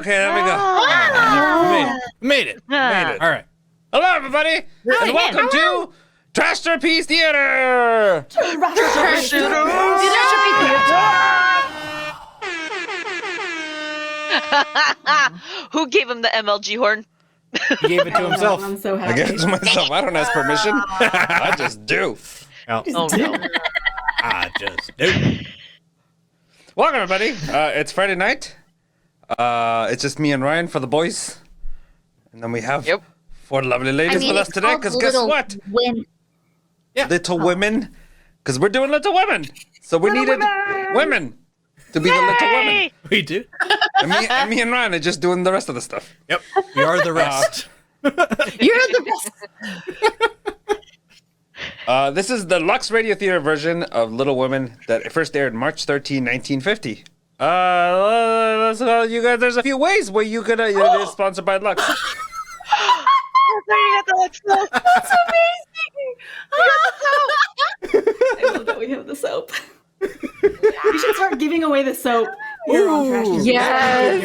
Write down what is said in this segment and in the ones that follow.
Okay, there we go. Made it. Made it. All right. Hello, everybody, and welcome to Trashterpiece Theater. Who gave him the MLG horn? He gave it to himself. I'm so I happy. gave it to myself. I don't ask permission. I just do. Oh, Oh no. I just do. Welcome, everybody. It's Friday night. It's just me and Ryan for the boys, and then we have four lovely ladies with us today. Because guess what? Little women. Because we're doing Little Women, so we needed women to be the Little Women. We do. And me and Ryan are just doing the rest of the stuff. Yep. We are the rest. You're the best. This is the Lux Radio Theater version of Little Women that first aired March 13, 1950. You guys, there's a few ways where you could. It's sponsored by Lux. That's amazing. I love that we have the soap. We should start giving away the soap here on Trashterpiece. Yes.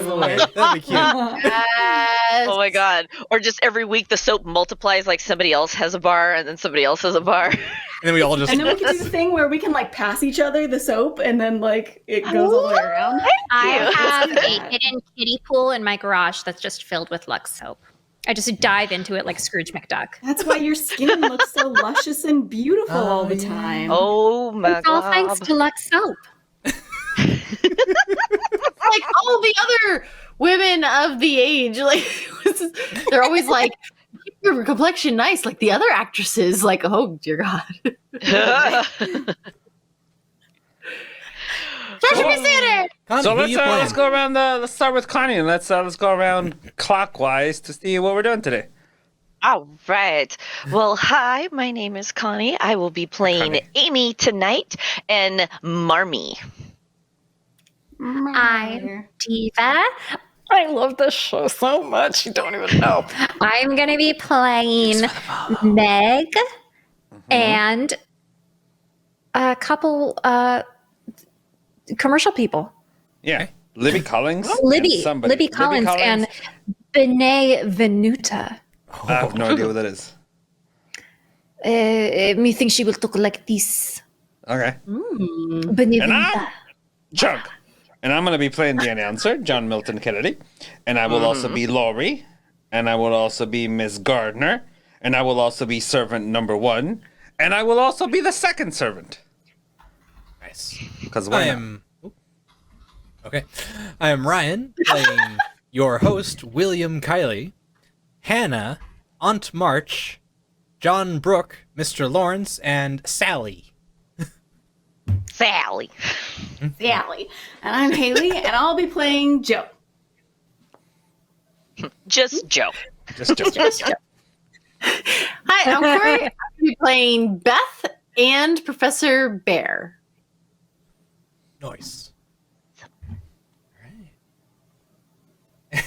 That'd be cute. Yes. Oh my god. Or just every week the soap multiplies, like somebody else has a bar and then somebody else has a bar. And then we all just. And then we can do the thing where we can like pass each other the soap and then like it goes all the way around. I have a hidden kiddie pool in my garage that's just filled with Lux soap. I just dive into it like Scrooge McDuck. That's why your skin looks so luscious and beautiful all the time. Oh my It's all god. thanks to Lux soap. Like all the other women of the age, like they're always like, keep your complexion nice, like the other actresses. Like, oh dear God. Trashterpiece Theater. Connie, So who you playing? let's go around. Let's start with Connie, and let's go around clockwise to see what we're doing today. All right. Well, hi, my name is Connie. I will be playing Connie. Amy tonight and Marmee. I'm Diva. I love this show so much. You don't even know. I'm going to be playing Meg and a couple commercial people. Yeah, Libby Collins. Libby Libby Collins and Benet Venuta. I have no idea what that is. Me think she will look like this. Okay. Benet And Venuta. I'm Chuck. And I'm going to be playing the announcer, John Milton Kennedy. And I will also be Laurie. And I will also be Miss Gardner. And I will also be servant number 1. And I will also be the second servant. Nice. Because I am. Okay. I am Ryan, playing your host, William Kiley, Hannah, Aunt March, John Brooke, Mr. Lawrence, and Sally. Sally. Sally. And I'm Haley, and I'll be playing Joe. Just Joe. just joking. Hi, I'm Corey. I'm gonna be playing Beth and Professor Bear. Nice. All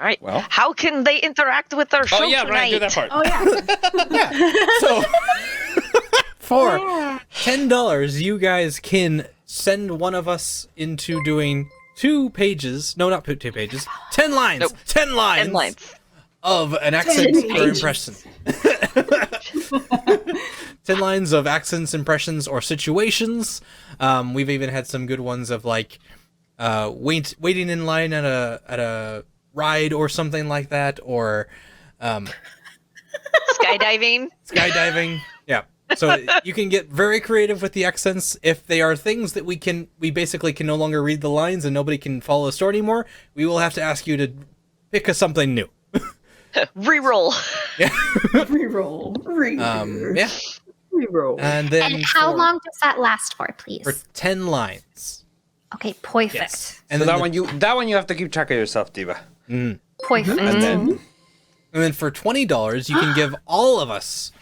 right. Well. How can they interact with our show Oh, yeah, tonight? Ryan, do that part. Oh, yeah. So, for $10, you guys can send one of us into doing 2 pages. No, not 2 pages. 10 lines. Nope. 10 lines. 10 lines. Of an accent or pages. impression. 10 lines of accents, impressions, or situations. We've even had some good ones of like waiting in line at a ride or something like that, or Skydiving. skydiving. Yeah. So you can get very creative with the accents. If they are things that we basically can no longer read the lines and nobody can follow the story anymore, we will have to ask you to pick something new. Reroll. Yeah. Reroll. Yeah. Reroll. And then And how for- long does that last for, please? For 10 lines. Okay, perfect. Yes. And And so then that one you have to keep track of yourself, Diva. Perfect. And then And then for $20, you can give all of us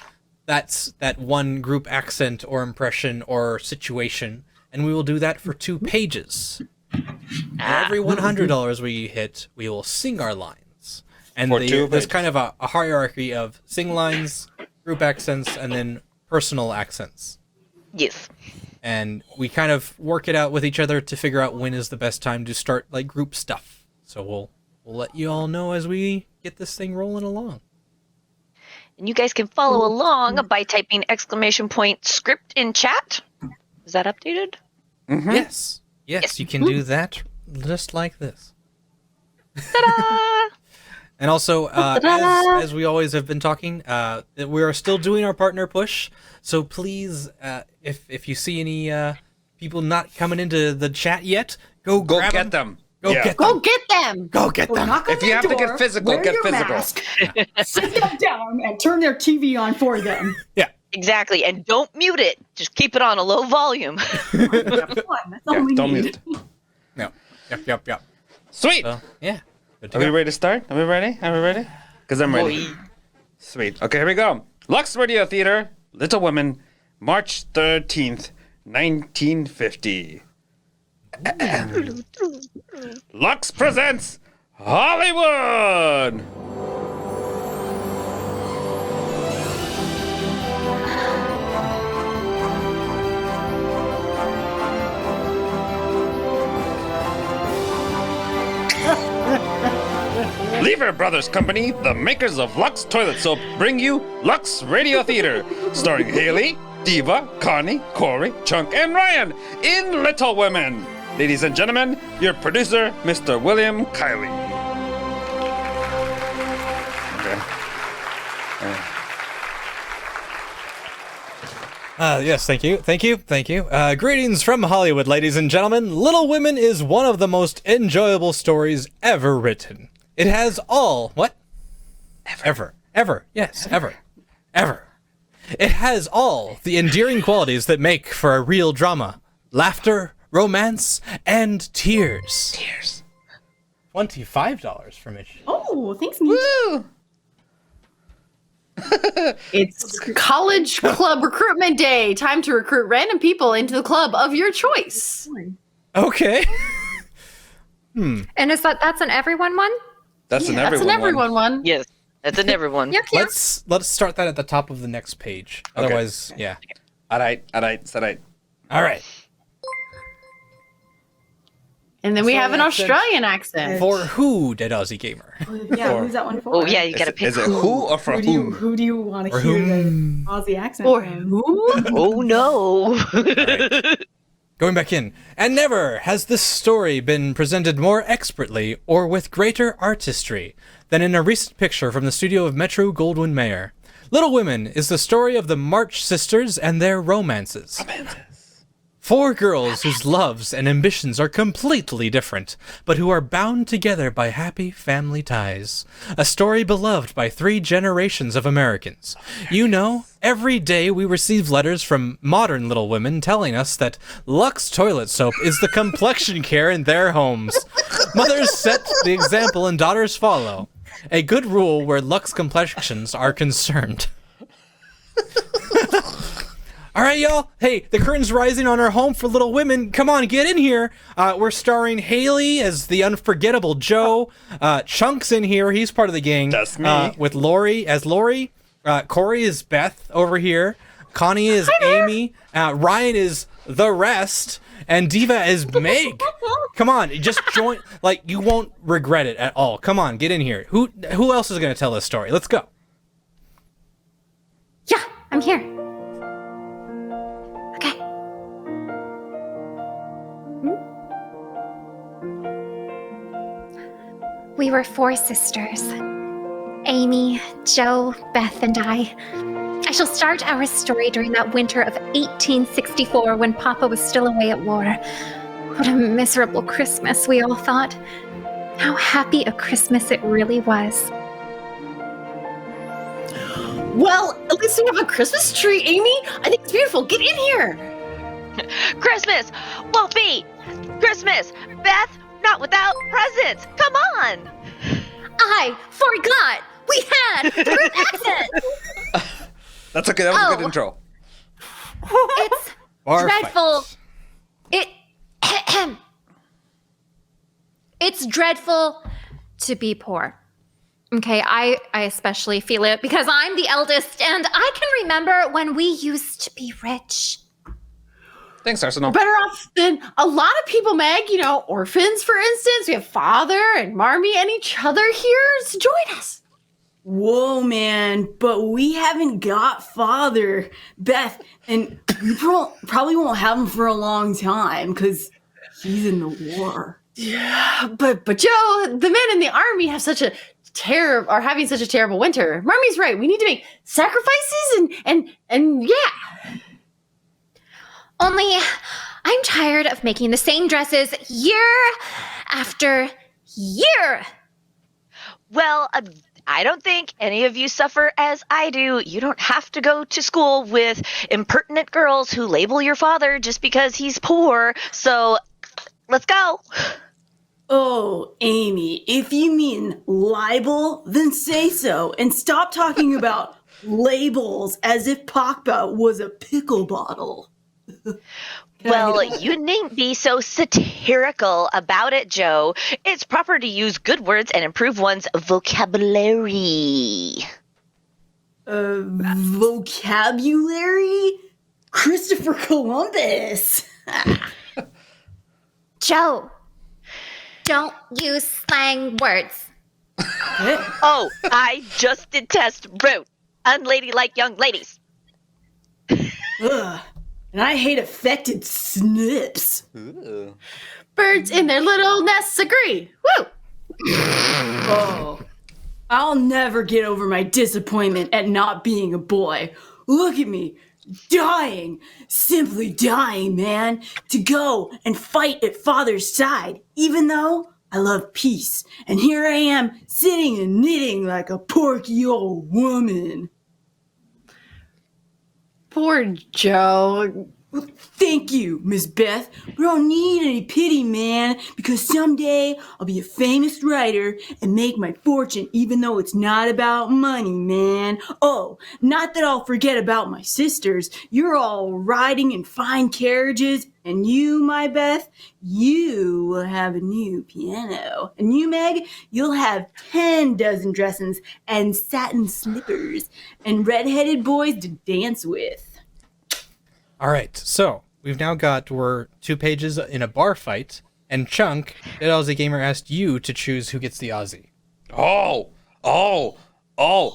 that one group accent or impression or situation, and we will do that for 2 pages. And every $100 we hit, we will sing our lines. And For 2 there's pages. kind of a hierarchy of sing lines, group accents, and then personal accents. Yes. And we kind of work it out with each other to figure out when is the best time to start like group stuff. So we'll let you all know as we get this thing rolling along. And you guys can follow along by typing !script in chat. Is that updated? Mm-hmm. Yes, you can do that just like this. Ta-da! And also, as we always have been talking, we are still doing our partner push. So please, if you see any people not coming into the chat yet, go get them. Go get them. Go get them. If you have to get physical, get physical. Mask, sit them down and turn their TV on for them. Yeah. Exactly, and don't mute it. Just keep it on a low volume. That's all we Don't need. mute. No. Yep. Sweet. So, yeah. Are we ready to start? Are we ready? Because I'm ready. Sweet. Okay, here we go. Lux Radio Theater, Little Women, March 13th, 1950. Lux presents Hollywood! Lever Brothers Company, the makers of Lux Toilet Soap, bring you Lux Radio Theater, starring Haley, Diva, Connie, Corey, Chunk, and Ryan in Little Women. Ladies and gentlemen, your producer, Mr. William Kiley. Yes, thank you. Greetings from Hollywood, ladies and gentlemen. Little Women is one of the most enjoyable stories ever written. It has all... What? Ever. Yes, ever. It has all the endearing qualities that make for a real drama. Laughter, romance, and tears. $25 for Mitch. Oh, thanks, Mitch. Woo! It's college club recruitment day. Time to recruit random people into the club of your choice. Okay. And is that's an everyone one? That's an That's everyone an everyone one. Yes, that's in everyone. Yep. Let's start that at the top of the next page. Okay. Otherwise, yeah. All right. All right. And then we have an Australian Australian accent. For who, Dead Aussie Gamer? Yeah, who's that one for? Oh yeah, you gotta pick. Is it who or for whom? Who do you want to For hear the whom? Aussie accent For from? whom? Oh no. Going back in. And never has this story been presented more expertly or with greater artistry than in a recent picture from the studio of Metro Goldwyn Mayer. Little Women is the story of the March sisters and their romances. Four girls whose loves and ambitions are completely different, but who are bound together by happy family ties. A story beloved by 3 generations of Americans. You know, every day we receive letters from modern Little Women telling us that Lux Toilet Soap is the complexion care in their homes. Mothers set the example and daughters follow. A good rule where Lux complexions are concerned. All right, y'all. Hey, the curtain's rising on our home for Little Women. Come on, get in here. We're starring Haley as the unforgettable Joe. Chunk's in here. He's part of the gang. That's me. With Lori as Lori. Corey is Beth over here. Connie is Amy. Ryan is the rest. And Diva is Meg. Come on, just join. Like, you won't regret it at all. Come on, get in here. Who else is going to tell this story? Let's go. Yeah, I'm here. Okay. We were 4 sisters. Amy, Joe, Beth, and I. I shall start our story during that winter of 1864 when Papa was still away at war. What a miserable Christmas, we all thought. How happy a Christmas it really was. Well, at least we have a Christmas tree, Amy. I think it's beautiful. Get in here. Christmas won't be Christmas. Beth, not without presents. Come on. I forgot we had the group accent. That's okay. That was a good intro. It's Bar dreadful. fights. It's dreadful to be poor. Okay, I especially feel it because I'm the eldest and I can remember when we used to be rich. Thanks, Arsenal. We're better off than a lot of people, Meg. You know, orphans, for instance. We have Father and Marmee and each other here. So join us. Whoa, man, but we haven't got Father, Beth, and we probably won't have him for a long time because he's in the war. Yeah, but Joe, the men in the army have such a having such a terrible winter. Marmee's right. We need to make sacrifices and yeah. Only I'm tired of making the same dresses year after year. Well, I don't think any of you suffer as I do. You don't have to go to school with impertinent girls who label your father just because he's poor. So let's go. Oh, Amy, if you mean libel, then say so and stop talking about labels as if Papa was a pickle bottle. Well, you needn't be so satirical about it, Joe. It's proper to use good words and improve one's vocabulary. Vocabulary? Christopher Columbus! Joe, don't use slang words. Oh, I just detest rude, unladylike young ladies. Ugh. And I hate affected snips. Ooh. Birds in their little nests agree. Woo! Oh, I'll never get over my disappointment at not being a boy. Look at me, dying, simply dying, man, to go and fight at Father's side, even though I love peace. And here I am, sitting and knitting like a porky old woman. Poor Joe. Thank you, Miss Beth. We don't need any pity, man, because someday I'll be a famous writer and make my fortune, even though it's not about money, man. Oh, not that I'll forget about my sisters. You're all riding in fine carriages, and you, my Beth, you will have a new piano. And you, Meg, you'll have 10 dozen dresses and satin slippers and red-headed boys to dance with. All right, so we're 2 pages in a bar fight, and Chunk, Dead Aussie Gamer, asked you to choose who gets the Aussie. Oh,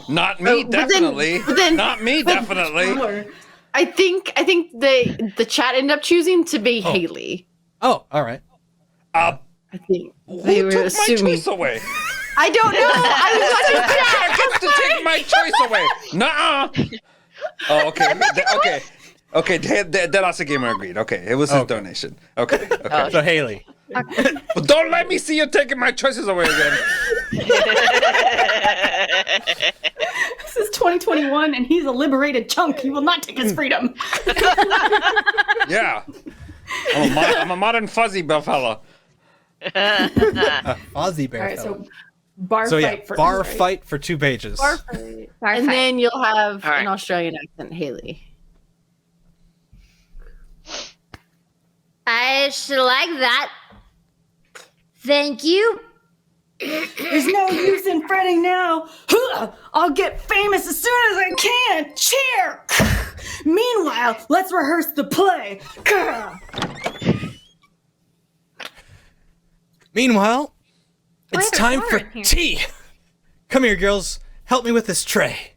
not me, definitely. Not me, definitely. I think the chat ended up choosing to be Haley. Oh, all right. I think Who they were took assuming. my choice away? I don't know. I was watching chat. I get to take my choice away. Nuh-uh. Oh, okay. Okay, Dead Aussie Gamer agreed. Okay, it was his donation. Okay. So Haley. Well, don't let me see you taking my choices away again. This is 2021, and he's a liberated chunk. He will not take his freedom. Yeah. I'm a modern fuzzy fella. Aussie Bear. All right, fellow. so bar fight first. Bar right? fight for 2 pages. Bar fight. Bar And fight. then you'll have All right. an Australian accent, Haley. I should like that. Thank you. There's no use in fretting now. I'll get famous as soon as I can. Cheer! Meanwhile, let's rehearse the play. Meanwhile, it's Why time are for there more in here? tea. Come here, girls. Help me with this tray.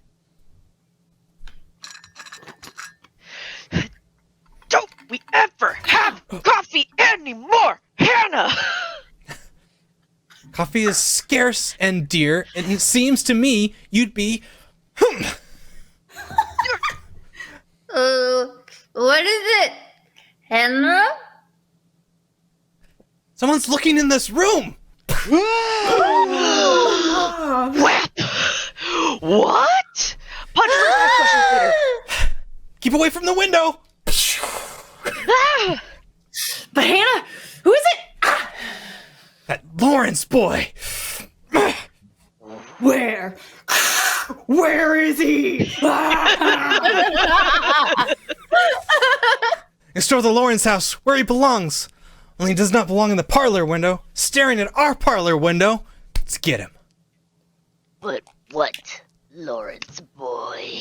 Don't we ever have coffee anymore, Hannah? Coffee is scarce and dear, and it seems to me you'd be... What is it? Henry? Someone's looking in this room! What? Punch my questions later. Keep away from the window! But Hannah, who is it? That Lawrence boy! Where? Where is he? Restore the Lawrence house where he belongs. Only he does not belong in the parlor window, staring at our parlor window. Let's get him. But what, Lawrence boy?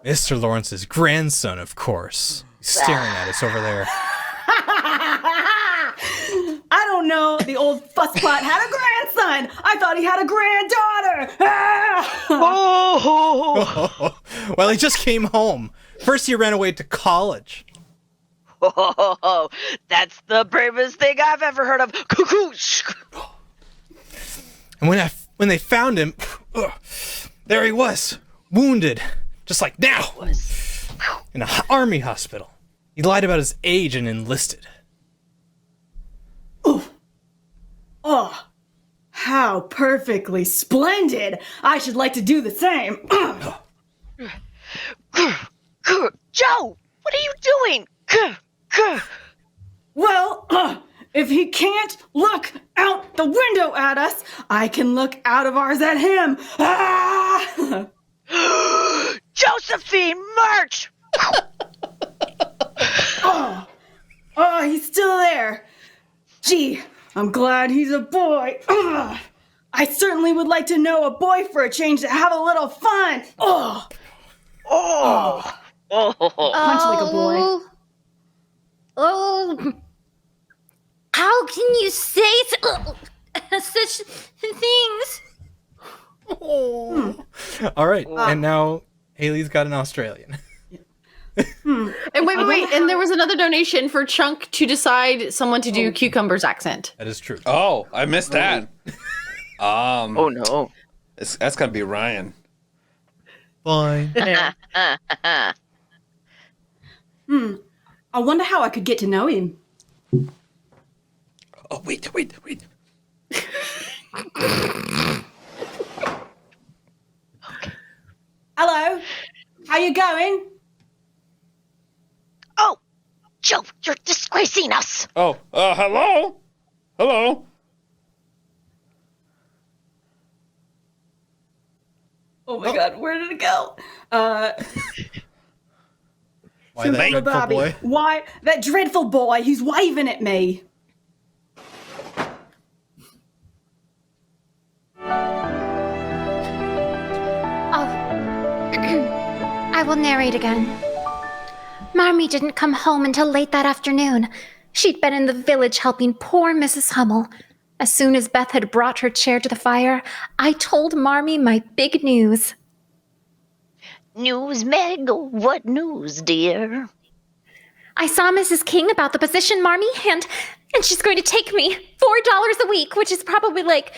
Mr. Lawrence's grandson, of course. He's staring at us over there. I don't know. The old fusspot had a grandson. I thought he had a granddaughter. Oh, Well, he just came home. First, he ran away to college. that's the bravest thing I've ever heard of. And when they found him, there he was, wounded, just like now, in an army hospital. He lied about his age and enlisted. Oh, how perfectly splendid. I should like to do the same. Joe, what are you doing? Well, if he can't look out the window at us, I can look out of ours at him. Ah! Josephine, march! Oh, he's still there. Gee, I'm glad he's a boy. I certainly would like to know a boy for a change to have a little fun. Punch like a boy. Oh, how can you say such things? All right, and now Haley's got an Australian. And wait. And there was another donation for Chunk to decide someone to do Cucumber's accent. That is true. Oh, I missed that. Oh no. That's gonna be Ryan. Fine. I wonder how I could get to know him. Oh, wait. Hello? How you going? Oh, Joe, you're disgracing us. Oh, hello? Hello? Oh my God, where did it go? Why that Simple dreadful Bobby. boy? Why, that dreadful boy, he's waving at me. I will narrate again. Marmee didn't come home until late that afternoon. She'd been in the village helping poor Mrs. Hummel. As soon as Beth had brought her chair to the fire, I told Marmee my big news. News, Meg? What news, dear? I saw Mrs. King about the position, Marmee, and she's going to take me $4 a week, which is probably like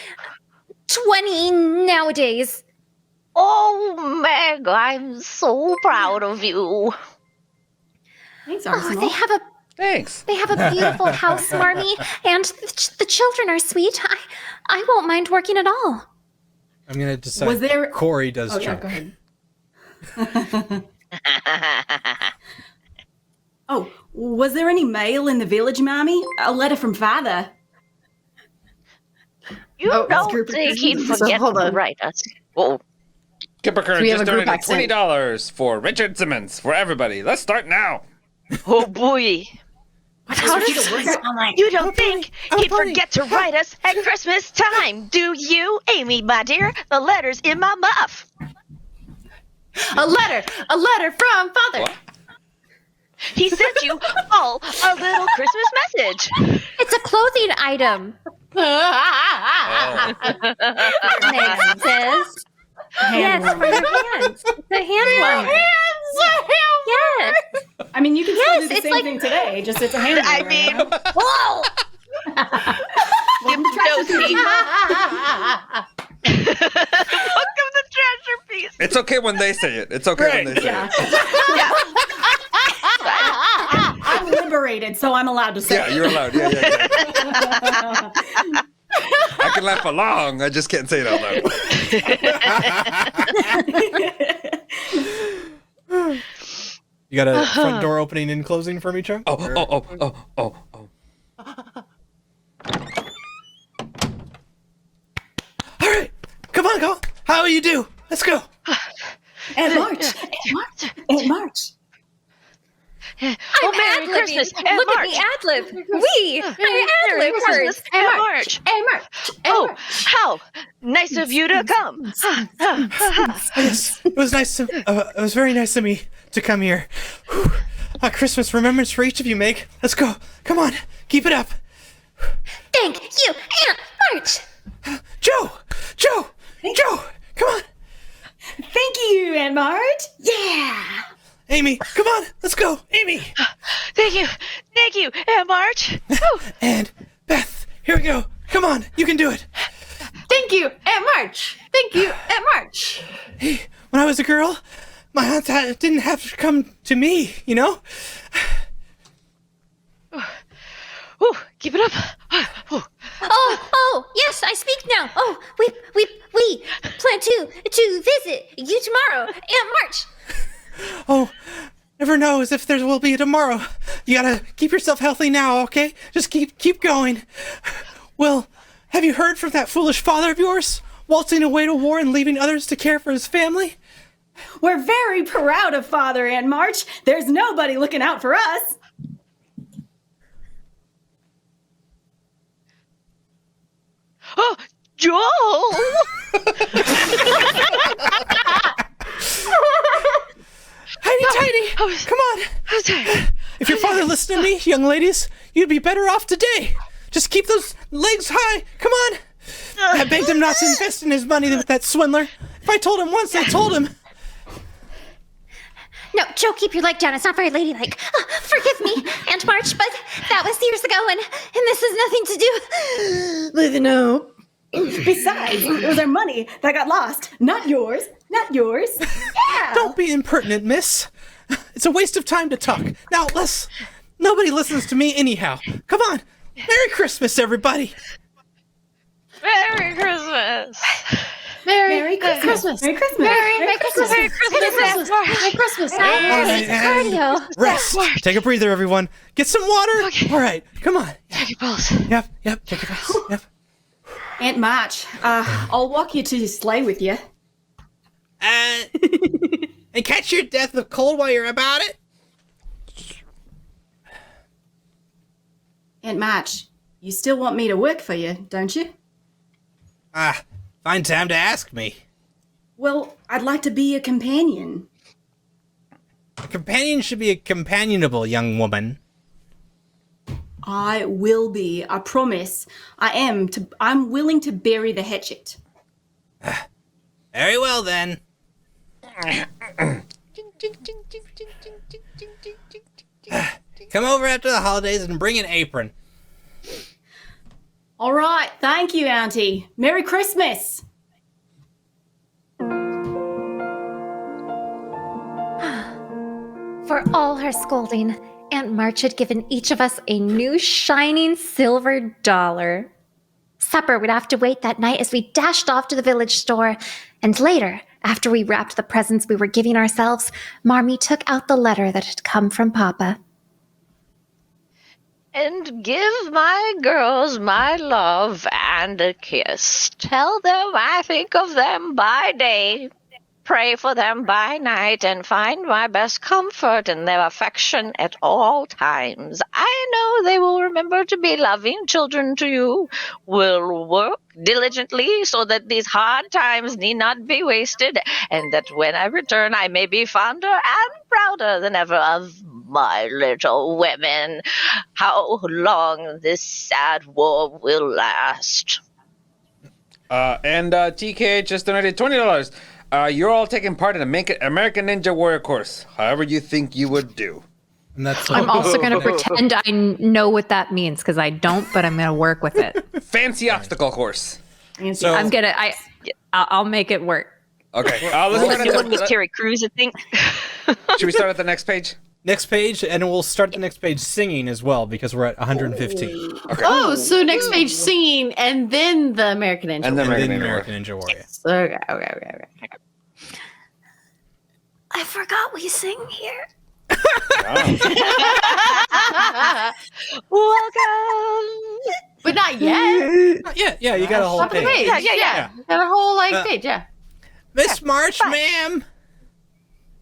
20 nowadays. Oh, Meg, I'm so proud of you. Thanks, Oh, Arsenal. Thanks. they have a beautiful house, Marmee, and the children are sweet. I won't mind working at all. I'm gonna decide. Was there- Corey does Oh, yeah, Chunk. go ahead. Oh, was there any mail in the village, Mommy? A letter from Father. You Oh, don't group think he'd so forget hold to on. write us. Oh, Kipper we have just a group donated accent. $20 for Richard Simmons for everybody. Let's start now. oh boy. How does this sound like? You don't think he'd forget to write us at Christmas time, do you, Amy, my dear? The letter's in my muff. A letter from Father. What? He sent you all a little Christmas message. It's a clothing item. Oh. Nice, sis. Yes, for your hands. It's a hand warmer. Yes. I mean, you can still Yes, do the it's same like- thing today, just it's a hand I warmer, mean, you know? whoa! Welcome to Trashterpiece. Welcome to Trashterpiece. It's okay when they say it. It's okay when they say Yeah. it. I'm liberated, so I'm allowed to say Yeah, it. you're allowed. Yeah. I can laugh along. I just can't say it out loud. You got a front door opening and closing for me, Chunk? Oh. All right, come on, go. How you do? Let's go. And March. Oh, Merry Christmas and Look March. at the ad-lib. We are Merry ad-lib Christmas words. and March. Oh, how nice of you to come. Yes, it was nice to. It was very nice of me to come here. Whew. a Christmas remembrance for each of you, Meg. Let's go. Come on, keep it up. Thank you, Aunt March. Joe, come on. Thank you, Aunt Marge. Yeah. Amy, come on, let's go. Amy. Thank you, Aunt March. And Beth, here we go. Come on, you can do it. Thank you, Aunt March. Thank you, Aunt March. Hey, when I was a girl, my aunt didn't have to come to me, you know? Ooh, keep it up. Ooh. Oh, yes, I speak now. Oh, we plan to visit you tomorrow, Aunt March. Oh, never knows if there will be a tomorrow. You gotta keep yourself healthy now, okay? Just keep going. Well, have you heard from that foolish father of yours? Waltzing away to war and leaving others to care for his family? We're very proud of Father, Aunt March. There's nobody looking out for us. Oh, Joel! Tidy, come on. If your father listened to me, young ladies, you'd be better off today. Just keep those legs high. Come on. I begged him not to invest in his money with that swindler. If I told him once, I told him. No, Joe, keep your leg down. It's not very ladylike. Forgive me, Aunt March, but that was years ago, and this has nothing to do with no. Besides, it was our money that got lost. Not yours. Not yours. Yeah. Don't be impertinent, miss. It's a waste of time to talk. Now, nobody listens to me anyhow. Come on. Merry Christmas, everybody. Merry Christmas. Merry Christmas. Merry Christmas. Merry Christmas. Merry Christmas. Merry Christmas. cardio. Rest. Take a breather, everyone. Get some water. Okay. All right. Come on. Take your pulse. Yep. Take a breath. Yep. Aunt March, I'll walk you to the sleigh with you. And catch your death of cold while you're about it. Aunt March, you still want me to work for you, don't you? Find time to ask me. Well, I'd like to be a companion. A companion should be a companionable young woman. I will be, I promise. I'm willing to bury the hatchet. Very well, then. Come over after the holidays and bring an apron. All right, thank you, Auntie. Merry Christmas! For all her scolding, Aunt March had given each of us a new shining silver dollar. Supper would have to wait that night as we dashed off to the village store. And later, after we wrapped the presents we were giving ourselves, Marmee took out the letter that had come from Papa. And give my girls my love and a kiss. Tell them I think of them by day, pray for them by night, and find my best comfort in their affection at all times. I know they will remember to be loving children to you, will work diligently so that these hard times need not be wasted, and that when I return I may be fonder and prouder than ever of my little women. How long this sad war will last. And TK just donated $20. You're all taking part in a American Ninja Warrior course, however you think you would do. And that's I'm also going to pretend I know what that means because I don't, but I'm going to work with it. Fancy obstacle course. So I'll make it work. Okay. The new one with Terry Crews, I think. Should we start at the next page? Next page, and we'll start the next page singing as well because we're at 115. Okay. Oh, so next page singing and then the American Ninja. And then And then American American Ninja Warrior. Okay. I forgot we sing here. Welcome. But not yet. Yeah, you got a whole Top of the page. page. Yeah. Got a whole page, yeah. Miss March, ma'am.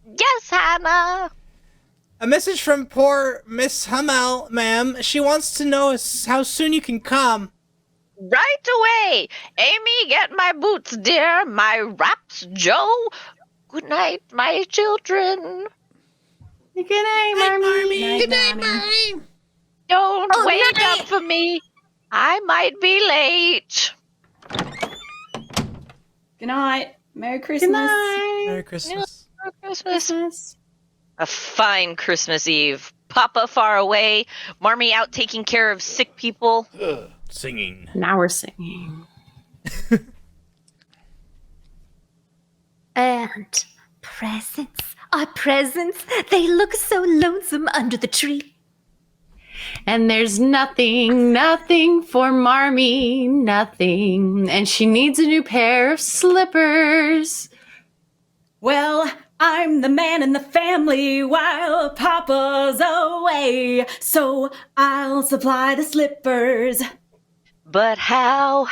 Yes, Hannah. A message from poor Miss Hummel, ma'am. She wants to know how soon you can come. Right away. Amy, get my boots, dear. My wraps, Joe. Good night, my children. Good night, Marmy. Good night, Marmy. Don't wake up for me. I might be late. Good night. Merry Christmas. Good night. Merry Christmas. Merry Christmas. A fine Christmas Eve. Papa far away. Marmy out taking care of sick people. Singing. Now we're singing. And presents. Our presents. They look so lonesome under the tree. And there's nothing for Marmy, nothing. And she needs a new pair of slippers. Well, I'm the man in the family while Papa's away, so I'll supply the slippers. But how?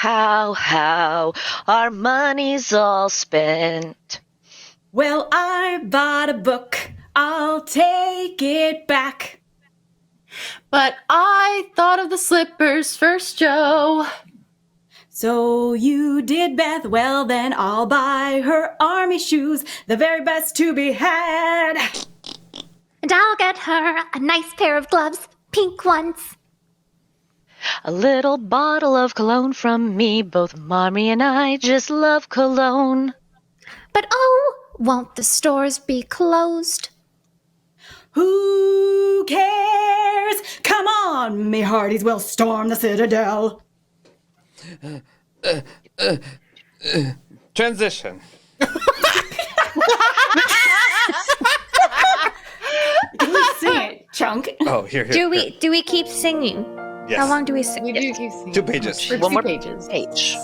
Our money's all spent. Well, I bought a book. I'll take it back. But I thought of the slippers first, Joe. So you did, Beth. Well, then I'll buy her army shoes, the very best to be had. And I'll get her a nice pair of gloves, pink ones. A little bottle of cologne from me. Both Marmy and I just love cologne. But oh, won't the stores be closed? Who cares? Come on, me hearties, we'll storm the citadel. Transition. Can we sing it, Chunk? Oh, here. Do we keep singing? Yes. How long do we sing? We do keep singing. 2 pages. For One 2 more pages. page.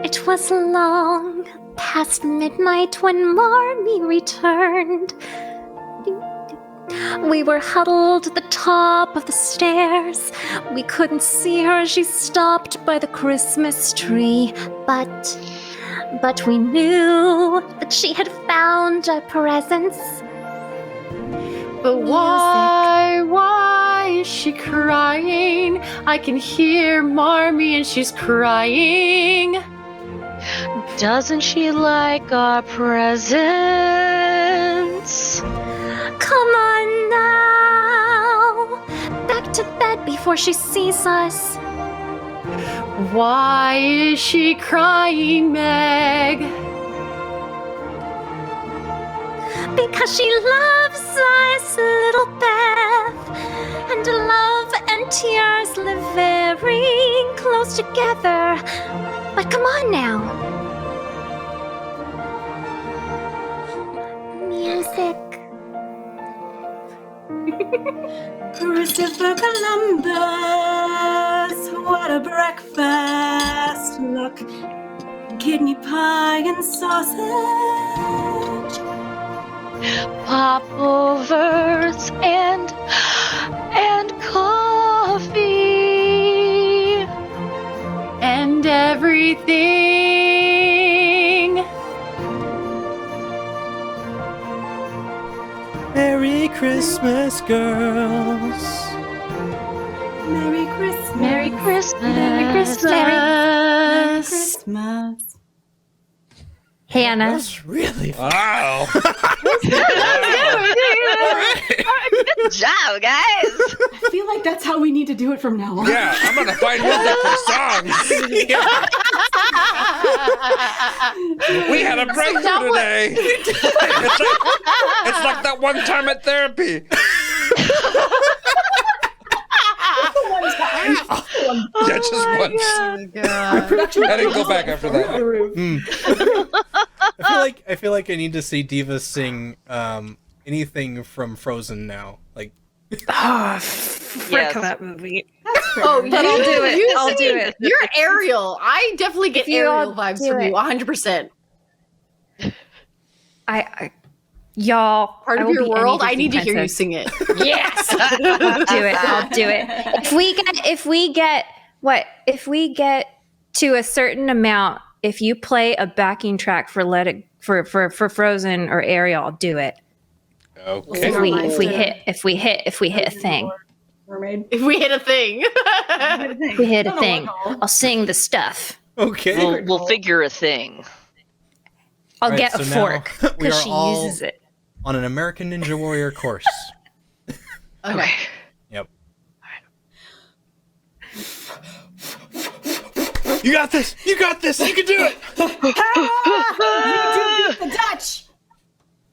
It was long past midnight when Marmy returned. We were huddled at the top of the stairs. We couldn't see her as she stopped by the Christmas tree, but we knew that she had found our presents. But why is she crying? I can hear Marmy and she's crying. Doesn't she like our presents? Come on now, back to bed before she sees us. Why is she crying, Meg? Because she loves us, little Beth, and love and tears live very close together. But come on now. Music. Christopher Columbus, what a breakfast. Look, kidney pie and sausage. Popovers and coffee. And everything. Merry Christmas, girls. Merry Christmas. Merry Christmas. Merry Christmas. Merry Christmas. Hannah. That's really fun. Wow. Good job, guys. I feel like that's how we need to do it from now on. Yeah, I'm gonna find music for songs. We had a breakthrough today. It's like that one time at therapy. Yeah, just once. I didn't go back after that. I feel like I need to see Diva sing anything from Frozen now. Like, Frick that movie. Oh, But I'll do it. I'll do it. You're Ariel. I definitely get You all Ariel vibes do from you, it. 100%. Y'all, Part I of will your be world, I any need to Disney hear you princess. sing it. Yes, I'll do it. I'll do it. If we get to a certain amount, if you play a backing track for for Frozen or Ariel, I'll do it. Okay. If we hit a thing. Mermaid. If we hit a thing. If we hit a thing, I'll sing the stuff. okay. We'll figure a thing. I'll Right, get so a now fork we because are she all- uses it. on an American Ninja Warrior course. Okay. Yep. You got this! You got this! You can do it! You do the Dutch.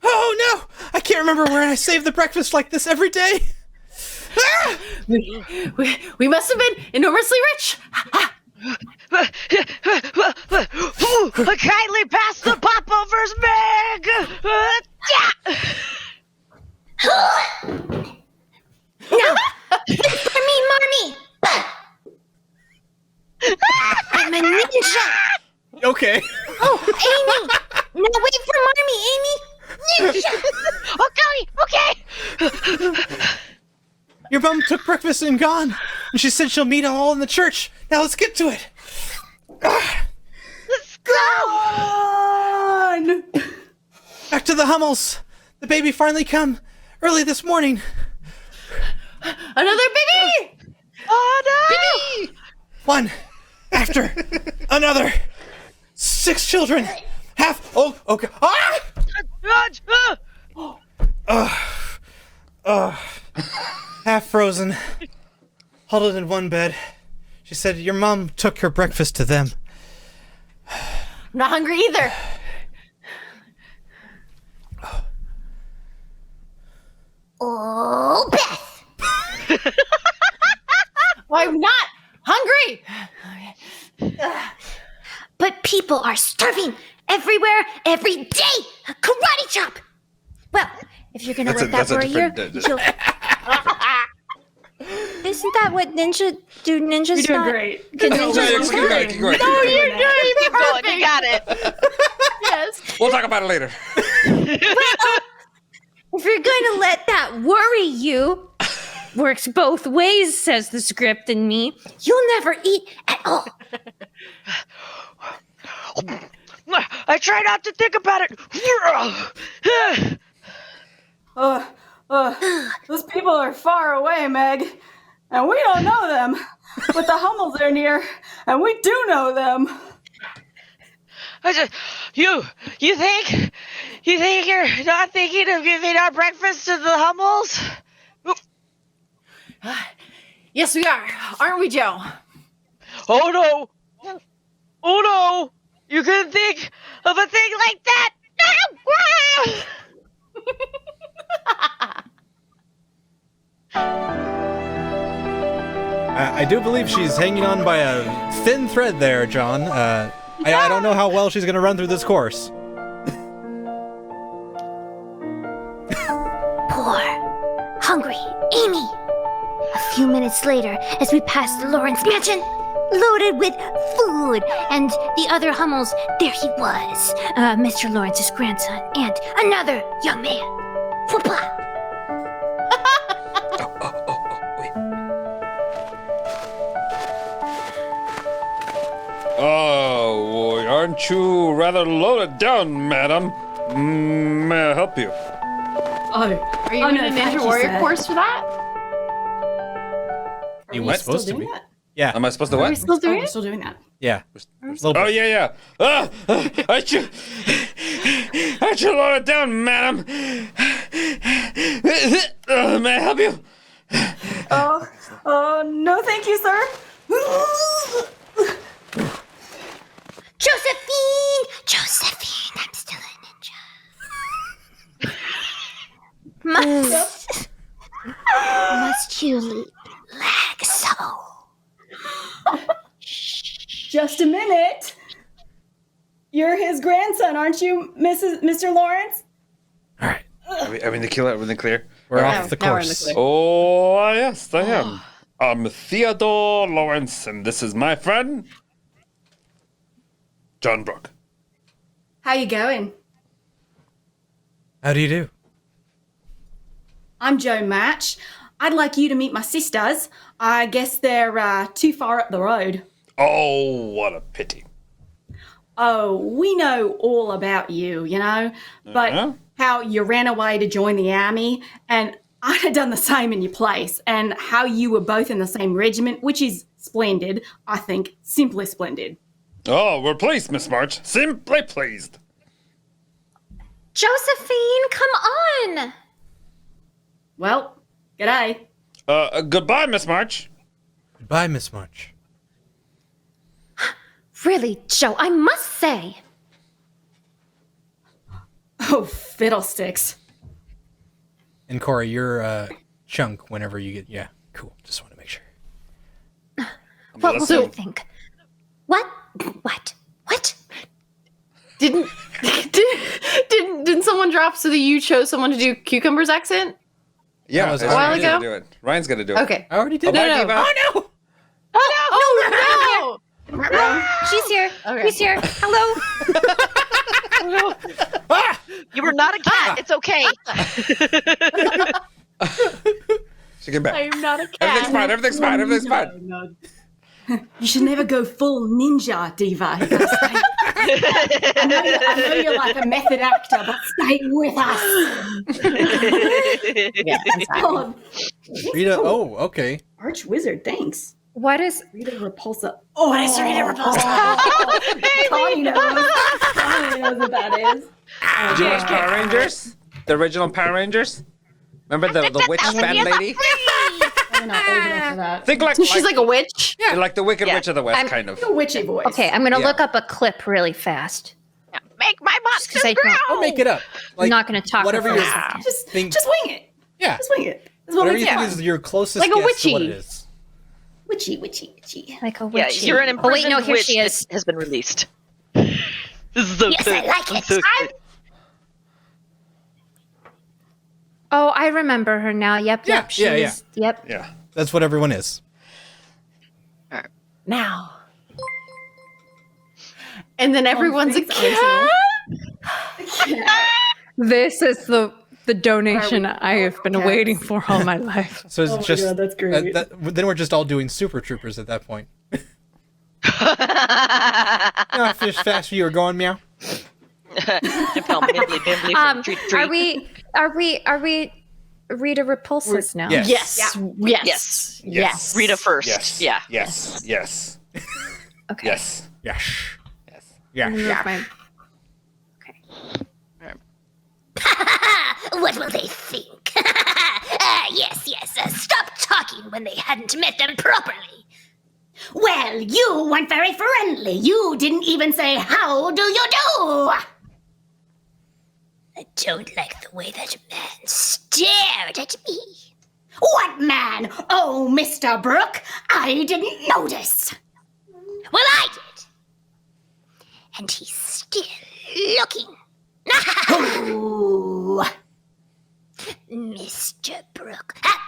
Oh no! I can't remember where I save the breakfast like this every day. Ah! We must have been enormously rich. Kindly pass the popovers, Meg! No! For me, Marmy! I'm a ninja! Okay. Oh, Amy! No, wait for Marmy, Amy! Ninja! Okay! Your mom took breakfast and gone, and she said she'll meet us all in the church. Now let's get to it. Let's go! On. Back to the Hummels. The baby finally come early this morning. Another baby! Oh no! One after another. 6 children. Half. Oh, okay. Half frozen. Huddled in one bed. She said your mom took her breakfast to them. I'm not hungry either. Oh, Beth! I'm not hungry. But people are starving everywhere, every day! Karate chop! Well, if you're gonna let that worry you, you'll... Isn't that what ninjas do? Ninjas You're doing not... great. Can ninjas Keep going, keep going. No, you're doing Keep going, you got it. Yes. We'll talk about it later. If you're going to let that worry you, works both ways, says the script in me, You'll never eat at all. I try not to think about it. Those people are far away, Meg, and we don't know them. But the Hummels are near, and we do know them. You think you're not thinking of giving our breakfast to the Hummels? Yes, we are. Aren't we, Joe? Oh no! Oh no! You couldn't think of a thing like that! I do believe she's hanging on by a thin thread there, John. I don't know how well she's going to run through this course. Poor, hungry Amy. A few minutes later, as we passed the Lawrence mansion, loaded with food, and the other Hummels, there he was, Mr. Lawrence's grandson, and another young man. Whoopah! Wait. Oh, boy, aren't you rather loaded down, madam? May I help you? Are you Oh, in no, a thank Ninja you, Warrior sir. course for that? You Are were we still supposed to doing be. that? Yeah. Am I supposed to Are we what? still Oh, doing we're it? still doing that. Yeah. Oh, yeah. Aren't you loaded down, madam? May I help you? Oh, no, thank you, sir. Josephine, I'm still a ninja. Must you lag so? Just a minute. You're his grandson, aren't you, Mr. Lawrence? All right. Are we in the clear? We're Now- off the now we're in course. the clear. Oh, yes, I am. I'm Theodore Lawrence, and this is my friend, John Brooke. How you going? How do you do? I'm Joe Match. I'd like you to meet my sisters. I guess they're too far up the road. Oh, what a pity. Oh, we know all about you, you know, but Uh-huh. how you ran away to join the army, and I'd have done the same in your place, and how you were both in the same regiment, which is splendid, I think, simply splendid. Oh, we're pleased, Miss March. Simply pleased. Josephine, come on. Well, g'day. Goodbye, Miss March. Goodbye, Miss March. Really, Joe, I must say. Oh, fiddlesticks. And Corey, you're chunk whenever you get. Yeah, cool. Just want to make sure. What will you think? What? Didn't someone drop so that you chose someone to do Cucumber's accent? Yeah, was a while Ryan's ago? gonna do it. Ryan's gonna do it. Okay. I already did. Bye, no. Diva. Oh no! She's here. Okay. She's here. Hello. You were not a cat. It's okay. She get back. I am not a cat. Everything's fine. No. You should never go full ninja, Diva. You gotta stay. I know you're like a method actor, but stay with us. Yeah, Oh, Rita. Oh, okay. Archwizard, thanks. What is? Rita Repulsa. Oh, what is Rita Repulsa? Connie knows. Connie knows what that is. Do you watch Power Rangers? The original Power Rangers? Remember the witch band lady? I'm not old enough for that. Think like She's like a witch. you're like the Wicked Yeah. Witch of the West, I'm- kind of. A witchy voice. Okay, I'm gonna Yeah. look up a clip really fast. Make my monster 'cause I don't- grow. Or make it up. Like, I'm not gonna talk whatever over you that. Just think. wing it. Yeah. Just wing it. That's what Whatever we you think do. is your closest Like a guess to what it witchy. is. Witchy. Like a Yeah, witchy. you're an Oh wait, imprisoned no, here witch she is. that has been released. This is so Yes, good. I like I'm it. so excited. Oh, I remember her now. Yep. Yeah, yeah. Yep. Yeah. That's what everyone is. Now. And then everyone's a thanks, cat. This is the donation I have been cats. waiting for all my life. So it's Oh my just God, that's great. then we're just all doing Super Troopers at that point. Fish fast you were going, meow. I felt nimbly bimbly from treat to treat. Are we Rita Repulsus now? Yes. Yes. Rita first. Yes. Yeah. Yes. Yes. Okay. Yes. Yes. Yes. Yeah. Remove my- What will they think? Yes. Stop talking when they hadn't met them properly. Well, you weren't very friendly. You didn't even say, how do you do? I don't like the way that man stared at me. What man? Oh, Mr. Brooke, I didn't notice. Well, I did. And he's still looking. Ooh. Mr. Brooke. Ah!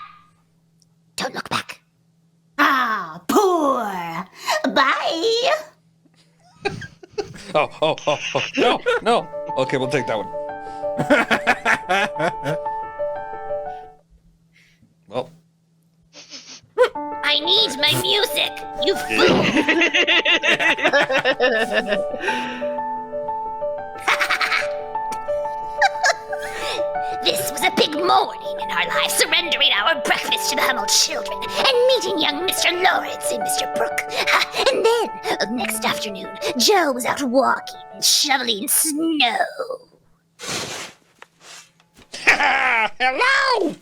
Don't look back. Ah, poor. Bye. Oh. No. Okay, we'll take that one. Well, I need my music. You fool. This was a big morning in our lives, surrendering our breakfast to the Hummel children and meeting young Mr. Lawrence and Mr. Brooke. And then, next afternoon, Joe was out walking and shoveling snow. hello.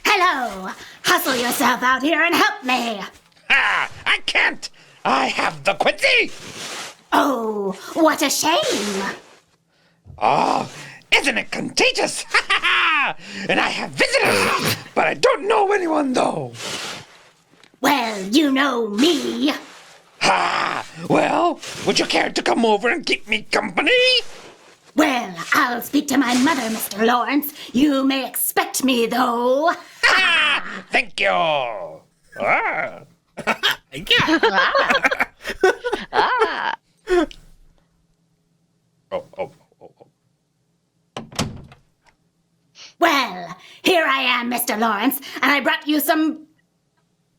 Hello! Hustle yourself out here and help me! I can't. I have the Quincy. Oh, what a shame! Oh, isn't it contagious? And I have visitors, but I don't know anyone though. Well, you know me. Well, would you care to come over and keep me company? Well, I'll speak to my mother, Mr. Lawrence. You may expect me, though. Thank you. Thank you. Oh. Well, here I am, Mr. Lawrence, and I brought you some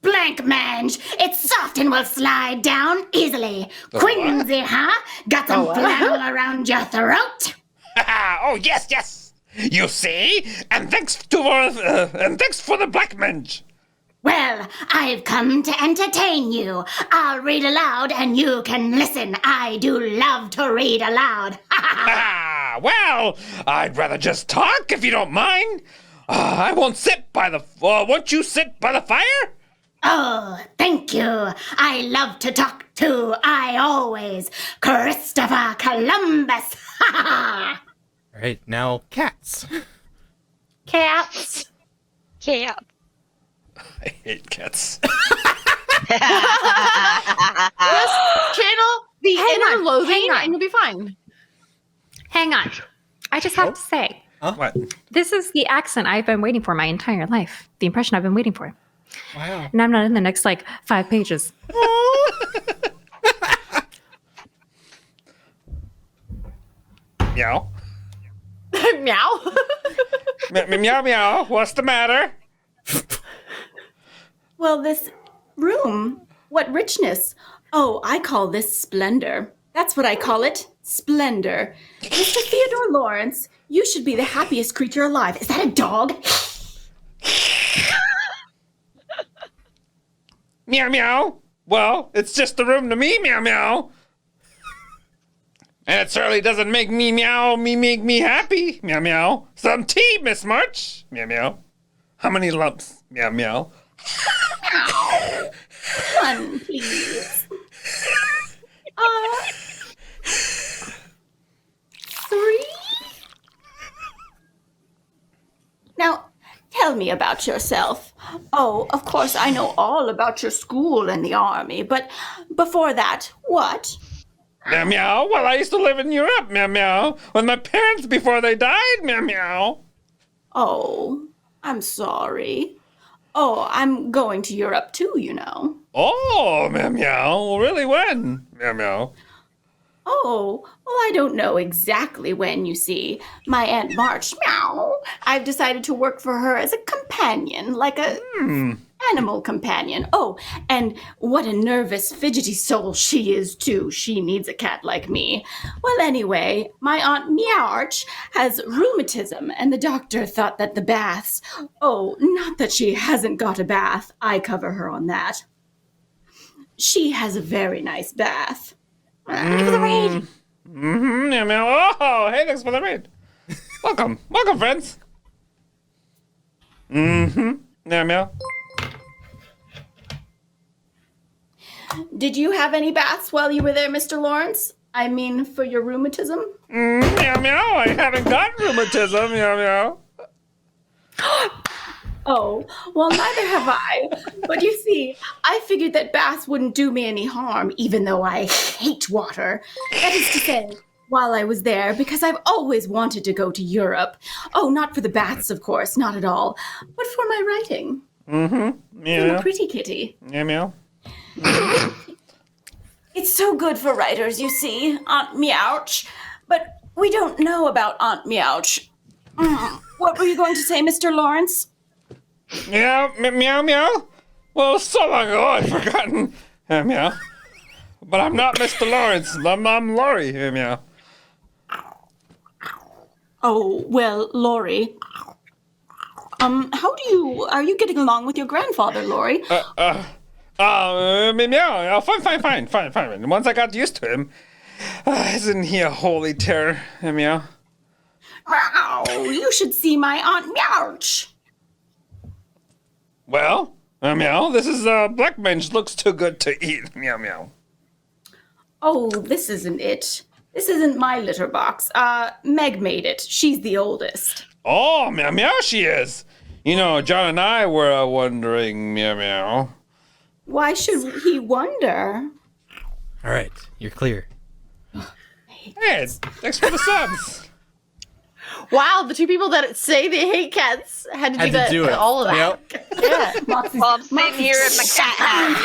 blank mange. It's soft and will slide down easily. Quinsy, huh? Got some flannel around your throat? Oh, yes. You see? And thanks for the black mange. Well, I've come to entertain you. I'll read aloud and you can listen. I do love to read aloud. Well, I'd rather just talk if you don't mind. I won't sit by the... won't you sit by the fire? Oh, thank you. I love to talk too. I always. Christopher Columbus. Ha ha! All right, now cats. Cats. Yeah. I hate cats. Just channel the inner loathing hang on. and you'll be fine. Hang on. I just have to say, What? this is the accent I've been waiting for my entire life. The impression I've been waiting for. Wow. And I'm not in the next, 5 pages. Meow. Meow. Meow, meow. What's the matter? Well, this room, what richness. Oh, I call this splendor. That's what I call it, splendor. Mr. Theodore Lawrence, you should be the happiest creature alive. Is that a dog? Meow, meow. Well, it's just the room to me, meow, meow. And it certainly doesn't make me meow, make me happy, meow, meow. Some tea, Miss March, meow, meow. How many lumps, meow, meow? One, please. 3? Now, tell me about yourself. Oh, of course, I know all about your school and the army, but before that, what? Meow, meow. Well, I used to live in Europe, meow, meow, with my parents before they died, meow, meow. Oh, I'm sorry. Oh, I'm going to Europe too, you know. Oh, meow, meow. Really, when? Meow, meow. Oh, well, I don't know exactly when, you see. My Aunt March, meow, I've decided to work for her as a companion, like a animal companion. Oh, and what a nervous, fidgety soul she is, too. She needs a cat like me. Well, anyway, my Aunt Meowarch has rheumatism, and the doctor thought that the baths... Oh, not that she hasn't got a bath. I cover her on that. She has a very nice bath. Give the raid. Meow, meow. Oh, hey, thanks for the raid. Welcome, friends. Meow, meow. Did you have any baths while you were there, Mr. Lawrence? I mean, for your rheumatism? Meow, meow. I haven't got rheumatism, meow, meow. Oh, well, neither have I. But you see, I figured that baths wouldn't do me any harm, even though I hate water. That is to say, while I was there, because I've always wanted to go to Europe. Oh, not for the baths, of course, not at all, but for my writing. Meow, I'm a pretty kitty. meow, meow. It's so good for writers, you see, Aunt Meouch. But we don't know about Aunt Meouch. What were you going to say, Mr. Lawrence? Meow, meow, meow. Well, so long ago, I've forgotten. Meow. But I'm not Mr. Lawrence. I'm Laurie. Meow. Oh, well, Laurie. Are you getting along with your grandfather, Laurie? Meow. Fine. Once I got used to him, isn't he a holy terror? Meow. Oh, you should see my Aunt Meouch. Well, meow, this is black mange looks too good to eat. Meow, meow. Oh, this isn't it. This isn't my litter box. Meg made it. She's the oldest. Oh, meow, meow, she is. You know, John and I were wondering, meow, meow. Why should he wonder? All right, you're clear. Hey, thanks for the subs. Wow, the two people that say they hate cats had to do that. All of that. Yep. Yeah. Well, I'm sitting here in my cat house.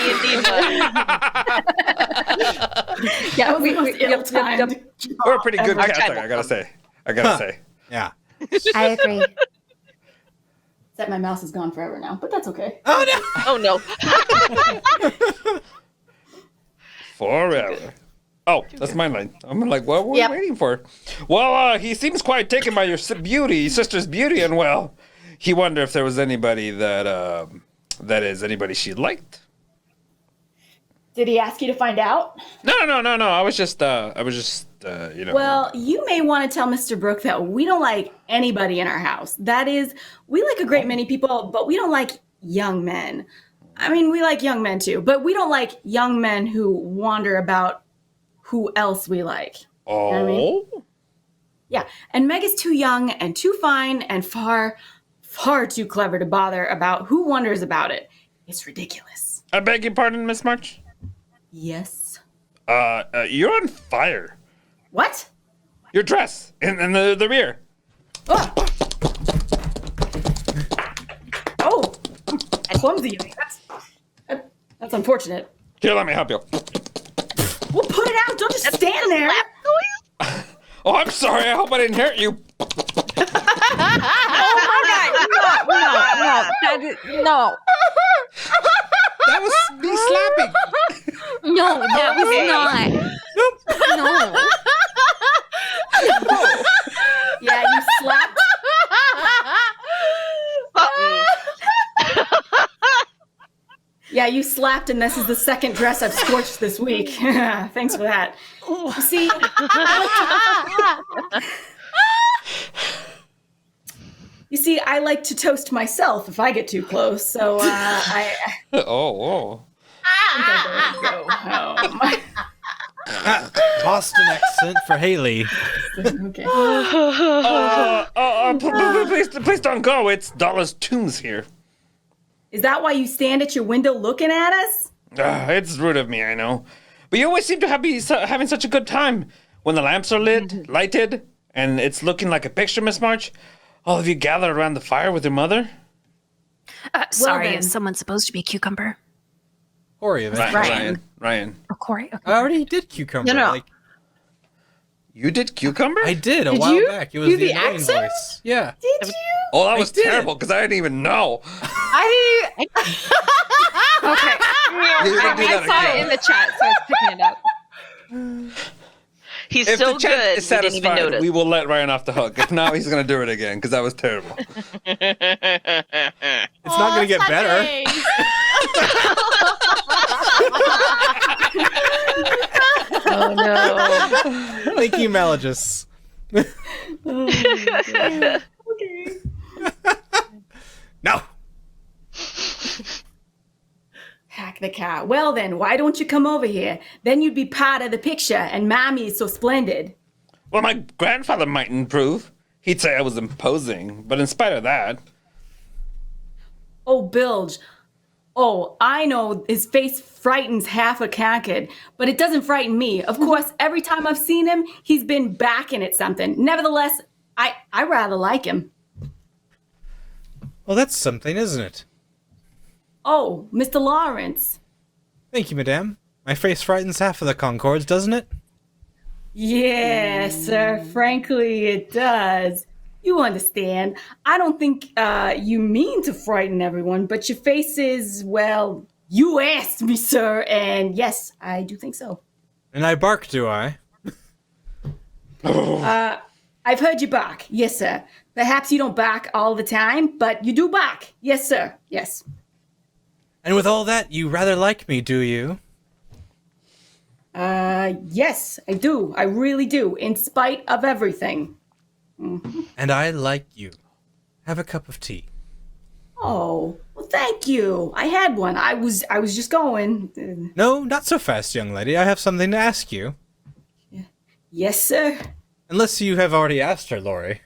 Yeah, we ill-timed. We're a pretty good Our cat, time I gotta say. Yeah. I agree. Except my mouse is gone forever now, but that's okay. Oh no. Oh no. Forever. Oh, that's my line. I'm like, what were we waiting for? Well, he seems quite taken by your sister's beauty, and well, he wondered if there was anybody anybody she liked. Did he ask you to find out? No. I was just Well, you may want to tell Mr. Brooke that we don't like anybody in our house. That is, we like a great many people, but we don't like young men. I mean, we like young men too, but we don't like young men who wander about who else we like. Oh? You know what I mean? Yeah, and Meg is too young and too fine and far too clever to bother about who wonders about it. It's ridiculous. I beg your pardon, Miss March? Yes. You're on fire. What? Your dress in the rear. Oh. Oh. Clumsy. That's unfortunate. Here, let me help you. We'll put it out. Don't just stand there. Oh, I'm sorry. I hope I didn't hurt you. Oh my god! No. That was me slapping. No, that was not. No. Yeah, you slapped. Yeah, you slapped, and this is the second dress I've scorched this week. Thanks for that. You see, I like to toast myself if I get too close, so I Oh. think I better go home. Boston accent for Haley. Okay. Please don't go. It's Dollars Tombs here. Is that why you stand at your window looking at us? It's rude of me, I know. But you always seem to be having such a good time. When the lamps are lighted, and it's looking like a picture, Miss March. All of you gather around the fire with your mother? Sorry, then. is someone supposed to be cucumber? Corey, eventually. Ryan. Oh, Corey? Okay. I already did cucumber. No. Like, You did cucumber? I did a Did while you back. It was do the the annoying accent? voice. Yeah. Did you? Oh, that was did. terrible because I didn't even know. I Okay. You didn't do I that saw again. it in the chat, so I was picking it up. He's If so the chat good, is we didn't even satisfied, notice. we will let Ryan off the hook. If not, he's going to do it again because that was terrible. It's not going to get better. Oh no. Thank you, Malagus. Okay. No. Hack the cat. Well then, why don't you come over here? Then you'd be part of the picture, and Mommy is so splendid. Well, my grandfather might improve. He'd say I was imposing, but in spite of that, Oh, Bilge. Oh, I know his face frightens half a cackad, but it doesn't frighten me. Of course, every time I've seen him, he's been backing at something. Nevertheless, I rather like him. Well, that's something, isn't it? Oh, Mr. Lawrence. Thank you, madame. My face frightens half of the Concords, doesn't it? Yes, sir. Frankly, it does. You understand. I don't think you mean to frighten everyone, but your face is, well, you asked me, sir, and yes, I do think so. And I bark, do I? I've heard you bark. Yes, sir. Perhaps you don't bark all the time, but you do bark. Yes, sir. Yes. And with all that, you rather like me, do you? Yes, I do. I really do, in spite of everything. And I like you. Have a cup of tea. Oh, well, thank you. I had one. I was just going. No, not so fast, young lady. I have something to ask you. Yes, sir. Unless you have already asked her, Lori.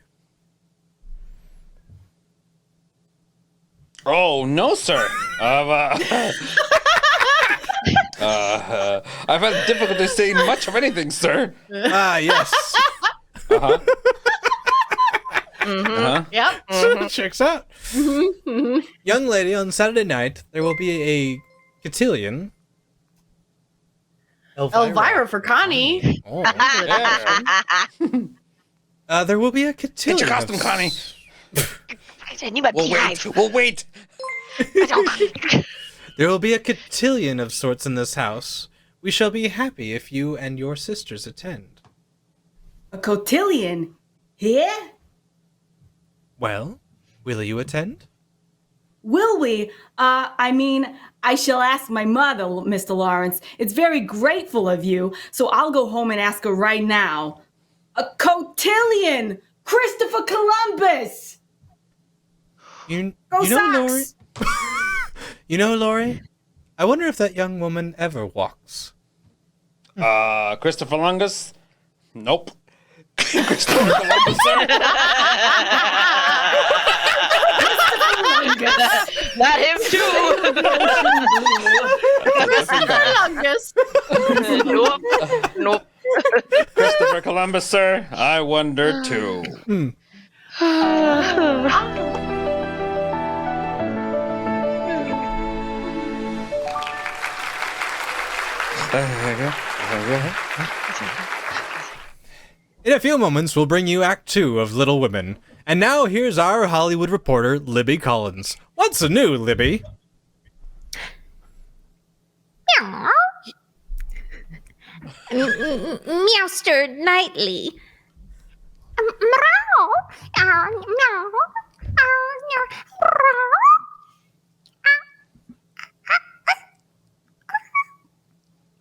oh no, sir. I've had difficulty saying much of anything, sir. Ah, yes. Uh-huh. Yep. Checks out. Young lady, on Saturday night, there will be a cotillion. Elvira for Connie. Oh. Yeah. There will be a cotillion. Get your costume, of- Connie. Anybody We'll behind. wait. We'll wait. There will be a cotillion of sorts in this house. We shall be happy if you and your sisters attend. A cotillion? Here? Well, will you attend? Will we? I shall ask my mother, Mr. Lawrence. It's very grateful of you, so I'll go home and ask her right now. A cotillion! Christopher Columbus! You Go know, Lori? Sox! You know, Lori? I wonder if that young woman ever walks. Christopher Columbus? Nope. Christopher Columbus, sir? Not him too. Nope. Christopher Columbus, sir? I wonder too. In a few moments, we'll bring you Act 2 of Little Women. And now, here's our Hollywood reporter, Libby Collins. What's new, Libby? Meowster Nightly.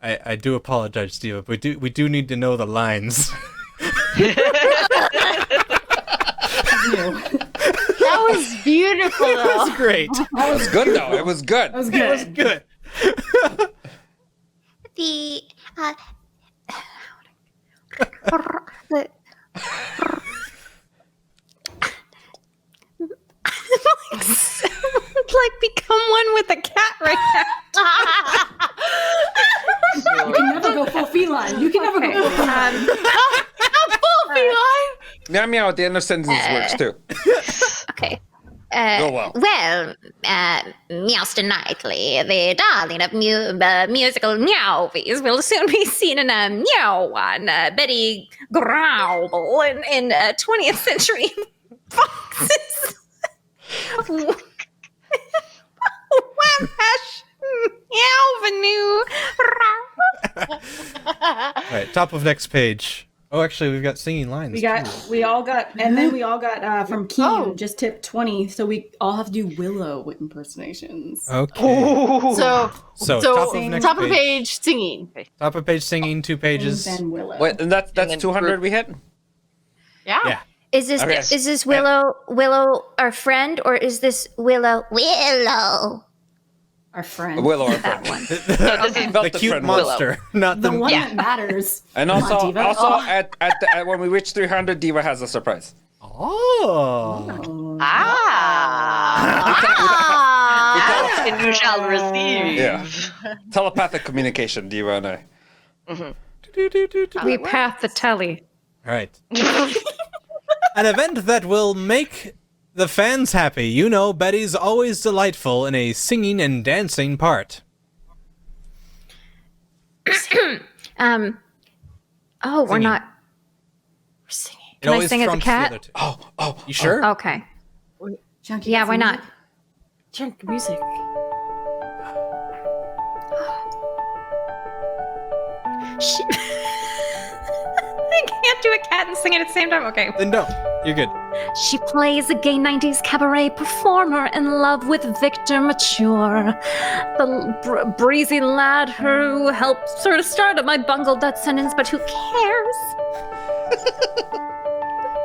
I do apologize, Steve, but we do need to know the lines. That was beautiful, though. That was great. It was good, though. It was good. That was good. It was good. Like become one with the cat right now. You can never go full feline. You can never go full feline. Full feline. Meow meow at the end of sentences works too. Okay. Go well. Meowster Knightley, the darling of musical meowies, will soon be seen in a meow on Betty Growl in 20th century foxes. All right, top of next page. Oh, actually, we've got singing lines. We all got from Keen just tipped 20, so we all have to do Willow impersonations. Okay. So top of next top of page. the page singing. Top of page singing, 2 pages. And Willow. Wait, and that's 200 we hit? Yeah. Yeah. Is this Willow our friend, or is this Willow? Our friend. Willow, our That friend. one. The cute monster, not The the one that matters. And Come also, on, Diva. at when we reach 300, Diva has a surprise. Oh. And you shall receive. Yeah. Telepathic communication, Diva and I. We path the telly. All right. An event that will make the fans happy. You know, Betty's always delightful in a singing and dancing part. We're not. We're singing. It Can I always sing as a trumps the cat? other two. Oh. You sure? Okay. Chunky, Yeah, got why some not? Chunk music. I can't do a cat and sing it at the same time. Okay. Then don't. You're good. She plays a gay 90s cabaret performer in love with Victor Mature, the breezy lad who helped sort of start up my bungled that sentence, but who cares?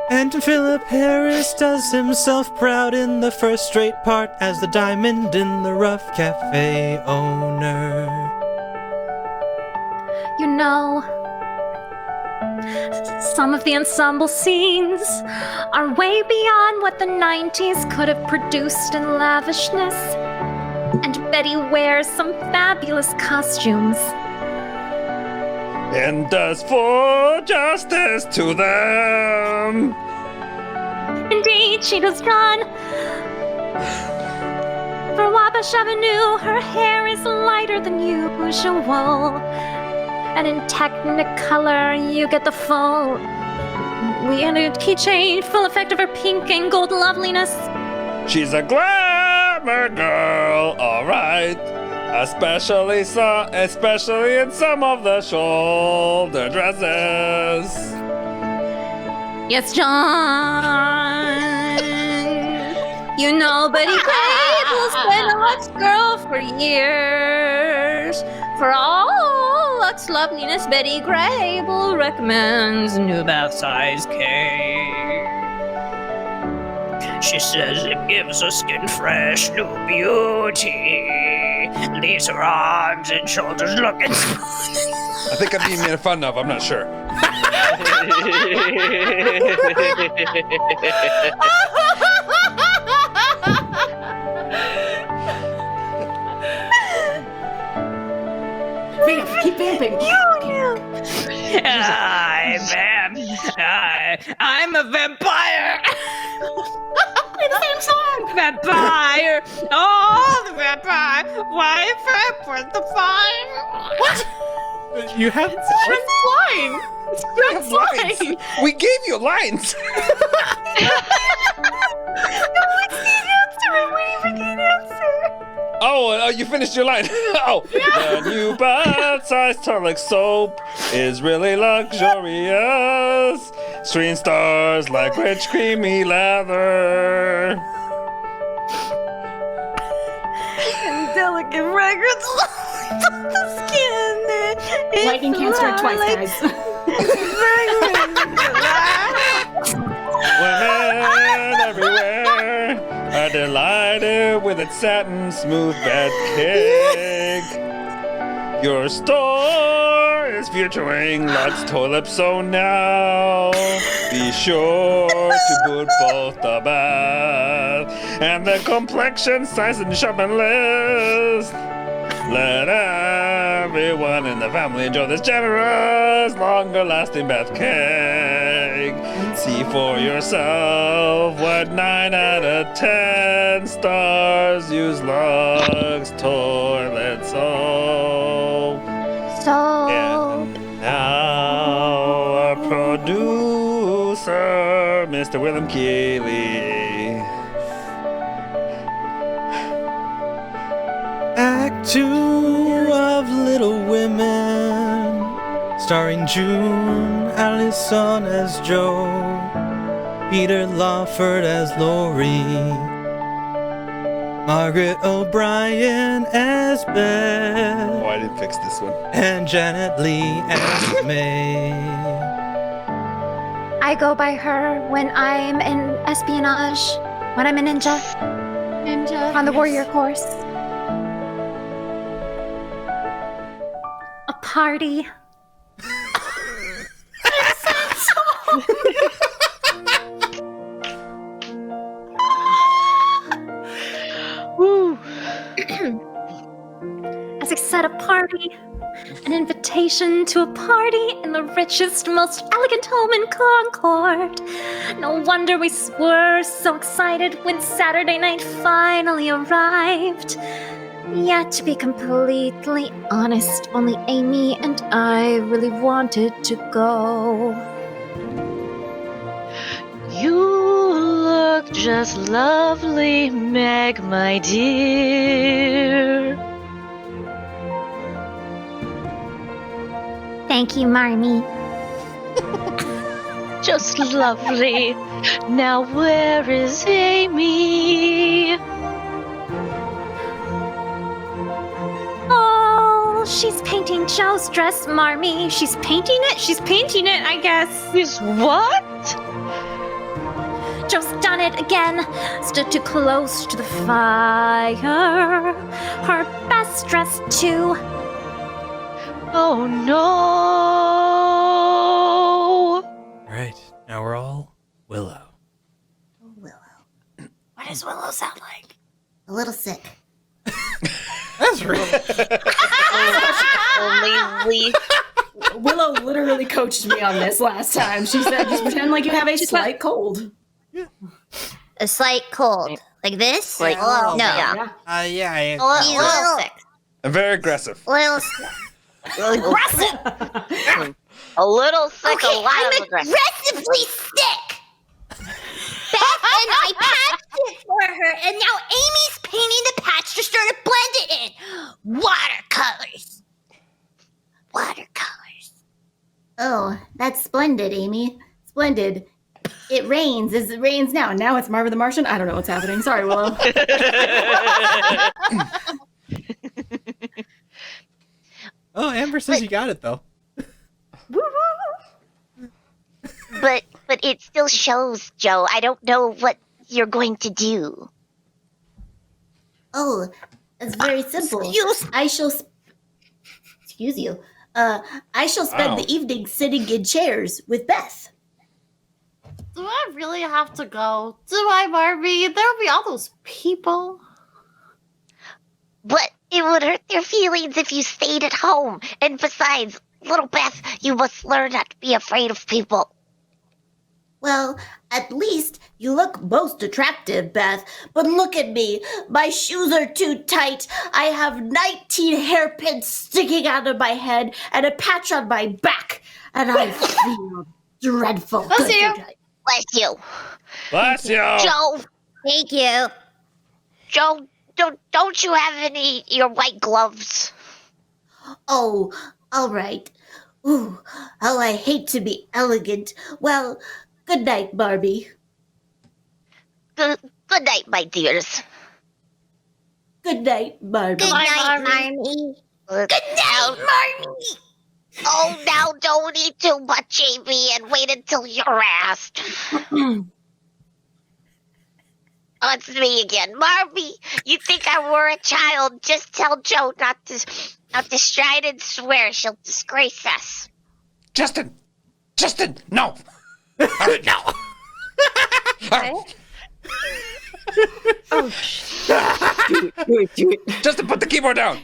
And Philip Harris does himself proud in the first straight part as the diamond in the rough cafe owner. You know, some of the ensemble scenes are way beyond what the 90s could have produced in lavishness. And Betty wears some fabulous costumes. And does full justice to them. Indeed, she does run. For Wabash Avenue, her hair is lighter than usual. And in Technicolor, you get the full weird keychain, full effect of her pink and gold loveliness. She's a glamour girl, alright. Especially in some of the shoulder dresses. Yes, John. You know, Betty Gray who's been a Lux girl for years. For all Lux loveliness, Betty Grable recommends new bath size cake. She says it gives her skin fresh new beauty, leaves her arms and shoulders looking I think I'm being made fun of. I'm not sure. Keep vamping. I'm a vampire. The same song. Vampire. Oh, the vampire. Why vamp the fire? What? You have That's fine. That's fine. We gave you lines. Oh, you finished your line. Oh, the new bath-sized toilet soap is really luxurious. Screen stars like rich, creamy leather. And delicate fragrance on the skin. Lightning can't strike twice, guys. Women everywhere are delighted with its satin smooth bed cake. Your store is featuring Lux Toilet So now. Be sure to put both the bath and the complexion size in the shopping list. Let everyone in the family enjoy this generous, longer-lasting bath cake. See for yourself what 9 out of 10 stars use Lux Toilet Soap. And now our producer, Mr. Willem Keeley. Act 2 of Little Women, starring June Allison as Jo, Peter Lawford as Laurie, Margaret O'Brien as Beth, Oh, I didn't fix this one. and Janet Leigh as May. I go by her when I'm in espionage, when I'm a ninja, on the warrior course. A party. As I said, a party. An invitation to a party in the richest, most elegant home in Concord. No wonder we were so excited when Saturday night finally arrived. Yet, to be completely honest, only Amy and I really wanted to go. You look just lovely, Meg, my dear. Thank you, Marmee. Just lovely. Now where is Amy? Oh, she's painting Joe's dress, Marmee. She's painting it? She's painting it, I guess. Is what? Joe's done it again. Stood too close to the fire. Her best dress, too. Oh no! All right, now we're all Willow. Willow. What does Willow sound like? A little sick. That's real. Only Willow literally coached me on this last time. She said, just pretend like you have a slight cold. A slight cold. Like this? Like, no. yeah. Yeah. A little sick. I'm very aggressive. Little sick. Aggressive. A little sick, Okay, a lot I'm of aggression. aggressively sick. Beth and I patched it for her, and now Amy's painting the patch to start to blend it in. Watercolors. Watercolors. Oh, that's splendid, Amy. Splendid. It rains. It rains now. Now it's Marvin the Martian. I don't know what's happening. Sorry, Willow. Oh, Amber says you got it though. But it still shows, Joe. I don't know what you're going to do. Oh, it's very simple. Excuse you. I shall spend the evening sitting in chairs with Beth. Do I really have to go? Do I, Barbie? There'll be all those people. But it would hurt their feelings if you stayed at home. And besides, little Beth, you must learn not to be afraid of people. Well, at least you look most attractive, Beth. But look at me. My shoes are too tight. I have 19 hairpins sticking out of my head and a patch on my back. And I feel dreadful. Bless you. Bless you. Bless you. Joe. Thank you. Joe, don't you have your white gloves? Oh, all right. Ooh, how I hate to be elegant. Well, good night, Barbie. Good night, my dears. Good night, Barbie. Good night, Marmee. Good night, Marmee. Oh, now don't eat too much, Amy, and wait until you're asked. Oh, it's me again. Marmee, you think I were a child? Just tell Joe not to stride and swear. She'll disgrace us. Justin, no. No. Oh, do it. Justin, put the keyboard down.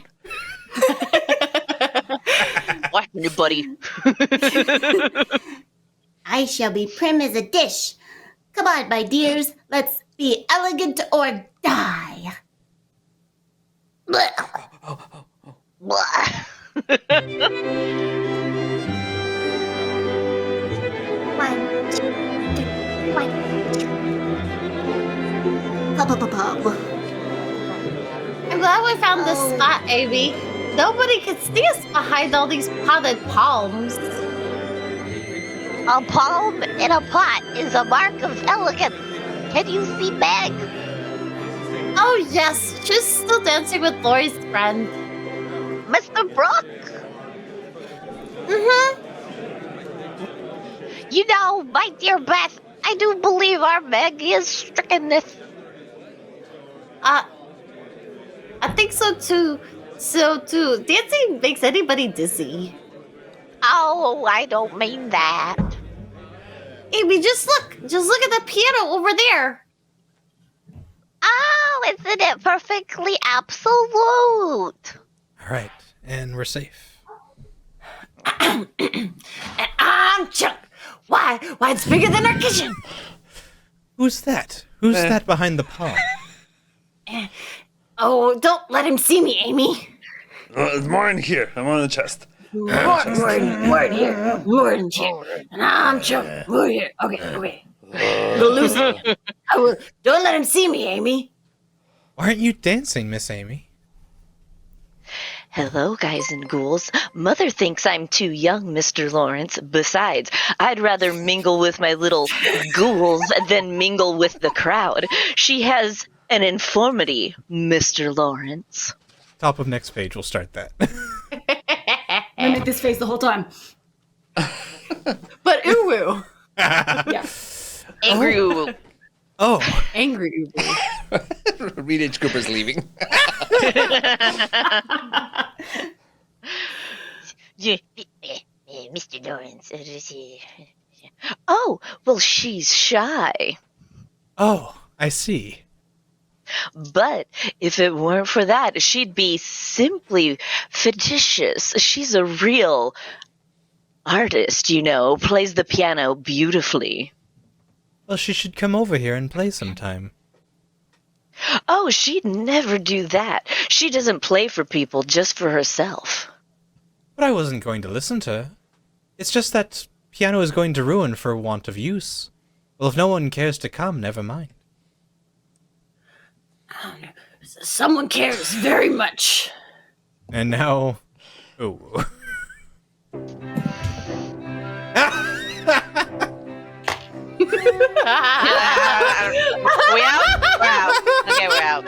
Watch me, buddy. I shall be prim as a dish. Come on, my dears. Let's be elegant or die. Blah. One, two, three, one, two. Pub. I'm glad we found this spot, Amy. Nobody can see us behind all these potted palms. A palm in a pot is a mark of elegance. Can you see Meg? Oh, yes. She's still dancing with Lori's friend. Mr. Brooke? Mm-hmm. You know, my dear Beth, I do believe our Meg is stricken with... I think so too. Dancing makes anybody dizzy. Oh, I don't mean that. Amy, just look at the piano over there. Oh, isn't it perfectly absolute? All right, and we're safe. And I'm Chuck. Why, it's bigger than our kitchen. Who's that? Who's that behind the palm? Oh, don't let him see me, Amy. There's more in here. I'm on the chest. More in here. More in here. And I'm Chuck. More here. Okay. We'll lose him. Don't let him see me, Amy. Why aren't you dancing, Miss Amy? Hello, guys and ghouls. Mother thinks I'm too young, Mr. Lawrence. Besides, I'd rather mingle with my little ghouls than mingle with the crowd. She has an infirmity, Mr. Lawrence. Top of next page, we'll start that. I'm gonna make this face the whole time. But uwu. Yeah. Angry uwu. Oh. Angry uwu. Reed H. Cooper's leaving. Mr. Lawrence. Oh, well, she's shy. Oh, I see. But if it weren't for that, she'd be simply fictitious. She's a real artist, plays the piano beautifully. Well, she should come over here and play sometime. Oh, she'd never do that. She doesn't play for people, just for herself. But I wasn't going to listen to her. It's just that piano is going to ruin for want of use. Well, if no one cares to come, never mind. Someone cares very much. And now... Oh. We out? We're out. Okay, we're out.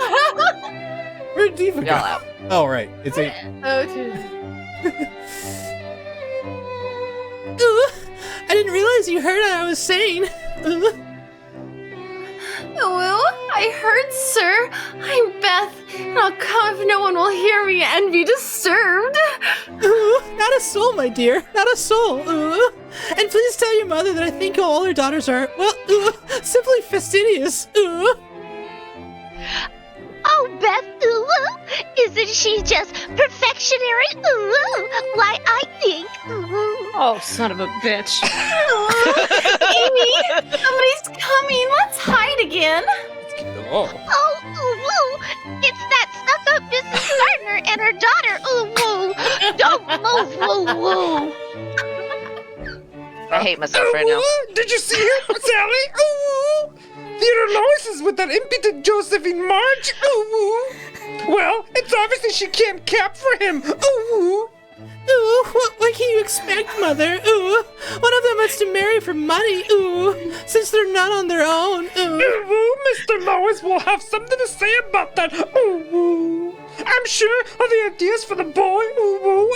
Where'd Diva We go? all out. Oh, right. It's 8. Oh, dude. I didn't realize you heard what I was saying. Well, I heard, sir. I'm Beth, and I'll come if no one will hear me and be disturbed. Not a soul, my dear. Not a soul. And please tell your mother that I think all her daughters are, well, simply fastidious. Oh, Beth, isn't she just perfectionary? Why, I think. Oh, son of a bitch. Amy, somebody's coming. Let's hide again. Oh, it's that stuck-up Mrs. Gardner and her daughter. Don't move, I hate myself right now. Did you see him, Sally? Theodore Lois is with that impotent Josephine March. Well, it's obviously she can't cap for him. What can you expect, Mother? One of them wants to marry for money. Since they're not on their own. Mr. Lois will have something to say about that. I'm sure of the ideas for the boy.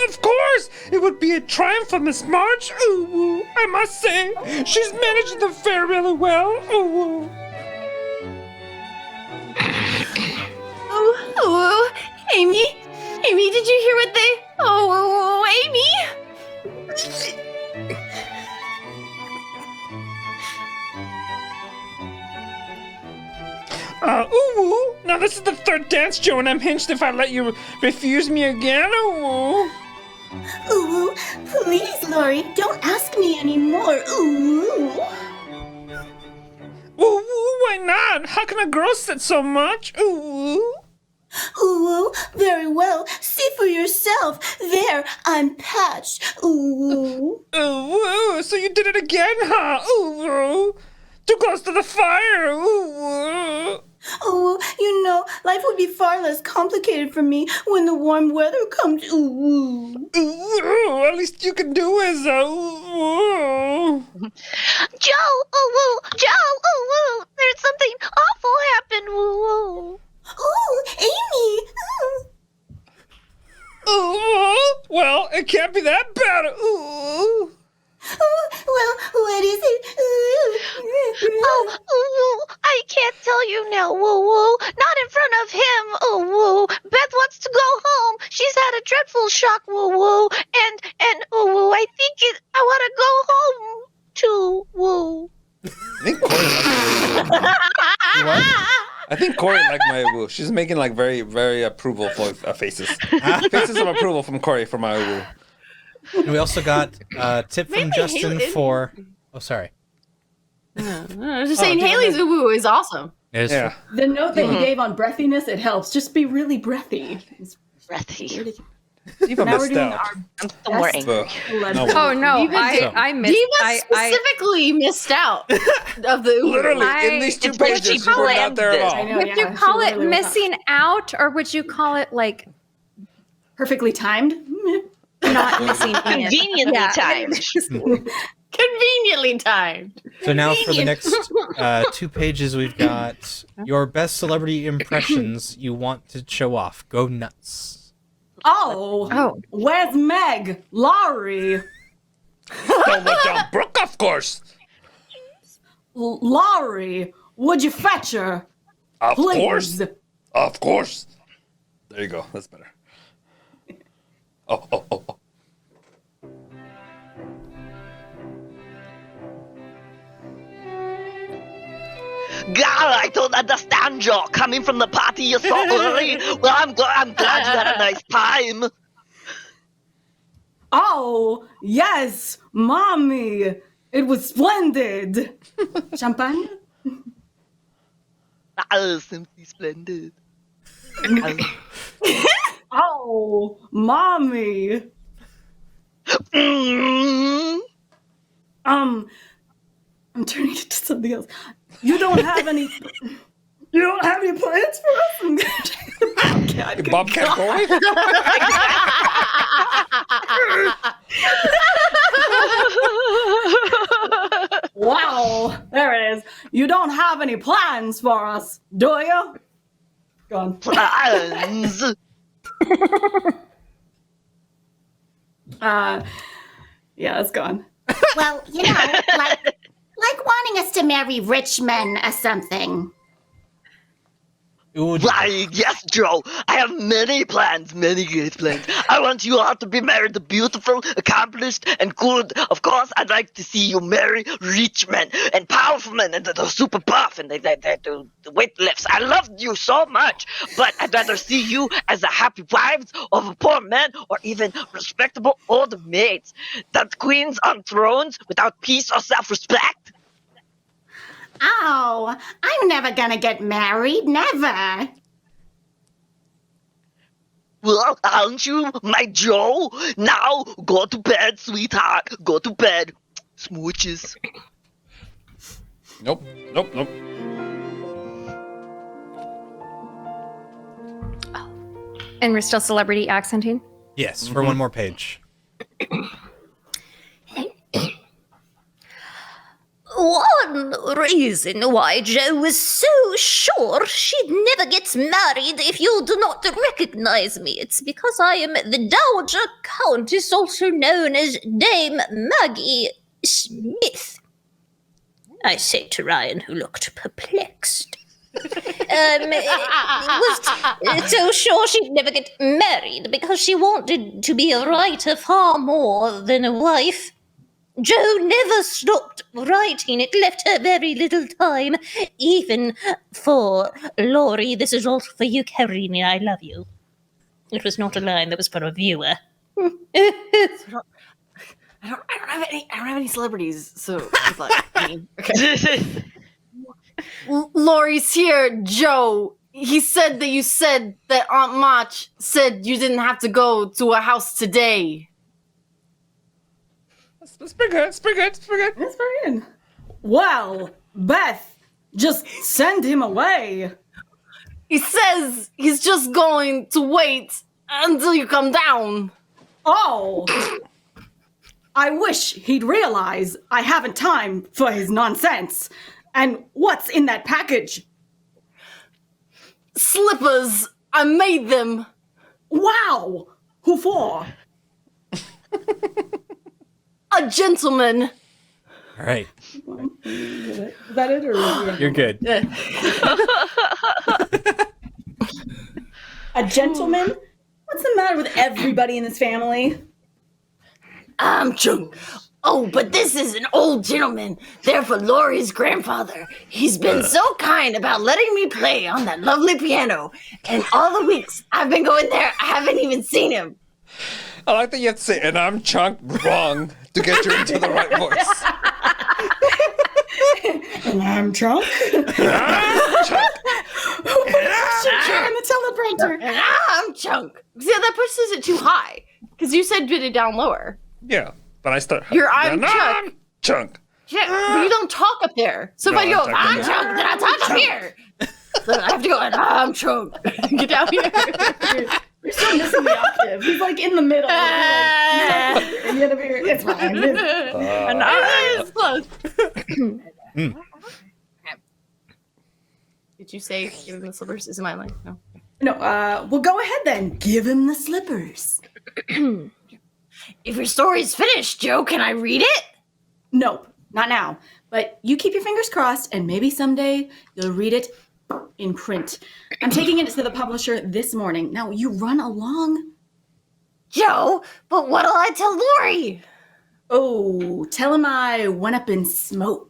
Of course, it would be a triumph for Miss March. I must say, she's managed the affair really well. Amy, did you hear what they? Amy. Now this is the third dance, Joe, and I'm hinged if I let you refuse me again. Please, Lori, don't ask me anymore. Why not? How can a girl sit so much? Very well. See for yourself. There, I'm patched. So you did it again, huh? Too close to the fire. Life would be far less complicated for me when the warm weather comes. At least you can do is Joe, there's something awful happened. Amy. Well, it can't be that bad. Well, what is it? I can't tell you now. Not in front of him. Beth wants to go home. She's had a dreadful shock. And I think I want to go home too. I think Corey liked my woo. She's making like very, very approval faces. Faces of approval from Corey for my woo. And we also got a tip from Justin for... Oh, sorry. I was just saying Haley's woo is awesome. Yeah. The note that he gave on breathiness, it helps. Just be really breathy. Breathy. Diva Now we're missed doing out. I'm still more angry. Oh no, I missed. Diva specifically missed out of the Literally, in these 2 pages, you were not there at all. Would you call it missing out, or would you call it like perfectly timed? not missing? Conveniently timed. Conveniently timed. So now for the next 2 pages, we've got your best celebrity impressions you want to show off. Go nuts. Oh. Where's Meg? Laurie. John Brooke, of course. Laurie, would you fetch her? Of Please. course. Of course. There you go. That's better. Oh. God, I don't understand you. Coming from the party you so early. Well, I'm glad you had a nice time. Oh, yes, Mommy. It was splendid. Champagne? That was simply splendid. Oh, Mommy. I'm turning it to something else. You don't have any plans for us? I'm gonna take the Bobcat. Bobcat Corey? Wow, there it is. you don't have any plans for us, do you? Gone. Plans? Yeah, it's gone. Well, like wanting us to marry rich men or something. Why, yes, Joe. I have many plans, many great plans. I want you all to be married to beautiful, accomplished, and good. Of course, I'd like to see you marry rich men and powerful men and they're super buff and they do the weightlifts. I love you so much, but I'd rather see you as a happy wives of a poor man or even respectable old maids. That queens on thrones without peace or self-respect. Oh, I'm never gonna get married, never. Well, aren't you, my Joe? Now, go to bed, sweetheart. Go to bed. Smooches. Nope. And we're still celebrity accenting? Yes, for one more page. One reason why Jo was so sure she'd never get married if you do not recognize me. It's because I am the Dowager Countess, also known as Dame Maggie Smith. I say to Ryan, who looked perplexed. Was so sure she'd never get married because she wanted to be a writer far more than a wife. Jo never stopped writing. It left her very little time, even for Laurie. This is all for you, Karina. I love you. It was not a line. That was for a viewer. I don't have any celebrities, so it's like, okay. Laurie's here, Joe. He said that you said that Aunt Mach said you didn't have to go to a house today. It's pretty good. It's pretty good. Well, Beth, just send him away. He says he's just going to wait until you come down. Oh. I wish he'd realize I haven't time for his nonsense. And what's in that package? Slippers. I made them. Wow. Who for? A gentleman. All right. Is that it? Or You're good. A gentleman? What's the matter with everybody in this family? I'm Chung. Oh, but this is an old gentleman. They're for Laurie's grandfather. He's been so kind about letting me play on that lovely piano. And all the weeks I've been going there, I haven't even seen him. I like that you have to say, and I'm Chunk wrong to get you into the right voice. And I'm Chunk. I'm the teleprompter. And I'm Chunk. See, that pushes it too high. Because you said put it down lower. Yeah, but I start. I'm Chunk. Chunk. Yeah, but you don't talk up there. So No, if I go, I'm I'm Chunk, then I talk up here. So I have to go, I'm Chunk. Get down here. You're still missing the octave. He's like in the middle. And yet over here, it's fine. It's close. Did you say give him the slippers? Is it my line? No. No, well, go ahead then. Give him the slippers. If your story's finished, Joe, can I read it? Nope, not now. But you keep your fingers crossed, and maybe someday you'll read it in print. I'm taking it to the publisher this morning. Now, you run along. Joe, but what'll I tell Laurie? Oh, tell him I went up in smoke.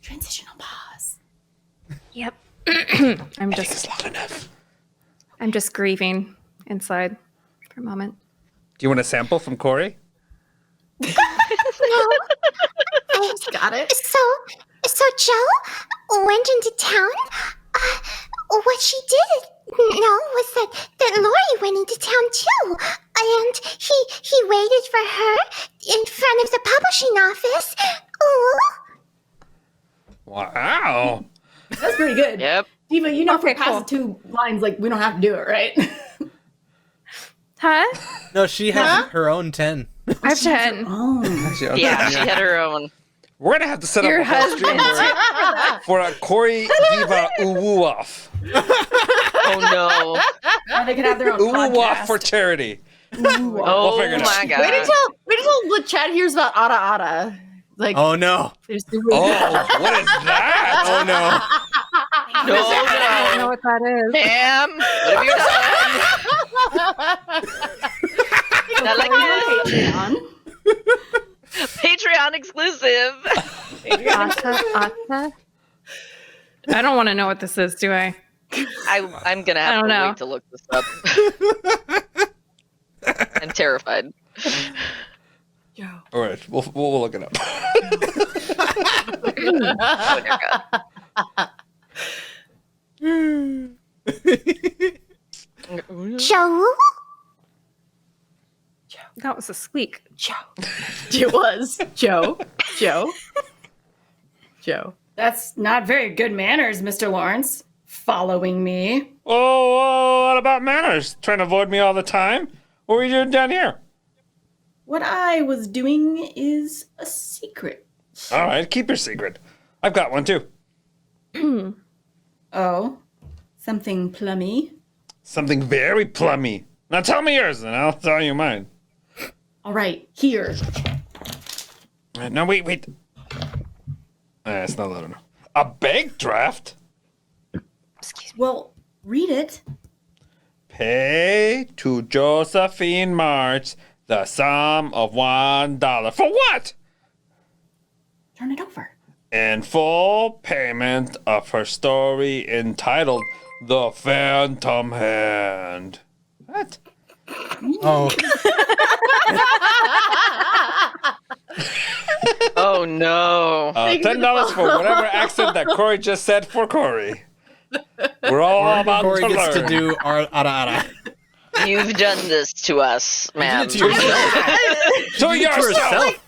Transitional pause. Yep. I'm just grieving inside for a moment. Do you want a sample from Corey? Got it. So Joe went into town. What she did was that Laurie went into town too, and he waited for her in front of the publishing office. Ooh. Wow. That's pretty good. Yep. Diva, you know, Okay, for past cool. 2 lines, like, we don't have to do it, right? Huh? No, she has her own 10. I have 10. Yeah, she had her own. We're gonna have to set Your up a whole stream for a Corey Diva Uwu Off. Oh no. Or they could have their own Uwu Off podcast. for charity. Oh figure it out. my god. Wait until the chat hears about Ada Ada. Like, Oh no. there's the Oh, what is that? Oh no. No, I don't know no. what that is. Damn. What have you done? Not like this. Patreon exclusive. Ata? I don't want to know what this is, do I? I'm gonna have to wait to look this up. I'm terrified. All right, we'll look it up. Joe? That was a squeak. It was Joe. That's not very good manners, Mr. Lawrence. Following me. Oh, what about manners? Trying to avoid me all the time? What were you doing down here? What I was doing is a secret. All right, keep your secret. I've got one too. Oh, something plummy. Something very plummy. Now tell me yours, and I'll tell you mine. All right, here. No, wait. It's not loud enough. A bank draft? Well, read it. Pay to Josephine March the sum of $1. For what? Turn it over. In full payment of her story entitled The Phantom Hand. What? Oh. Oh no. $10 for whatever accent that Corey just said for Corey. We're all about Corey to gets learn. to do our Ada. You've done this to us, ma'am. You did it to yourself. To yourself.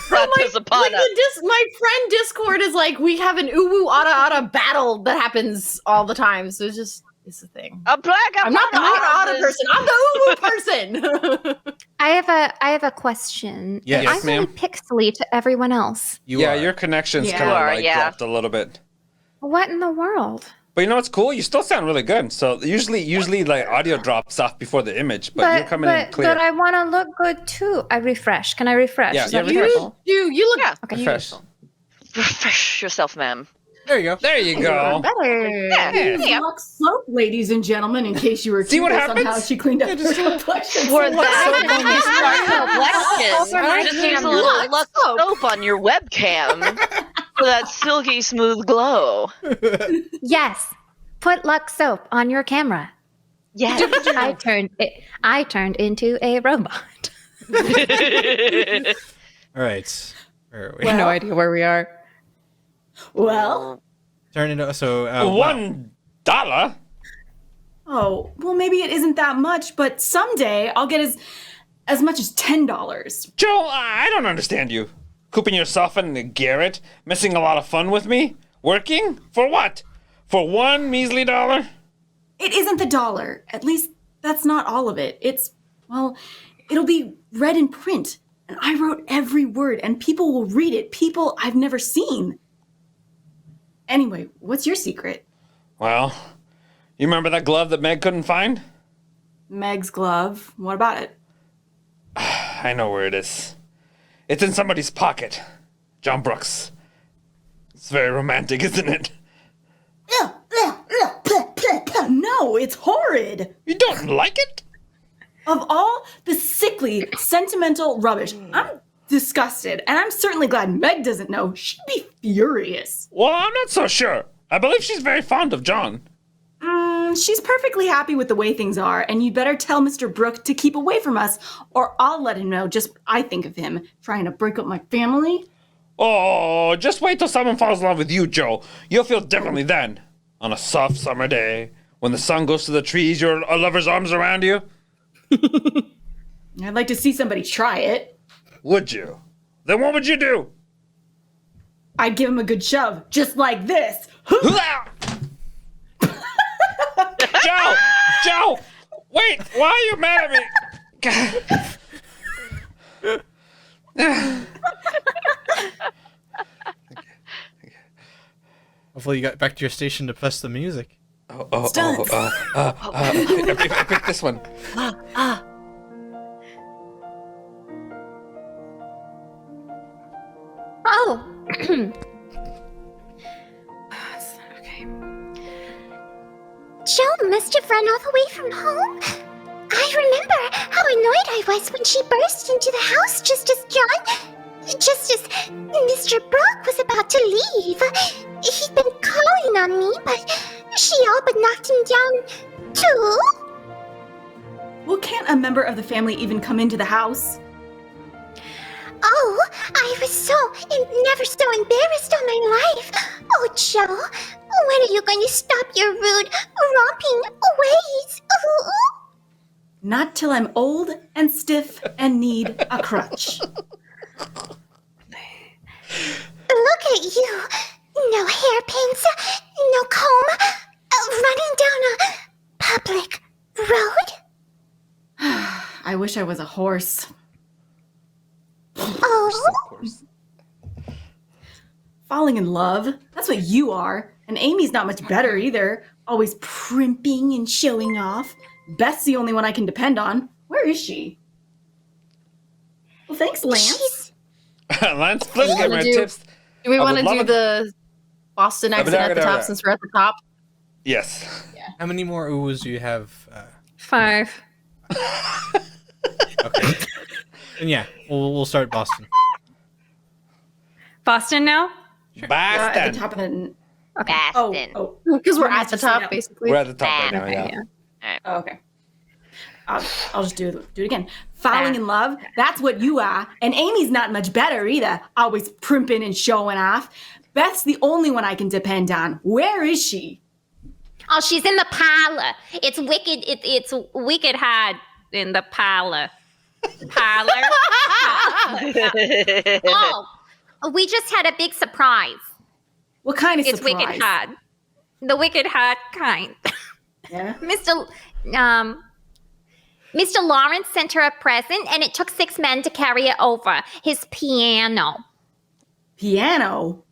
Brought this upon us. My friend Discord is like, we have an Uwu Ada Ada battle that happens all the time. So it's a thing. I'm not the Ada Ada person. I'm the Uwu person. I have a question. Yes, I'm ma'am. really pixely to everyone else. Yeah, your connection's Yeah. kind You of are, like yeah. dropped a little bit. What in the world? But you know what's cool? You still sound really good. So usually like audio drops off before the image, but you're coming in clear. But I want to look good too. I refresh. Can I refresh? Yeah, Is that yeah, refresh. possible? You look Okay. Fresh. Refresh yourself, ma'am. There you go. There you go. Better. Yeah. Lux soap, ladies and gentlemen, in case you were See what curious on how happens? she cleaned up her complexion. For that, just use a little Lux soap on your webcam for that silky smooth glow. Yes. Put Lux soap on your camera. Yeah. I turned into a robot. All right. Where are we? I have no idea where we are. Well, Turn it. So $1? oh, well, maybe it isn't that much, but someday I'll get as much as $10. Joe, I don't understand you. Cooping yourself in the garret, missing a lot of fun with me, working for what? For one measly dollar? It isn't the dollar. At least that's not all of it. It'll be read in print. And I wrote every word, and people will read it. People I've never seen. Anyway, what's your secret? Well, you remember that glove that Meg couldn't find? Meg's glove. What about it? I know where it is. It's in somebody's pocket. John Brooks. It's very romantic, isn't it? No, it's horrid. You don't like it? Of all the sickly, sentimental rubbish, I'm disgusted, and I'm certainly glad Meg doesn't know. She'd be furious. Well, I'm not so sure. I believe she's very fond of John. She's perfectly happy with the way things are, and you'd better tell Mr. Brooke to keep away from us, or I'll let him know just what I think of him, trying to break up my family. Oh, just wait till someone falls in love with you, Joe. You'll feel differently then. On a soft summer day, when the sun goes to the trees, your lover's arms around you. I'd like to see somebody try it. Would you? Then what would you do? I'd give him a good shove, just like this. Joe! Joe! Wait, why are you mad at me? Hopefully you got back to your station to press the music. I picked this one. Oh. Okay. Joe must have run all the way from home. I remember how annoyed I was when she burst into the house just as Mr. Brock was about to leave. He'd been calling on me, but she all but knocked him down, too. Well, can't a member of the family even come into the house? Oh, I was never so embarrassed all my life. Oh, Joe, when are you going to stop your rude, romping ways? Ooh. Not till I'm old and stiff and need a crutch. Look at you. No hairpins, no comb, running down a public road. I wish I was a horse. Oh. Falling in love? That's what you are. And Amy's not much better either. Always primping and showing off. Beth's the only one I can depend on. Where is she? Well, thanks, Lance. Lance, please give me tips. Do we want to do the Boston accent at the top since we're at the top? Yes. Yeah. How many more oohs do you have? 5. Okay. And yeah, we'll start Boston. Boston now? Sure. Boston. At the top of the... Okay. Boston. Oh, because we're at the top, basically. We're at the top right now, yeah. Right. Oh, okay. I'll just do it again. Falling in love, that's what you are. And Amy's not much better either. Always primping and showing off. Beth's the only one I can depend on. Where is she? Oh, she's in the parlor. It's wicked. It's wicked hard in the parlor. Oh, we just had a big surprise. What kind of it's surprise? It's wicked hard. The wicked hard kind. Yeah. Mr. Lawrence sent her a present, and it took 6 men to carry it over. His piano. Piano?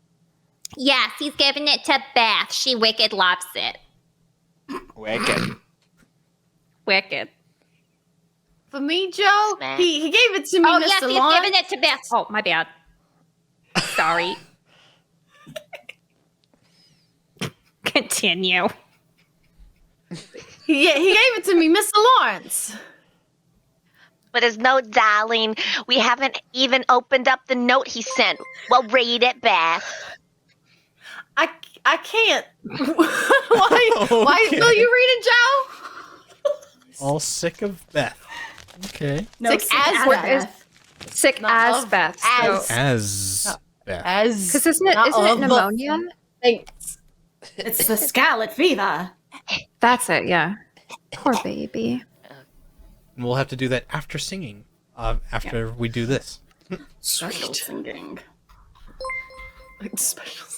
Yes, he's giving it to Beth. She wicked loves it. Wicked. For me, Joe, he gave it to me, Oh, Mr. yes, he's Lawrence. giving it to Beth. Oh, my bad. Sorry. Continue. He gave it to me, Mr. Lawrence. But his note, darling, we haven't even opened up the note he sent. Well, read it, Beth. I can't. Why will you read it, Joe? All sick of Beth. Okay. No, sick as Beth. Sick as Beth. As Beth. As. Because isn't it pneumonia? Thanks. It's the scarlet fever. That's it, yeah. Poor baby. And we'll have to do that after singing. After we do this. Special singing. Special singing.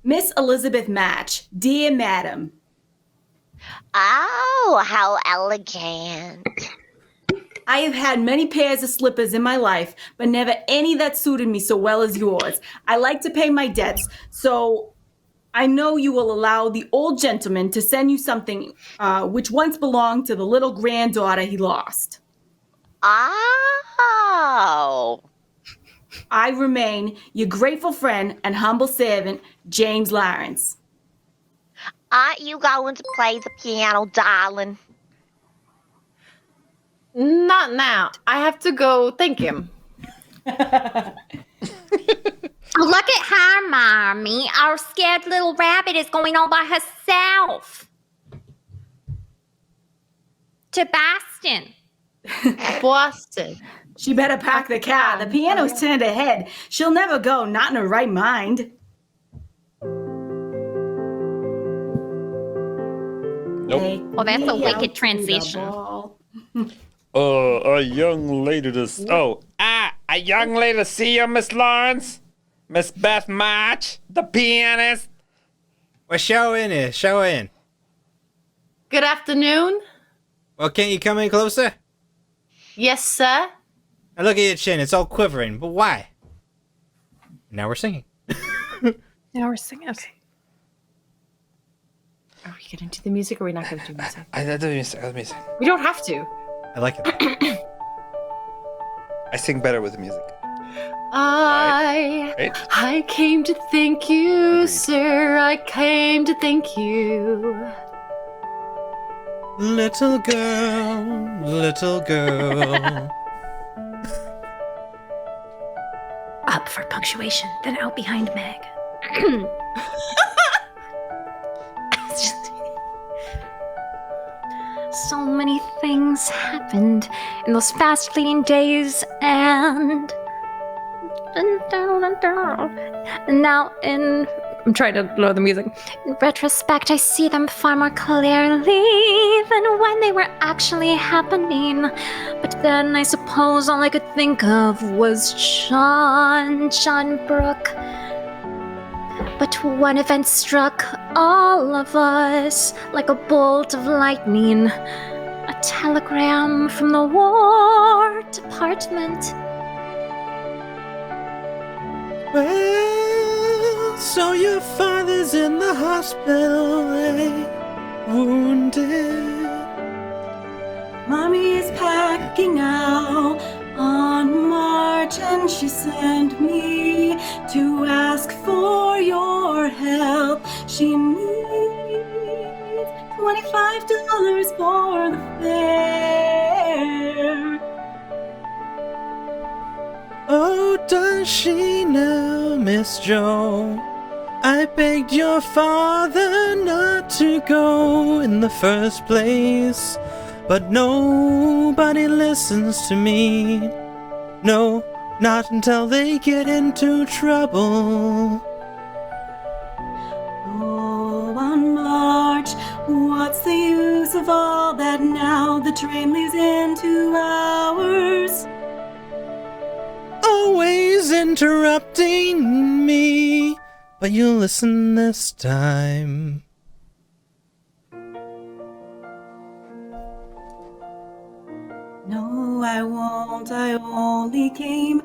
Miss Elizabeth Match, dear madam. Oh, how elegant. I have had many pairs of slippers in my life, but never any that suited me so well as yours. I like to pay my debts, so I know you will allow the old gentleman to send you something which once belonged to the little granddaughter he lost. Oh. I remain your grateful friend and humble servant, James Lawrence. Aren't you going to play the piano, darling? Not now. I have to go thank him. Look at her, Mommy. Our scared little rabbit is going all by herself. To Boston. Boston. She better pack the car. The piano's turned ahead. She'll never go, not in her right mind. Nope. Oh, that's a wicked transition. A young lady to... a young lady to see you, Miss Lawrence. Miss Beth March, the pianist. Well, show in. Good afternoon. Well, can't you come any closer? Yes, sir. Now look at your chin. It's all quivering. But why? Now we're singing. Now we're singing. Okay. Are we going to do the music or are we not going to do music? I do music. We don't have to. I like it. I sing better with the music. I came to thank you, sir. I came to thank you. Little girl. Up for punctuation, then out behind Meg. So many things happened in those fast fleeting days, and now I'm trying to lower the music. In retrospect, I see them far more clearly than when they were actually happening. But then I suppose all I could think of was John Brooke. But one event struck all of us like a bolt of lightning. A telegram from the War Department. Well, so your father's in the hospital, wounded. Mommy is packing out on March, and she sent me to ask for your help. She needs $25 for the fare. Oh, does she now, Miss Joe? I begged your father not to go in the first place, but nobody listens to me. No, not until they get into trouble. Oh, on March, what's the use of all that now? The train leaves in 2 hours. Always interrupting me, but you'll listen this time. No, I won't. I only came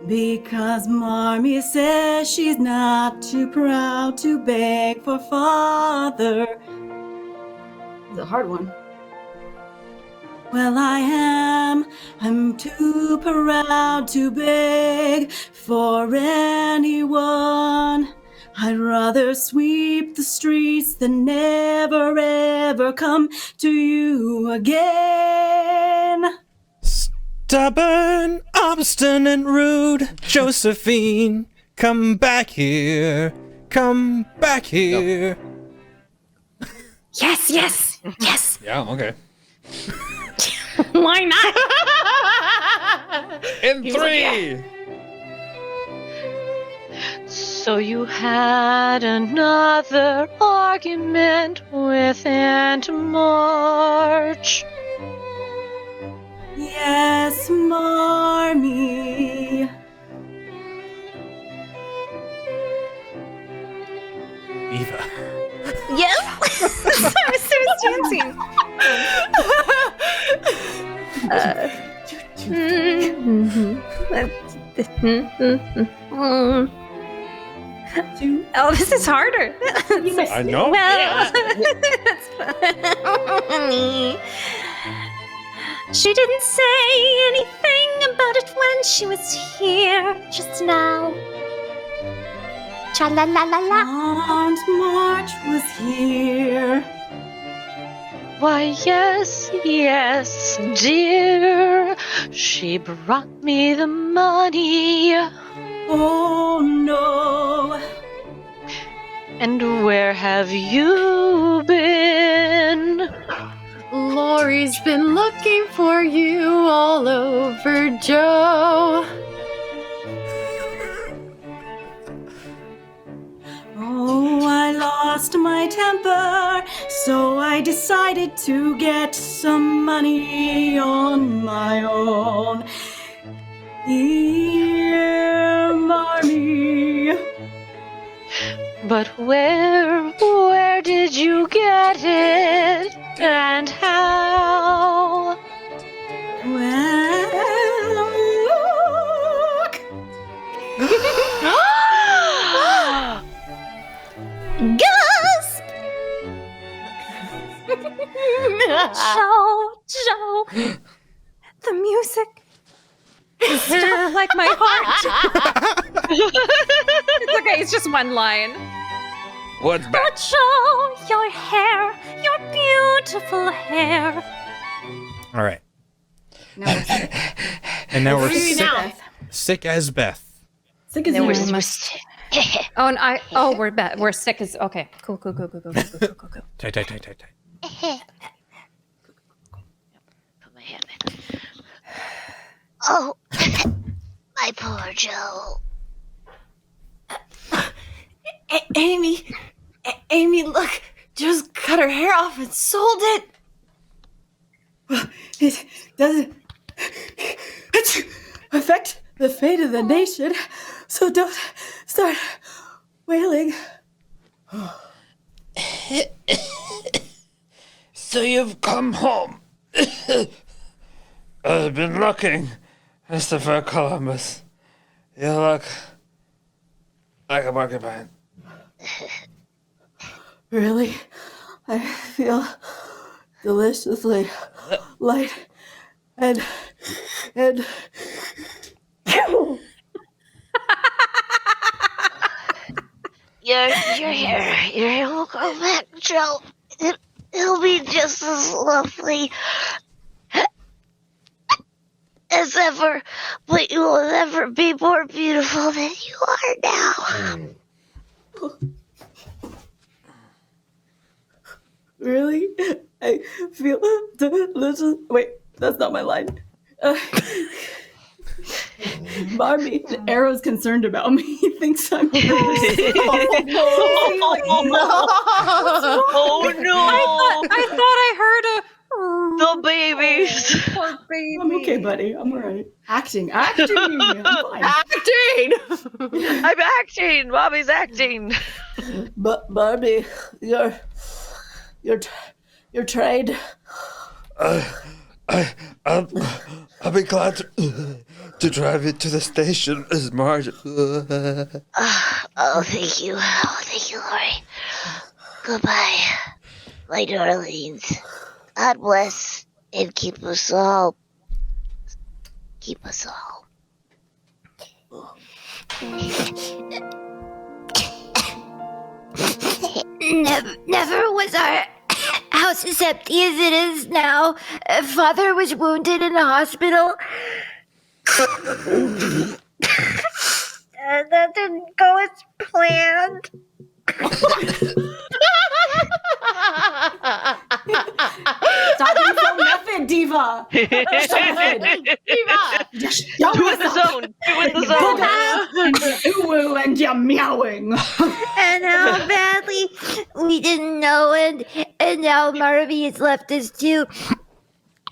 because Marmee says she's not too proud to beg for father. It's a hard one. Well, I am. I'm too proud to beg for anyone. I'd rather sweep the streets than never ever come to you again. Stubborn, obstinate, rude Josephine, come back here. Come back here. Yes. Yeah, okay. Why not? In 3! So you had another argument with Aunt March. Yes, Marmee. Eva. Yes. I was dancing. Oh, this is harder. I know. Well, that's funny. She didn't say anything about it when she was here just now. Cha-la-la-la-la. Aunt March was here. Why, yes, dear. She brought me the money. Oh no. And where have you been? Lori's been looking for you all over, Joe. Oh, I lost my temper, so I decided to get some money on my own. Here, Marmee. But where did you get it? And how? Gasp! Joe, the music is still like my heart. It's okay, it's just one line. What's back? But Joe, your hair, your beautiful hair. All right. Now we're sick. And now we're Sick sick, as Beth. sick as Beth. Sick as Then you. Oh, and we're sick as okay. Cool. Tight. Put my hand in. Oh, my poor Joe. Amy, look. Just cut her hair off and sold it. It doesn't affect the fate of the nation, so don't start wailing. So you've come home. I've been looking, Christopher Columbus. You look like a porcupine. Really? I feel deliciously light and Your hair will grow back, Joe. It'll be just as lovely as ever, but you will never be more beautiful than you are now. really? I feel delicious. Wait, that's not my line. Barbie, Arrow's concerned about me. He thinks I'm Oh no! I thought I heard a The babies. poor baby. I'm okay, buddy. I'm alright. Acting. I'm fine. Acting! I'm acting. Mommy's acting. But Barbie, your trade. I'll be glad to drive you to the station, Miss Marge. Oh, thank you. Oh, thank you, Lori. Goodbye, my darlings. God bless and keep us all. Keep us all. Never was our house as empty as it is now. Father was wounded in a hospital. That didn't go as planned. Stop being so method, Diva. Diva. Do it the zone. Do it the zone. Ooh, and you're meowing. And how badly we didn't know, and now Marvy has left us too.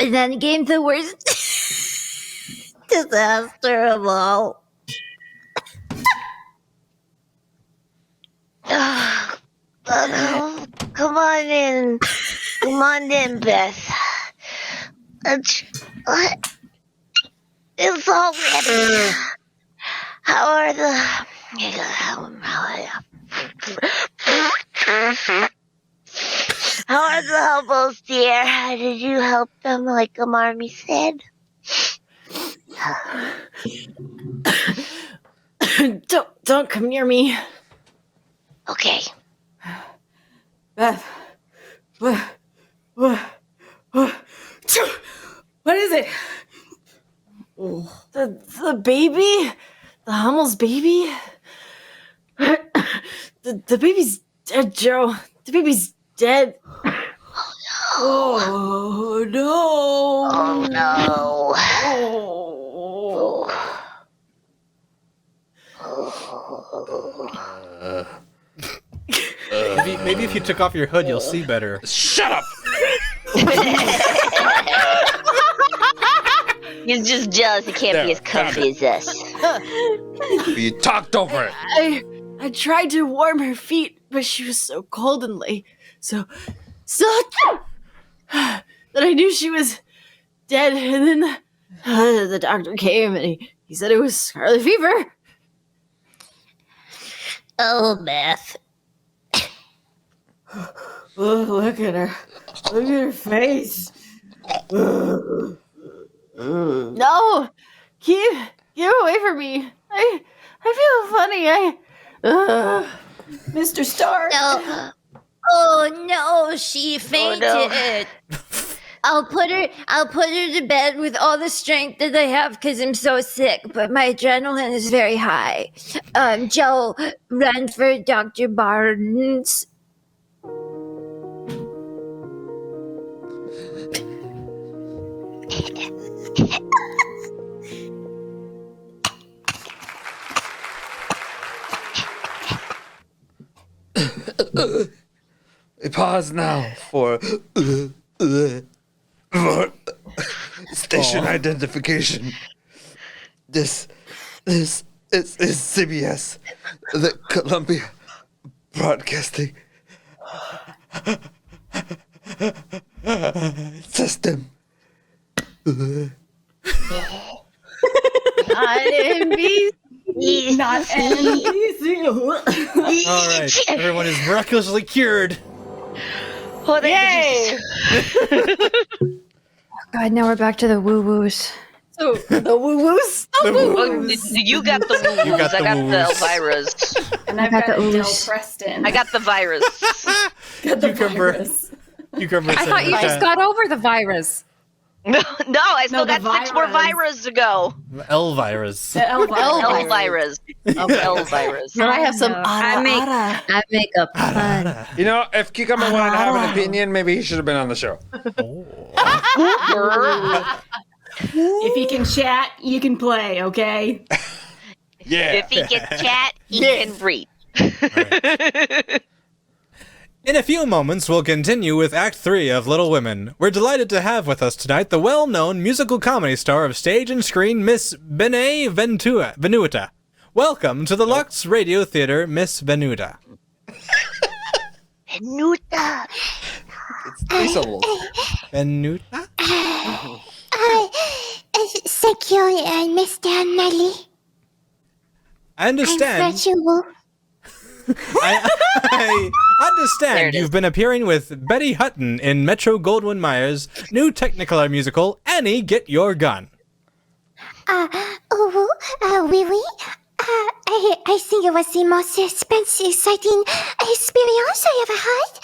And then came the worst disaster of all. Oh, come on in. Come on in, Beth. It's all ready. How are the... How are the hobos, dear? Did you help them like Marmy said? Don't come near me. Okay. Beth, what is it? The baby? The Hummel's baby? The baby's dead, Joe. The baby's dead. Oh no! Oh no! Maybe if you took off your hood, you'll see better. Shut up! He's just jealous he can't be as comfy as us. You talked over it. I tried to warm her feet, but she was so cold and late. So that I knew she was dead. And then the doctor came and he said it was scarlet fever. Oh, Beth. Oh, look at her. Look at her face. No! Get away from me. I feel funny. Mr. Stark. No. Oh, no, she fainted. Oh, I'll put her to bed with all the strength that I have because I'm so sick, but my adrenaline is very high. Joe, run for Dr. Barnes. We pause now for station identification. This is CBS, the Columbia Broadcasting System. Not NBC. All right, everyone is miraculously cured. Oh, yay! God, now we're back to the woo-woos. So, the woo-woos? Oh, you got the woo-woos. You got the I got woo-woos. the Elvira's. And I've got got the Del ooze. Preston. I got the virus. Got the Cucumber. virus. Cucumber I said thought in you the just chat, got over the virus. No, I still No, got the 6 more virus. virus to go. L-virus. The Elvirus. Elvirus. But I have some I make a pun. You know, if Cucumber wanted to have an opinion, maybe he should have been on the show. If you can chat, you can play, okay? Yeah. If he can chat, he can breathe. In a few moments, we'll continue with Act 3 of Little Women. We're delighted to have with us tonight the well-known musical comedy star of stage and screen, Miss Benet Venuta. Welcome to the Lux Radio Theater, Miss Venuta. Venuta. It's 3 syllables. Venuta? Thank you, Mr. Nelly. I understand. I understand you've been appearing with Betty Hutton in Metro Goldwyn Mayer's new Technicolor musical, Annie, Get Your Gun. Oui, oui. I think it was the most exciting experience I ever had.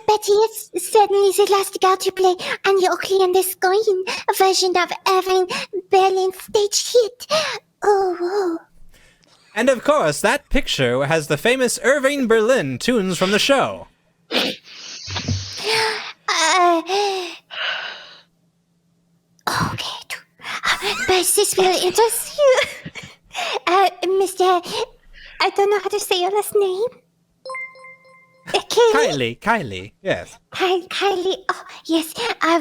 Betty is certainly the last girl to play an Oakley on the screen version of Evan Berlin's stage hit. And of course, that picture has the famous Irving Berlin tunes from the show. Okay, but this will interest you. Mr. I don't know how to say your last name. Kylie, yes. Kylie, oh, yes,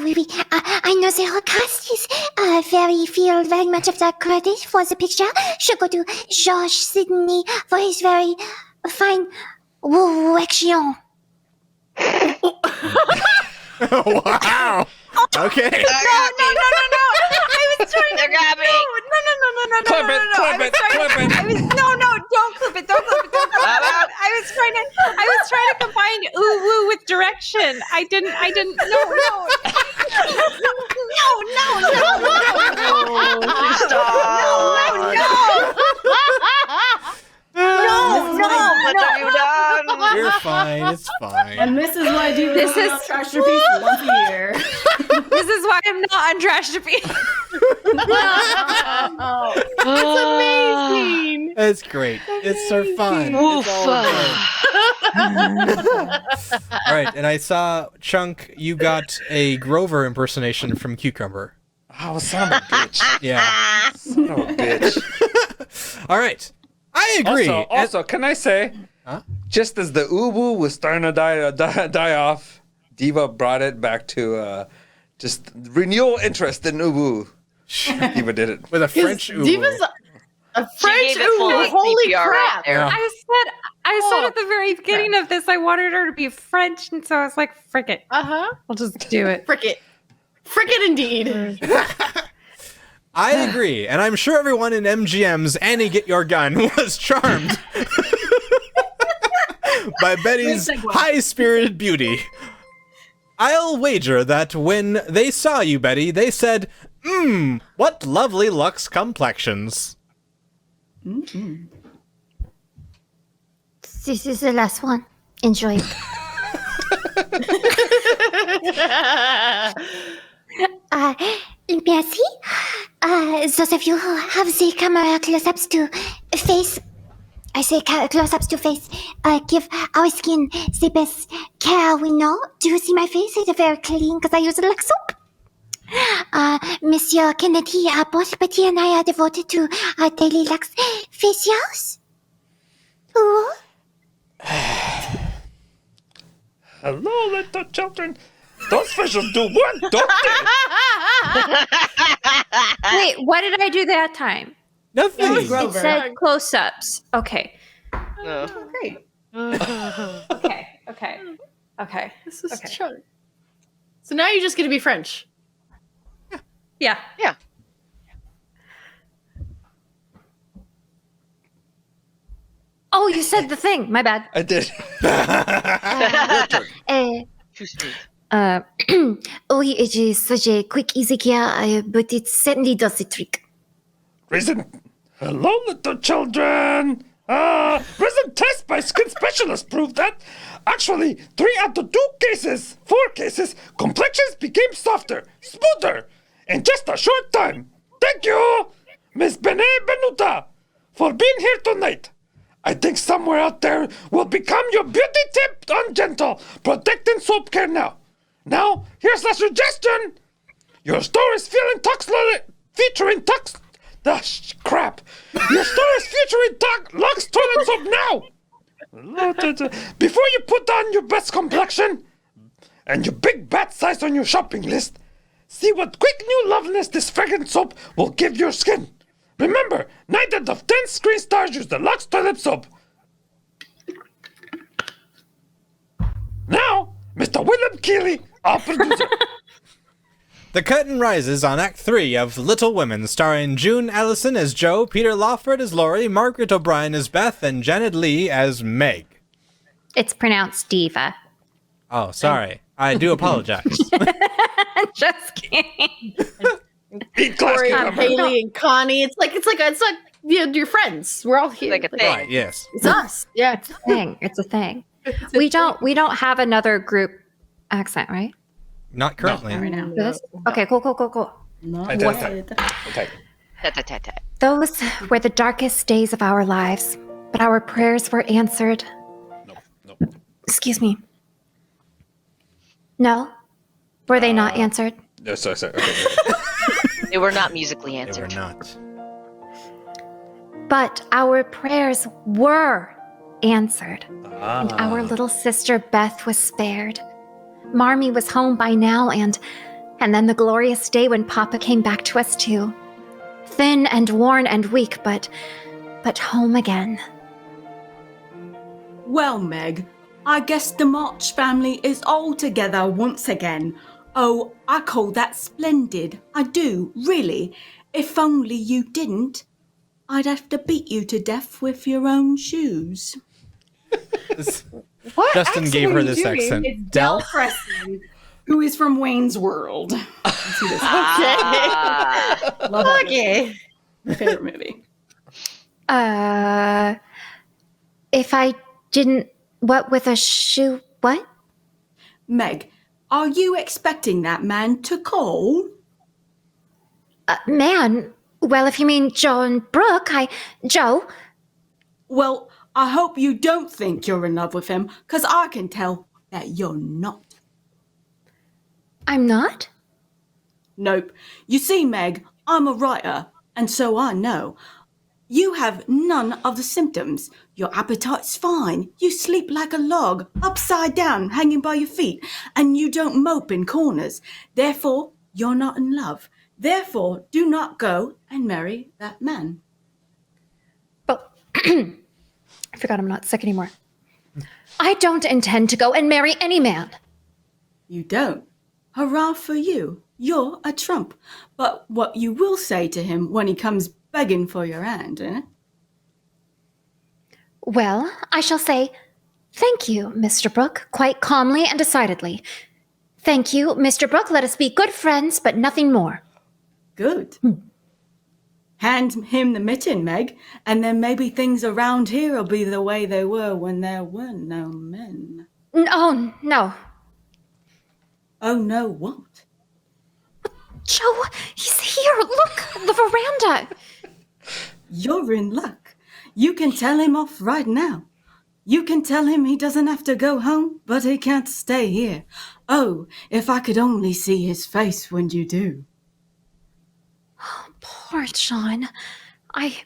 oui. I know the whole cast is feel very much of the credit for the picture should go to George Sidney for his very fine action. Wow. Okay. No. I was trying to. Grab me. No. Clip it. Don't clip it. I was trying to combine woo with direction. I didn't. No. What have you done? You're fine. It's fine. And this is why I do this is Trashterpiece once a year. This is why I'm not on Trashterpiece. It's amazing. It's great. It's so fun. It's all good. All right, and I saw, Chunk, you got a Grover impersonation from Cucumber. Oh, son of a bitch. Yeah. Son of a bitch. All right. I agree. Also, can I say, just as the uwu was starting to die off, Diva brought it back to just renewal interest in uwu. Diva did it. With a French uwu. Diva's a French gave it full uwu. Holy CPR right crap. there. I said at the very beginning of this, I wanted her to be French, and so I was like, frick it. Uh-huh. I'll just do it. Frick it indeed. I agree, and I'm sure everyone in MGM's Annie Get Your Gun was charmed by Betty's high-spirited beauty. I'll wager that when they saw you, Betty, they said, what lovely luxe complexions. Mm-hmm. This is the last one. Enjoy it. Merci. Those of you who have the camera close-ups to face, I say close-ups to face, give our skin the best care we know. Do you see my face? It's very clean because I use it like soap. Monsieur Kennedy, both Betty and I are devoted to our daily Lux facials. Ooh. Hello, little children. Those facials do what, don't they? Wait, what did I do that time? Nothing. It said close-ups. Okay. No. Great. Okay. This is charming. So now you're just going to be French. Yeah. Yeah. Oh, you said the thing. My bad. I did. Too sweet. Oui, it is such a quick, easy care, but it certainly does the trick. Reason. Hello, little children. Recent tests by skin specialists proved that actually 3 out of 4 cases, complexions became softer, smoother, in just a short time. Thank you, Miss Benuta, for being here tonight. I think somewhere out there will become your beauty tip on gentle, protecting soap care now. Now, here's a suggestion. Your store is featuring crap. Your store is featuring Lux toilet soap now. Before you put on your best complexion and your big bat size on your shopping list, see what quick new loveliness this fragrant soap will give your skin. Remember, 9 out of 10 screen stars use the Lux toilet soap. Now, Mr. William Keeley, our producer. The curtain rises on Act 3 of Little Women, starring June Allison as Jo, Peter Lawford as Laurie, Margaret O'Brien as Beth, and Janet Leigh as Meg. It's pronounced diva. Oh, sorry. I do apologize. Just kidding. Corey and Haley and Connie. It's like your friends. We're all here. Like a thing. Right, yes. It's us. Yeah. It's a thing. We don't have another group accent, right? Not currently. Right now. For this? Okay, cool. Not Okay. yet. Those were the darkest days of our lives, but our prayers were answered. No. Excuse me. No? Were they not answered? No, sorry. Okay. They were not musically They answered. were not. But our prayers were answered, and our little sister Beth was spared. Marmee was home by now, and then the glorious day when Papa came back to us too. Thin and worn and weak, but home again. Well, Meg, I guess the March family is all together once again. Oh, I call that splendid. I do, really. If only you didn't, I'd have to beat you to death with your own shoes. What Justin accent gave are her you this doing? accent. It's Del Preston, who is from Wayne's World. Let's see this. Ah. Love that movie. Okay. My favorite movie. If I didn't, what with a shoe, what? Meg, are you expecting that man to call? Man, well, if you mean Joe and Brooke, Joe, Well, I hope you don't think you're in love with him, because I can tell that you're not. I'm not? Nope. You see, Meg, I'm a writer, and so I know. You have none of the symptoms. Your appetite's fine. You sleep like a log, upside down, hanging by your feet, and you don't mope in corners. Therefore, you're not in love. Therefore, do not go and marry that man. But I forgot I'm not sick anymore. I don't intend to go and marry any man. You don't. Hurrah for you. you're a trump. But what you will say to him when he comes begging for your hand, eh? Well, I shall say, thank you, Mr. Brooke, quite calmly and decidedly. Thank you, Mr. Brooke. Let us be good friends, but nothing more. Good. Hand him the mitten, Meg, and then maybe things around here will be the way they were when there were no men. Oh, no. Oh, no, what? Joe, he's here. Look, the veranda. You're in luck. You can tell him off right now. You can tell him he doesn't have to go home, but he can't stay here. Oh, if I could only see his face when you do. Poor John. I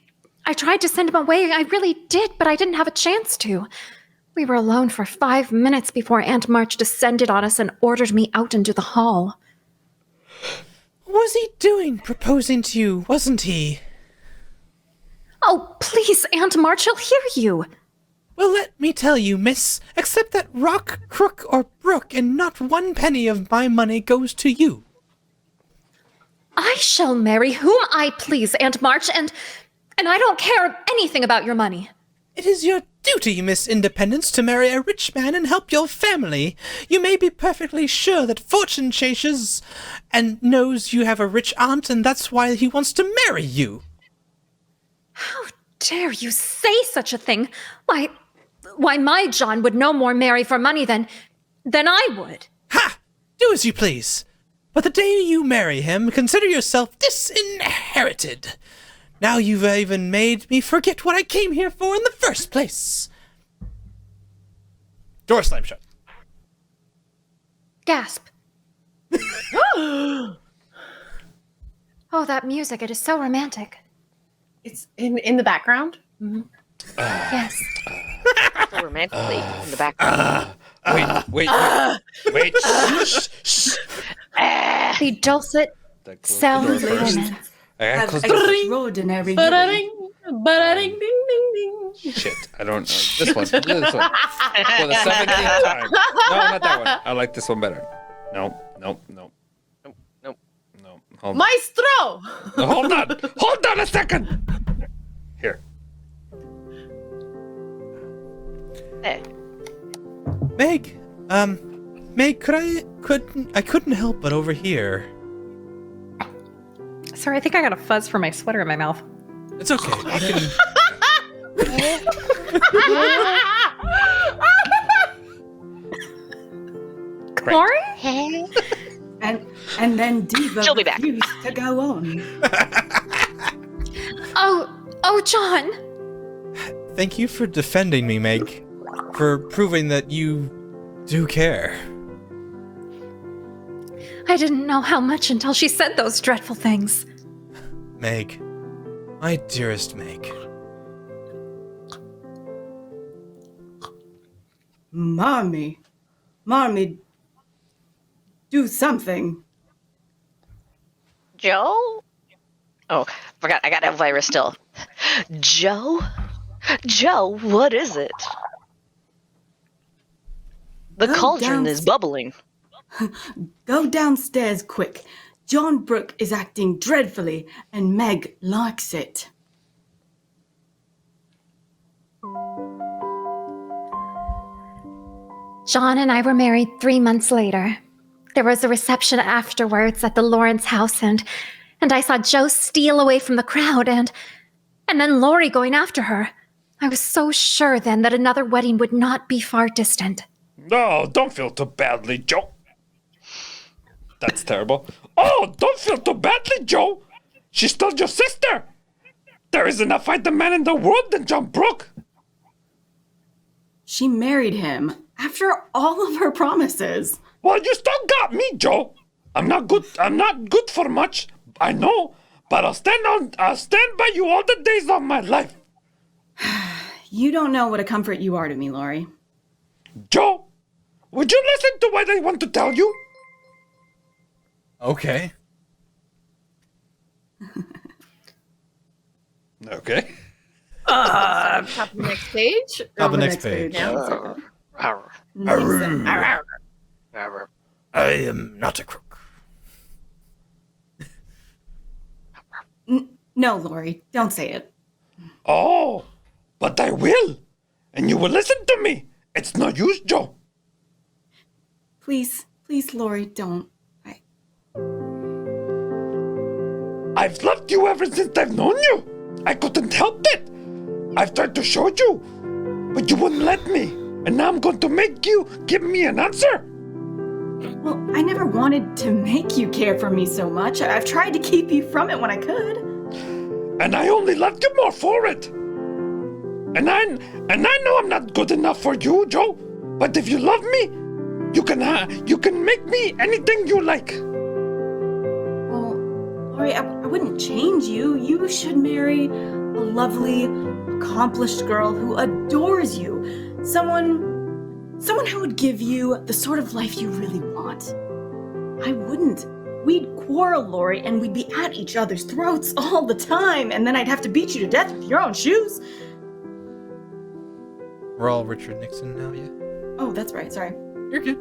tried to send him away. I really did, but I didn't have a chance to. We were alone for 5 minutes before Aunt March descended on us and ordered me out into the hall. What was he doing, proposing to you, wasn't he? Oh, please, Aunt March, he'll hear you. Well, let me tell you, miss, except that rock, crook, or brook, and not 1 penny of my money goes to you. I shall marry whom I please, Aunt March, and I don't care anything about your money. It is your duty, Miss Independence, to marry a rich man and help your family. You may be perfectly sure that Fortune chases and knows you have a rich aunt, and that's why he wants to marry you. How dare you say such a thing? Why, my John would no more marry for money than I would. Ha! Do as you please. But the day you marry him, consider yourself disinherited. Now you've even made me forget what I came here for in the first place. Door slam shut. Gasp. Oh, that music, it is so romantic. It's in the background? Mm-hmm. Yes. So romantically in the background. Wait. Shh. The dulcet sounds of romance. Have extraordinary Ba-da-ding, ding, ding, ding. Shit, I don't know. This one. For the 17th time. No, not that one. I like this one better. No. Hold on. Maestro! No, hold on a second. Here. Hey. Meg, I couldn't help but overhear. Sorry, I think I got a fuzz from my sweater in my mouth. It's okay. I can. Glory? And then Diva She'll be back. refused to go on. Oh, John. Thank you for defending me, Meg. For proving that you do care. I didn't know how much until she said those dreadful things. Meg. My dearest Meg. Mommy, do something. Joe? Oh, forgot. I got Elvira still. Joe, what is it? The cauldron is bubbling. Go downstairs quick. John Brooke is acting dreadfully, and Meg likes it. John and I were married 3 months later. There was a reception afterwards at the Lawrence house, and I saw Joe steal away from the crowd, and then Laurie going after her. I was so sure then that another wedding would not be far distant. No, don't feel too badly, Joe. That's terrible. Oh, don't feel too badly, Joe. She stole your sister. There isn't a fighter man in the world than John Brooke. She married him after all of her promises. Well, you still got me, Joe. I'm not good for much, I know, but I'll stand by you all the days of my life. You don't know what a comfort you are to me, Laurie. Joe, would you listen to what I want to tell you? Okay. Okay. Top of the next page. Top of the next page. I am not a crook. No, Lori, don't say it. Oh, but I will. And you will listen to me. It's no use, Joe. Please, Lori, don't. I've loved you ever since I've known you. I couldn't help it. I've tried to show you, but you wouldn't let me. And now I'm going to make you give me an answer. Well, I never wanted to make you care for me so much. I've tried to keep you from it when I could. And I only loved you more for it. And I know I'm not good enough for you, Joe. But if you love me, you can make me anything you like. Well, Lori, I wouldn't change you. You should marry a lovely, accomplished girl who adores you. Someone who would give you the sort of life you really want. I wouldn't. We'd quarrel, Lori, and we'd be at each other's throats all the time, and then I'd have to beat you to death with your own shoes. We're all Richard Nixon now, yeah? Oh, that's right, sorry. You're good.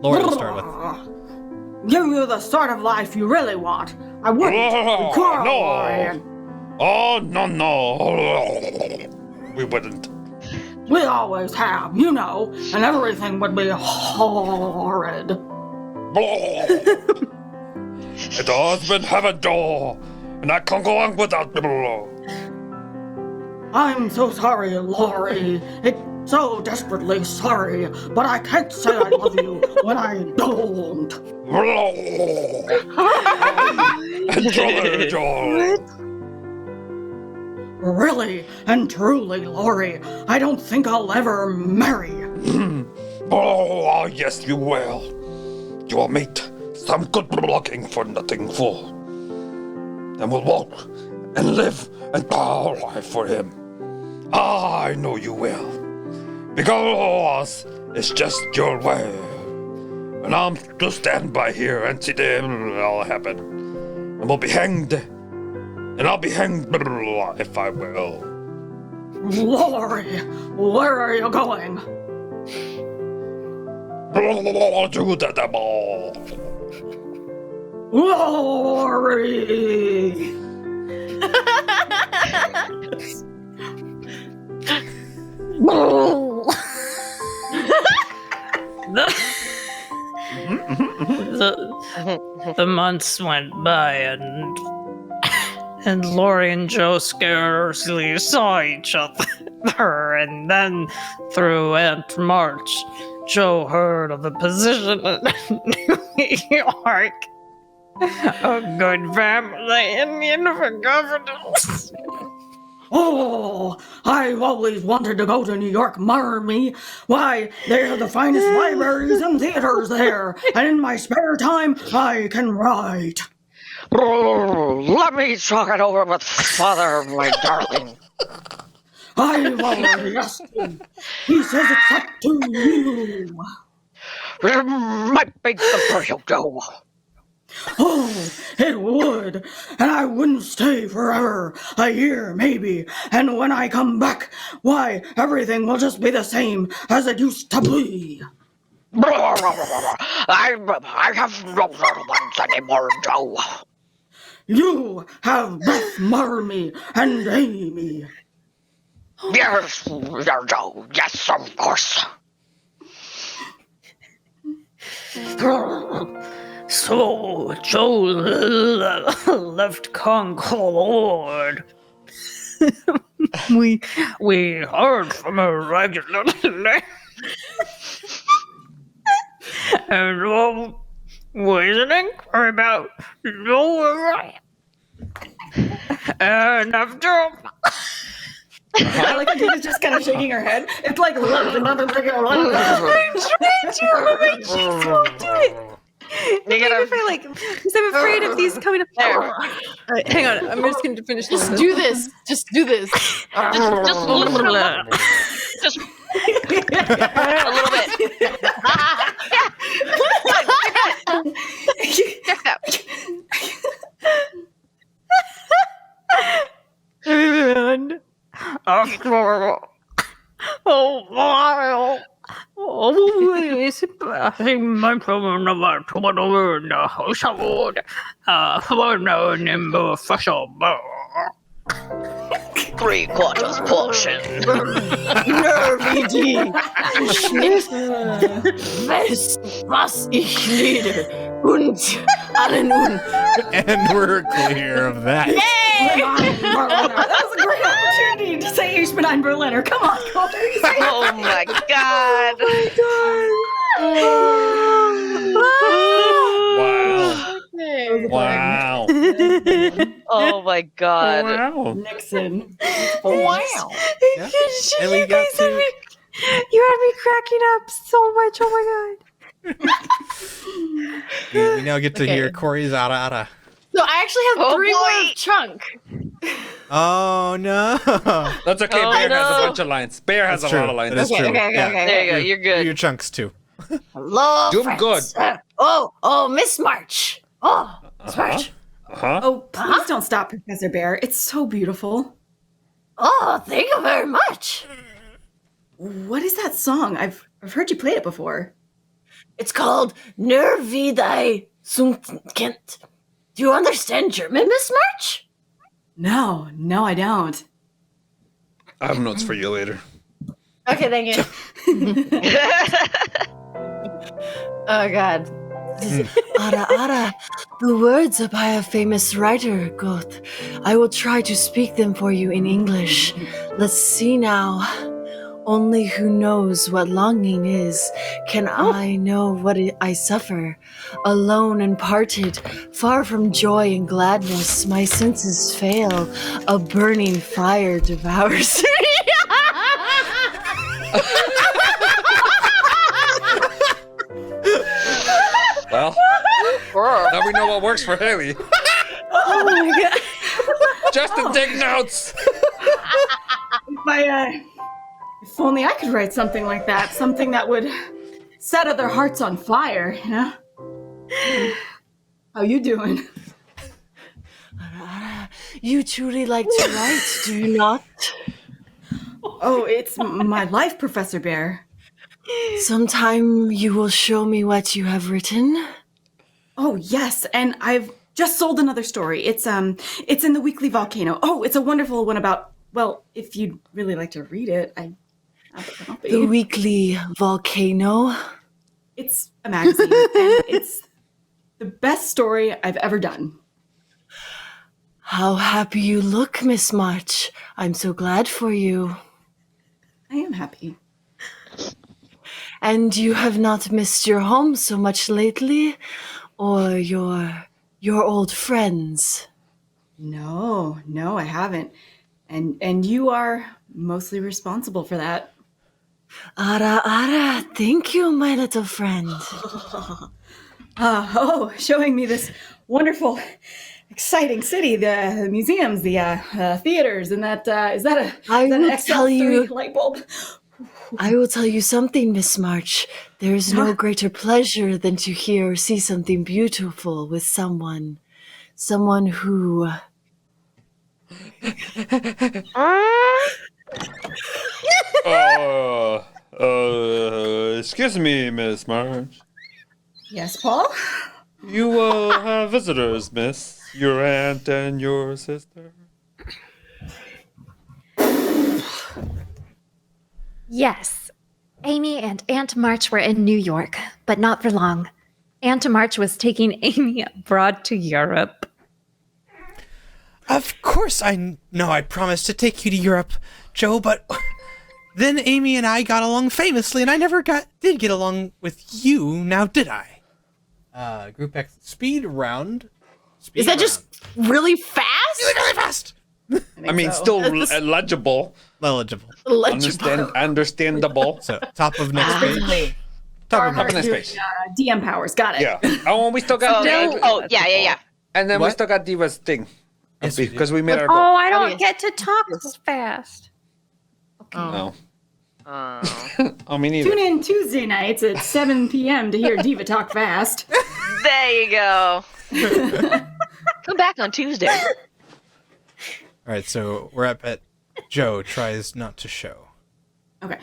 Lori will start with. Give you the sort of life you really want. I wouldn't. We'd quarrel, no. Lori. Oh, no. We wouldn't. We always have, you know, and everything would be horrid. It has been heaven, Joe, and I can't go on without the blow. I'm so sorry, Lori. It's so desperately sorry, but I can't say I love you when I don't. Joe. Really and truly, Lori, I don't think I'll ever marry you. Oh, yes, you will. You will meet some good looking for nothing fool. And we'll walk and live and die for him. I know you will. Because it's just your way. And I'm to stand by here and see it all happen. And we'll be hanged. And I'll be hanged if I will. Lori, where are you going? To the devil. Lori! The months went by and Lori and Joe scarcely saw each other. And then, through Aunt March, Joe heard of a position in New York. A good family Indian for governors. Oh, I've always wanted to go to New York, Marmy. Why, they have the finest libraries and theaters there. And in my spare time, I can write. Let me talk it over with Father, my darling. I've already asked him. He says it's up to you. It might be good for you, Joe. Oh, it would. And I wouldn't stay forever. A year, maybe. And when I come back, why, everything will just be the same as it used to be. I have no little ones anymore, Joe. You have Beth, Marmy, and Amy. Yes, Joe. Yes, of course. So, Joe left Concord. we heard from her regularly. And was an inquiry about Joe. And after... I like how she's just kind of shaking her head. It's like... I'm trying to, but my cheeks won't do it. Maybe if I because I'm afraid of these coming up. There. All right, hang on. I'm just going to finish this. Just do this. Just do this. Just loosen them up. Just a little bit. Check that. And after a while, my problem number 3/4 portion. Nervy was ich liebe und allen und. And we're clear of that. That was a great opportunity to say Ich bin ein Berliner. Come on, Colter. Oh my god. Wow. Oh my god. Wow. Nixon. Wow. Yeah. And we got to... You had me cracking up so much. Oh my god. We now get to hear Corey's ara ara. So I actually have Oh, 3 more boy. of Chunk. Oh no! That's okay. Oh, Bear has no. a bunch of lines. Bear has That's a lot true. of lines. It is Okay, true. okay, Yeah. There you go. You're Do good. your chunks too. Hello, Do 'em friends. Oh, Miss March. Oh, Miss March. Huh? Oh, please don't stop, Professor Bear. It's so beautiful. Oh, thank you very much. What is that song? I've heard you play it before. It's called Nervidei Sunkent. Do you understand German, Miss March? No, I don't. I have notes for you later. Okay, thank you. Oh, God. Ara, ara. The words are by a famous writer, Goth. I will try to speak them for you in English. Let's see now. Only who knows what longing is, can I know what I suffer. Alone and parted, far from joy and gladness, my senses fail. A burning fire devours me. Well, now we know what works for Haley. Oh my god. Justin, take notes. If only I could write something like that. Something that would set other hearts on fire, you know? How you doing? You truly like to write, do you not? Oh, it's my life, Professor Bear. Sometime you will show me what you have written. Oh, yes, and I've just sold another story. It's in the Weekly Volcano. Oh, it's a wonderful one about, well, if you'd really like to read it, I'll be. The Weekly Volcano. It's a magazine, and it's the best story I've ever done. How happy you look, Miss March. I'm so glad for you. I am happy. And you have not missed your home so much lately? Or your old friends? No, I haven't. And you are mostly responsible for that. Ara, ara, thank you, my little friend. Showing me this wonderful, exciting city, the museums, the theaters, and that is that an XL3 light bulb? I will tell you something, Miss March. There is no greater pleasure than to hear or see something beautiful with someone who. Excuse me, Miss Marge. Yes, Paul? You have visitors, miss. Your aunt and your sister. Yes. Amy and Aunt March were in New York, but not for long. Aunt March was taking Amy abroad to Europe. Of course I know I promised to take you to Europe, Joe, but then Amy and I got along famously, and I never did get along with you, now did I? Group X speed round. Is that just really fast? Really fast! I mean, so. still legible. Eligible. Understandable. So, top of next page. Top of next page. DM powers, got it. Yeah. Oh, and we still got Yeah. And then we What? still got Diva's thing. Yes, we do. Because we made our goal. Oh, I don't get to talk so fast. No. Oh, me neither. Tune in Tuesday nights at 7 p.m. to hear Diva talk fast. There you go. Come back on Tuesday. All right, so we're up at Joe tries not to show. Okay.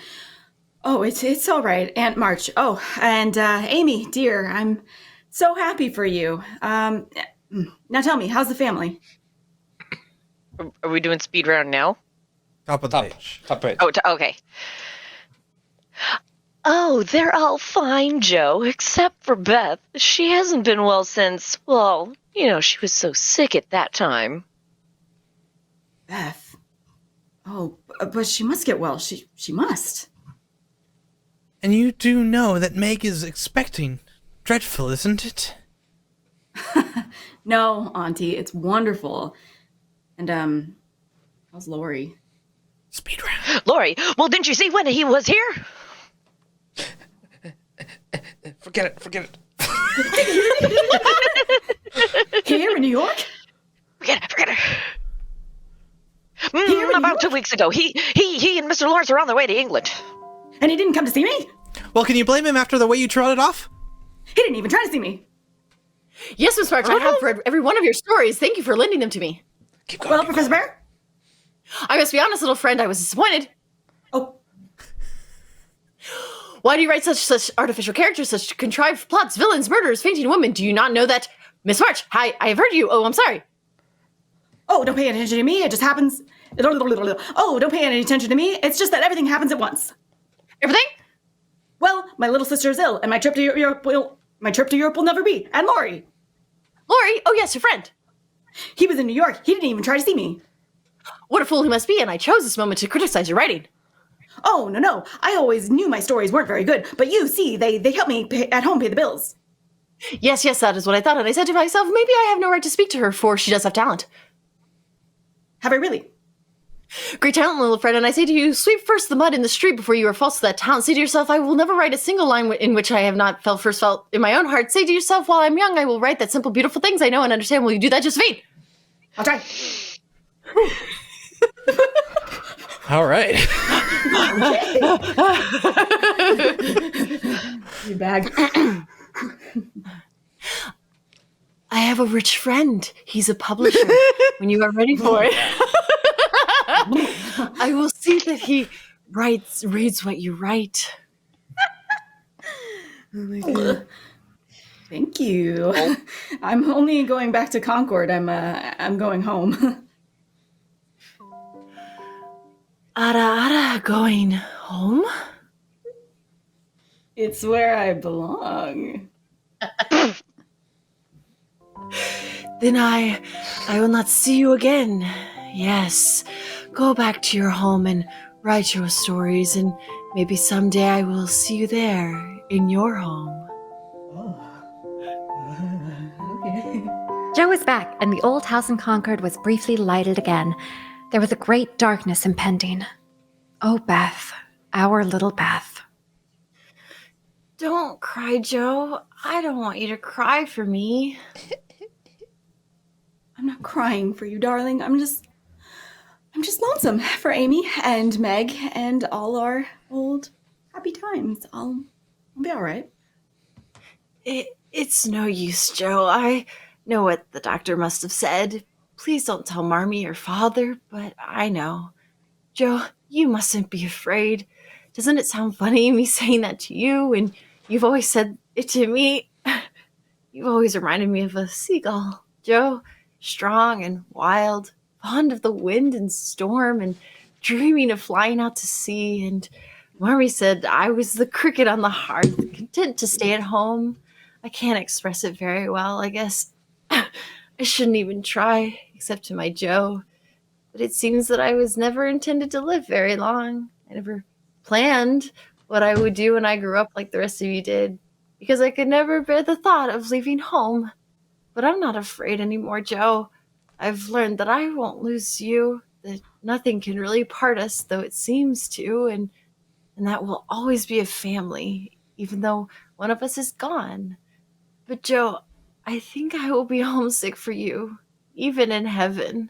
Oh, it's all right, Aunt March. Oh, and Amy, dear, I'm so happy for you. Now tell me, how's the family? Are we doing speed round now? Top of the page. Top page. Oh, okay. Oh, they're all fine, Joe, except for Beth. She hasn't been well since, well, she was so sick at that time. Beth? Oh, but she must get well. She must. And you do know that Meg is expecting. Dreadful, isn't it? No, Auntie, it's wonderful. And, how's Lori? Speed round. Lori, well, didn't you see when he was here? Forget it. Here in New York? Forget it. About 2 weeks ago, he and Mr. Lawrence are on their way to England. And he didn't come to see me? Well, can you blame him after the way you trotted off? He didn't even try to see me. Yes, Miss March, I have read every one of your stories. Thank you for lending them to me. Keep going. Well, Professor Bear? I must be honest, little friend, I was disappointed. Oh. Why do you write such artificial characters, such contrived plots, villains, murderers, fainting women? Do you not know that? Miss March, I have heard you. Oh, I'm sorry. Oh, don't pay attention to me. It just happens. Oh, don't pay any attention to me. It's just that everything happens at once. Everything? Well, my little sister is ill, and my trip to Europe will never be. And Lori. Lori? Oh, yes, your friend. He was in New York. He didn't even try to see me. What a fool he must be, and I chose this moment to criticize your writing. Oh, no. I always knew my stories weren't very good, but you see, they help me at home pay the bills. Yes, that is what I thought, and I said to myself, maybe I have no right to speak to her, for she does have talent. Have I really? Great talent, little friend, and I say to you, sweep first the mud in the street before you are false to that talent. Say to yourself, I will never write a single line in which I have not first felt in my own heart. Say to yourself, while I'm young, I will write that simple, beautiful things I know and understand. Will you do that, Josephine? I'll try. All right. You bag. I have a rich friend. He's a publisher. When you are ready for it, I will see that he reads what you write. Oh my God. Thank you. I'm only going back to Concord. I'm going home. Ara, going home? It's where I belong. Then I will not see you again. Yes, go back to your home and write your stories, and maybe someday I will see you there in your home. Okay. Joe was back, and the old house in Concord was briefly lighted again. There was a great darkness impending. Oh, Beth, our little Beth. Don't cry, Joe. I don't want you to cry for me. I'm not crying for you, darling. I'm just lonesome for Amy and Meg and all our old happy times. I'll be all right. It's no use, Joe. I know what the doctor must have said. Please don't tell Marmee or Father, but I know. Joe, you mustn't be afraid. Doesn't it sound funny, me saying that to you, and you've always said it to me? You've always reminded me of a seagull, Joe. Strong and wild, fond of the wind and storm, and dreaming of flying out to sea. And Marmee said I was the cricket on the hearth, content to stay at home. I can't express it very well, I guess. I shouldn't even try, except to my Joe. But it seems that I was never intended to live very long. I never planned what I would do when I grew up like the rest of you did, because I could never bear the thought of leaving home. But I'm not afraid anymore, Joe. I've learned that I won't lose you, that nothing can really part us, though it seems to, and that we'll always be a family, even though one of us is gone. But Joe, I think I will be homesick for you, even in heaven.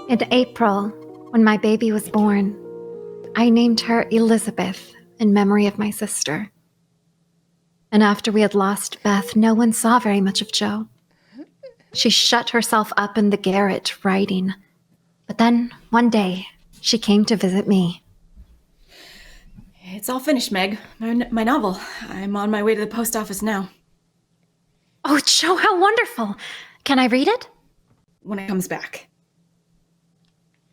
In April, when my baby was born, I named her Elizabeth in memory of my sister. And after we had lost Beth, no one saw very much of Joe. She shut herself up in the garret writing. But then, one day, she came to visit me. It's all finished, Meg. My novel. I'm on my way to the post office now. Oh, Jo, how wonderful! Can I read it? When it comes back.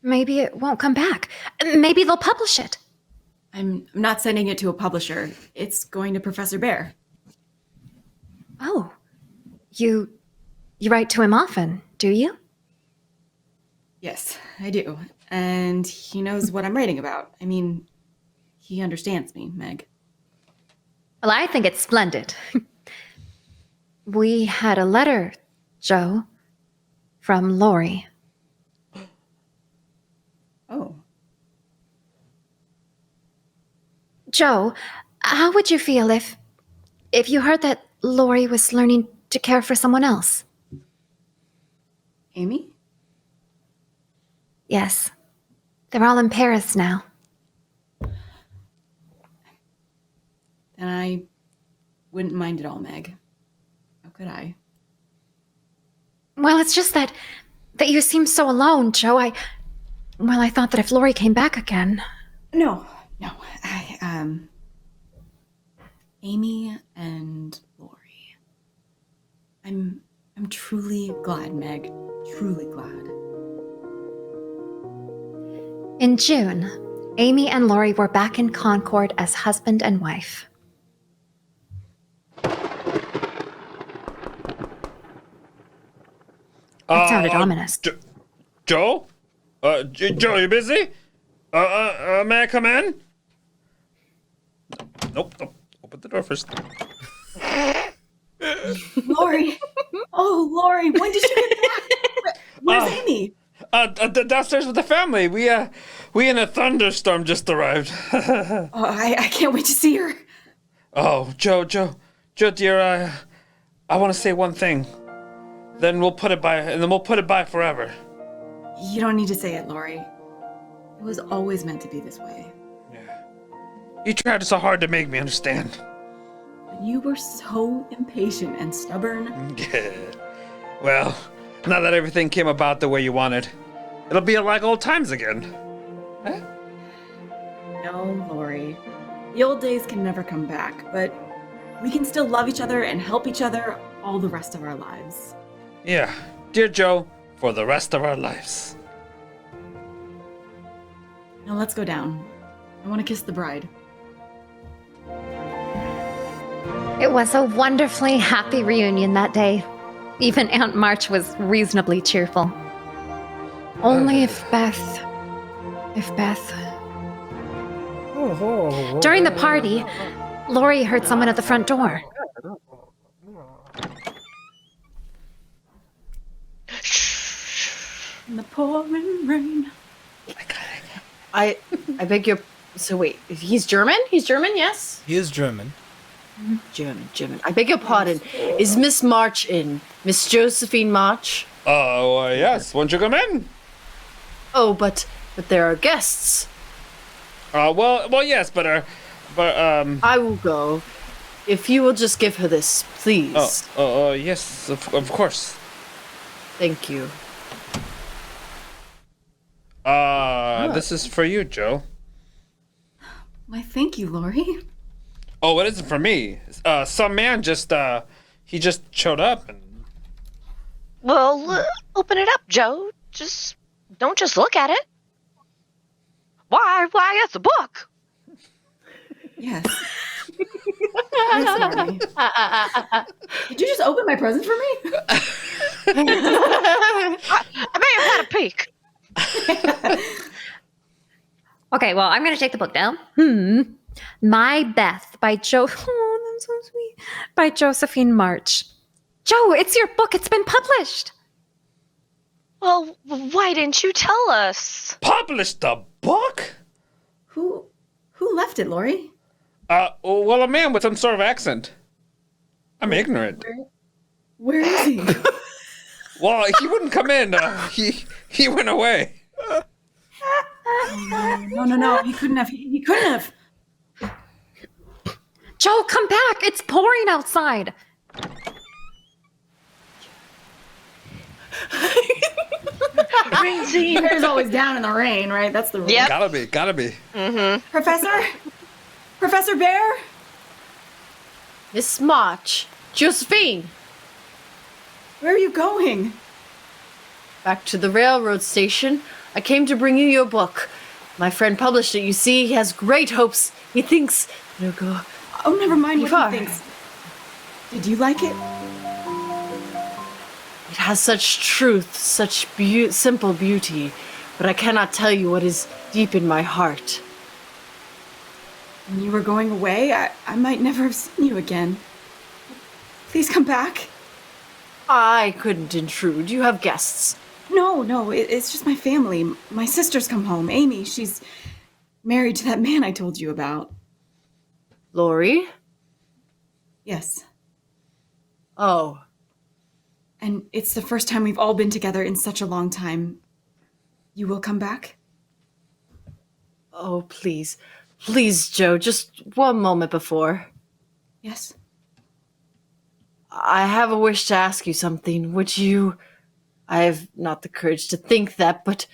Maybe it won't come back. Maybe they'll publish it. I'm not sending it to a publisher. It's going to Professor Bear. Oh. You write to him often, do you? Yes, I do. And he knows what I'm writing about. I mean, he understands me, Meg. Well, I think it's splendid. We had a letter, Jo, from Lori. Oh. Jo, how would you feel if you heard that Lori was learning to care for someone else? Amy? Yes. They're all in Paris now. And I wouldn't mind at all, Meg. How could I? Well, it's just that you seem so alone, Jo. I thought that if Lori came back again... No. Amy and Lori. I'm truly glad, Meg. Truly glad. In June, Amy and Lori were back in Concord as husband and wife. That sounded ominous. Jo? Jo, you busy? May I come in? Nope. Open the door first. Lori! Oh, Lori, when did you get back? Where's Amy? Downstairs with the family. We in a thunderstorm just arrived. I can't wait to see her. Oh, Jo, dear, I want to say one thing. Then we'll put it by forever. You don't need to say it, Lori. It was always meant to be this way. Yeah. You tried so hard to make me understand. But you were so impatient and stubborn. Yeah. Well, now that everything came about the way you wanted, it'll be like old times again. Huh? No, Lori. The old days can never come back, but we can still love each other and help each other all the rest of our lives. Yeah, dear Jo, for the rest of our lives. Now let's go down. I want to kiss the bride. It was a wonderfully happy reunion that day. Even Aunt March was reasonably cheerful. Only if Beth... During the party, Lori heard someone at the front door. In the pouring rain. I beg your... So wait, he's German? He's German, yes? He is German. German. I beg your pardon. Is Miss March in? Miss Josephine March? Oh, yes. Won't you come in? Oh, but there are guests. Well, yes, but I will go. If you will just give her this, please. Yes, of course. Thank you. This is for you, Jo. Why, thank you, Lori. Oh, it isn't for me. Some man he just showed up and... Well, open it up, Jo. Don't just look at it. Why, it's a book. Yes. Yes, Lori. Did you just open my present for me? I may have had a peek. Okay, well, I'm going to take the book down. My Beth by Oh, that's so sweet. By Josephine March. Jo, it's your book. It's been published. Well, why didn't you tell us? Published the book? Who left it, Lori? Well, a man with some sort of accent. I'm ignorant. Where is he? Well, he wouldn't come in. He went away. No. He couldn't have. Jo, come back. It's pouring outside. Rain scene. Hair's always down in the rain, right? That's the rule. Yep. Gotta be. Mm-hmm. Professor Bear? Miss March. Josephine. Where are you going? Back to the railroad station. I came to bring you your book. My friend published it. You see, he has great hopes. He thinks it'll go. Oh, never mind what he thinks. Did you like it? It has such truth, such simple beauty, but I cannot tell you what is deep in my heart. When you were going away, I might never have seen you again. Please come back. I couldn't intrude. You have guests. No, it's just my family. My sister's come home. Amy, she's married to that man I told you about. Lori? Yes. Oh. And it's the first time we've all been together in such a long time. You will come back? Oh, please. Please, Joe, just one moment before. Yes. I have a wish to ask you something. Would you... I have not the courage to think that, but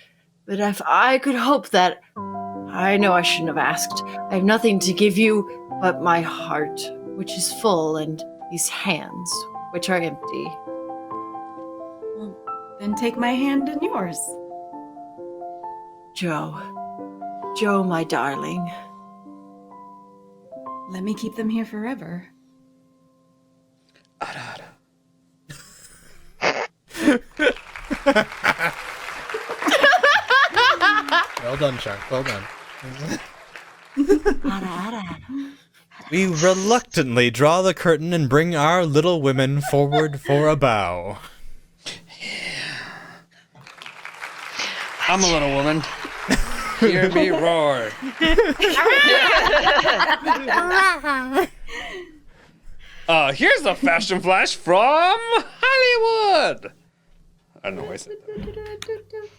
if I could hope that... I know I shouldn't have asked. I have nothing to give you but my heart, which is full, and these hands, which are empty. Well, then take my hand in yours. Joe, my darling. Let me keep them here forever. Well done, Chuck. Well done. We reluctantly draw the curtain and bring our little women forward for a bow. I'm a little woman. Hear me roar. Here's a fashion flash from Hollywood. I don't know why I said that.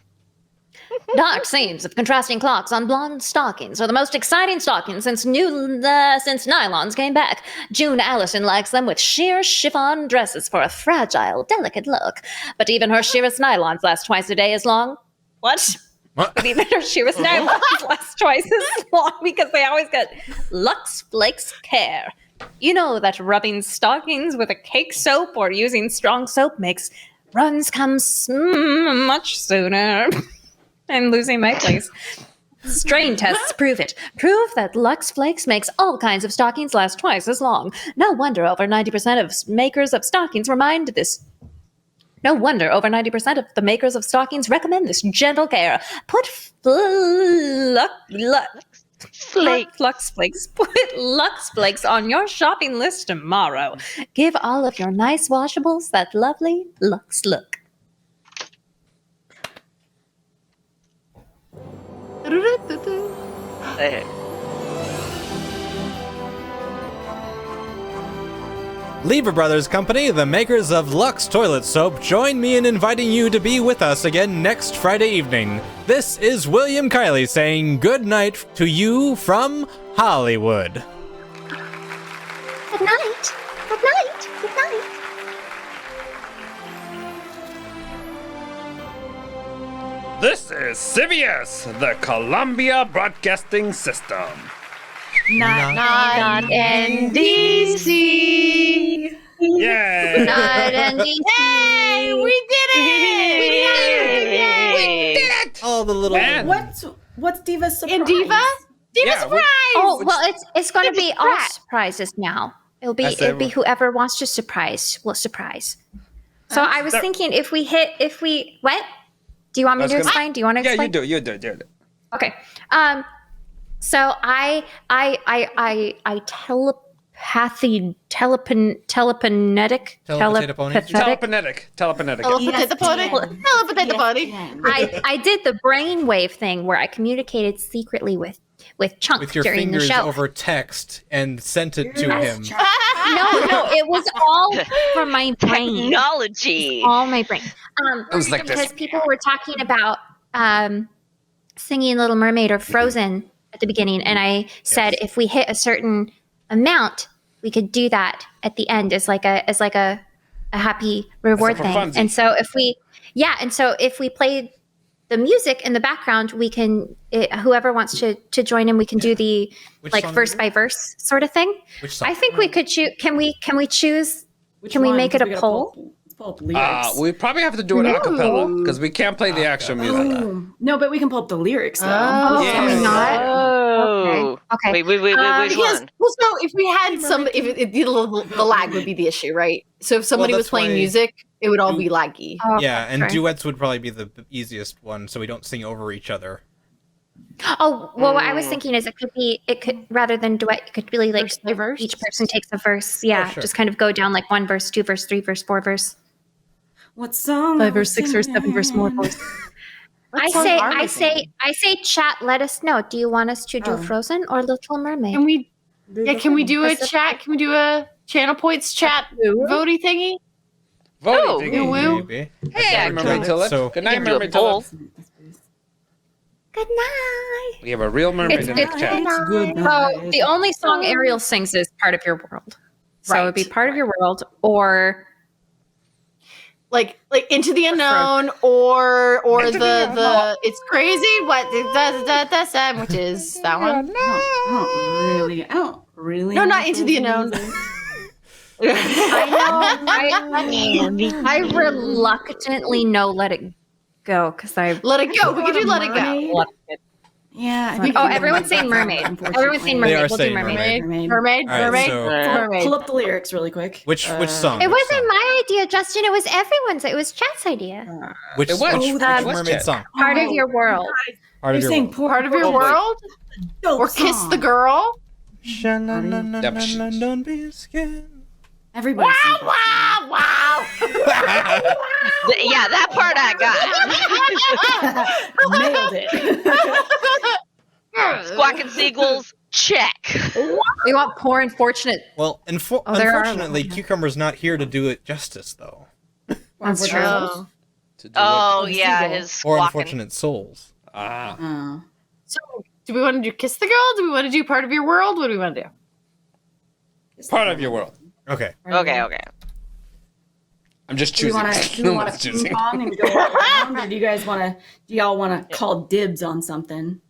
Dark scenes of contrasting clocks on blonde stockings are the most exciting stockings since nylons came back. June Allison likes them with sheer chiffon dresses for a fragile, delicate look. But even her sheerest nylons last twice a day as long. What? But even her sheerest nylons last twice as long because they always get Lux Flakes Care. You know that rubbing stockings with a cake soap or using strong soap makes runs come much sooner. I'm losing my place. Strain tests prove it. Prove that Lux Flakes makes all kinds of stockings last twice as long. No wonder over 90% of makers of stockings recommend this gentle care. Put Lux Flakes on your shopping list tomorrow. Give all of your nice washables that lovely Lux look. Lever Brothers Company, the makers of Lux Toilet Soap, join me in inviting you to be with us again next Friday evening. This is William Kiley saying good night to you from Hollywood. Good night. Good night. Good night. This is CBS, the Columbia Broadcasting System. Not NDC. Yay! Not NDC. Hey, we did it! We did it! All the little... What's Diva's surprise? In Diva? Diva's surprise! Oh, well, it's going to be all surprises now. It'll be whoever wants to surprise will surprise. So I was thinking what? Do you want me to explain? Do you want to explain? Yeah, you do it. Okay. So I telepanetic. I did the brainwave thing where I communicated secretly with Chunk with your during the fingers show. over text and sent it to him. No, it was all from my brain. Technology. All my brain. It was like because this. people were talking about singing Little Mermaid or Frozen at the beginning, and I said if we hit a certain amount, we could do that at the end as like a happy reward thing. funsies. And so if we played the music in the background, we can whoever wants to join in, we can do the verse by verse sort of thing. Which song? I think we could choose. Can we choose? Can we make it a poll? We probably have to do it a cappella because we can't play the actual music. No, but we can pull up the lyrics though. Can we not? Okay. Wait, which one? Well, so if we had the lag would be the issue, right? So if somebody was playing music, it would all be laggy. Yeah, and duets would probably be the easiest one, so we don't sing over each other. Oh, well, what I was thinking is it could rather than duet, it could really like verse? Each person takes a verse. Yeah, just kind of go down like 1 verse, 2 verse, 3 verse, 4 verse. What song? 5 verse, 6 verse, 7 verse, more verse. I say, chat. Let us know. Do you want us to do Frozen or Little Mermaid? Can we do a chat? Can we do a channel points chat voting thingy? Voting woo. Maybe. Hey, Mermaid Tulip. Good night, Mermaid Tulip. Good night. We have a real mermaid in the chat. So the only song Ariel sings is "Part of Your World." So it would be "Part of Your World" or like Into the Unknown or the It's Crazy What the Sandwiches. That one. I don't really. No, not Into the Unknown. I reluctantly Let It Go because I Let It Go. We can do Let It Go. Yeah. I think everyone's saying mermaid. Everyone's saying mermaid. We'll do mermaid. Mermaid. Pull up the lyrics really quick. Which song? It wasn't my idea, Justin. It was everyone's. It was chat's idea. Which mermaid song? Part of Your World. Part of Your World. Part of Your World? Or Kiss the Girl? Don't be scared. Everybody. Wow. Yeah, that part I got. Nailed it. Squawking seagulls, check. We want poor unfortunate. Well, unfortunately, Cucumber's not here to do it justice, though. That's true. Oh yeah, his Or squawking. unfortunate souls. So, do we want to do Kiss the Girl? Do we want to do Part of Your World? What do we want to do? Part of Your World. Okay. Okay. I'm just Do we choosing. want to ping pong and go around, or do y'all want to call dibs on something?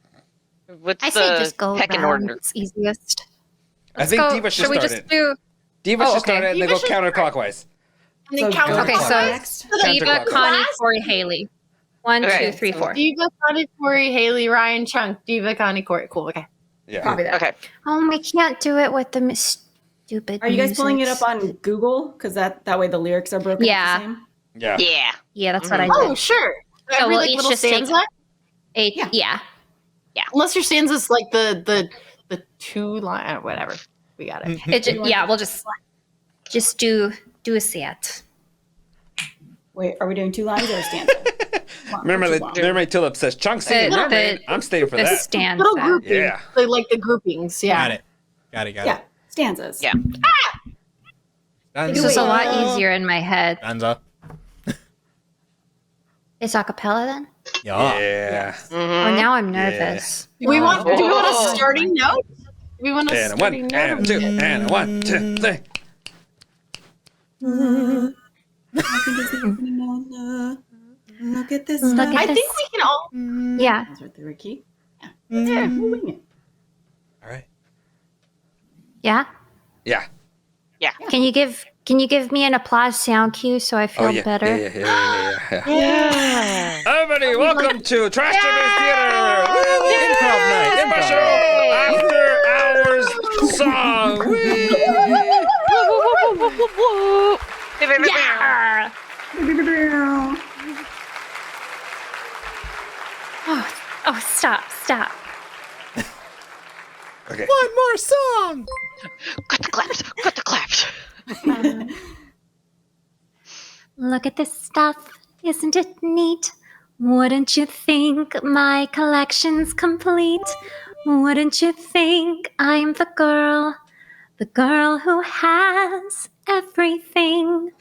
What's I say the just go pecking around. order? It's easiest. I think Diva should start it. Diva should start it and then go counterclockwise. And then count. Okay, so Diva, Connie, Corey, Haley. 1, 2, 3, 4. Diva, Connie, Corey, Haley, Ryan, Chunk. Diva, Connie, Corey. Cool. Okay. Yeah. Copy that. Okay. Oh, we can't do it with the stupid. Are you guys pulling it musics. up on Google? Because that way the lyrics are broken. Yeah. Up the same? Yeah. Yeah, that's what I did. Oh, sure. So Every we'll like, each little just take stanza? Yeah. Unless your stanza's like the 2 line, whatever. We got it. We'll just do a set. Wait, are we doing 2 lines or a stanza? Mermaid Tulip says, Chunk singing mermaid. I'm staying for that. Stanza. Little groupings. Yeah. They like the groupings. Yeah. Got it. Yeah, stanzas. Yeah. This is a lot easier in my head. Stanza. It's a cappella then? Yeah. Oh, now I'm nervous. Do we want a starting note? Do we want a And a starting 1, note? and a 2, and a 1, 2, 3. Look at this. I think we can all. Yeah. That's right there, Ricky. Yeah, we'll wing it. All right. Yeah? Yeah. Can you give me an applause sound cue so I feel better? Yeah. Everybody, welcome to Trashterpiece Theater. Improv night. Improv show. After hours song. Yeah. Oh, stop. Okay. One more song. Cut the claps. Look at this stuff. Isn't it neat? Wouldn't you think my collection's complete? Wouldn't you think I'm the girl who has everything?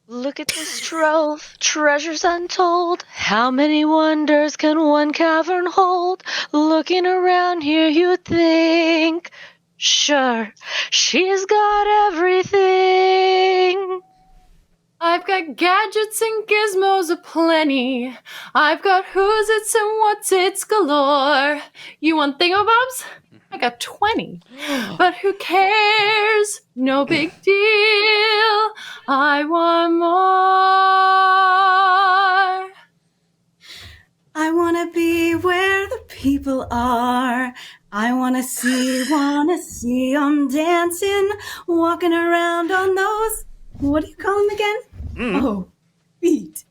Look at this trove, treasures untold. How many wonders can one cavern hold? Looking around here, you think, sure, she's got everything. I've got got gadgets and gizmos aplenty. I've got who's its and what's its galore. You want thingamabobs? I got 20. But who cares? No big deal. I want more. I wanna be where the people are. I wanna see 'em dancing, walking around on those, what do you call them again? Oh, feet.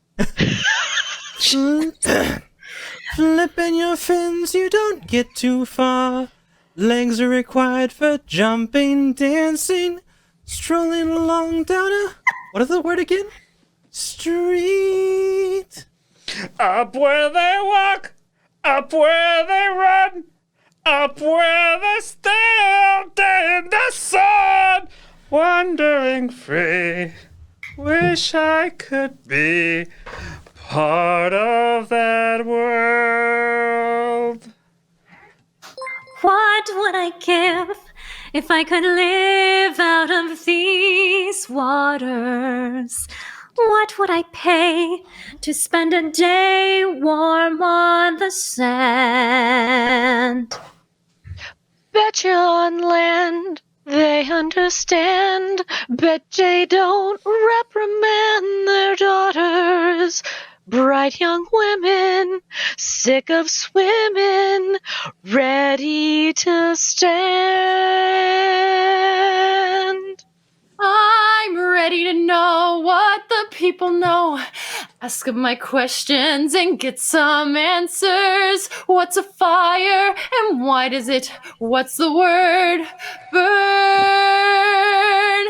Flipping your fins, you don't get too far. Legs are required for jumping, dancing, strolling along down a... What is the word again? Street. Up where they walk, up where they run, up where they stay all day in the sun, wandering free. Wish I could be part of that world. What would I give if I could live out of these waters? What would I pay to spend a day warm on the sand? Betcha on land they understand. Bet they don't reprimand their daughters. Bright young women, sick of swimming, ready to stand. I'm ready to know what the people know. Ask them my questions and get some answers. What's a fire and why does it? What's the word? Burn.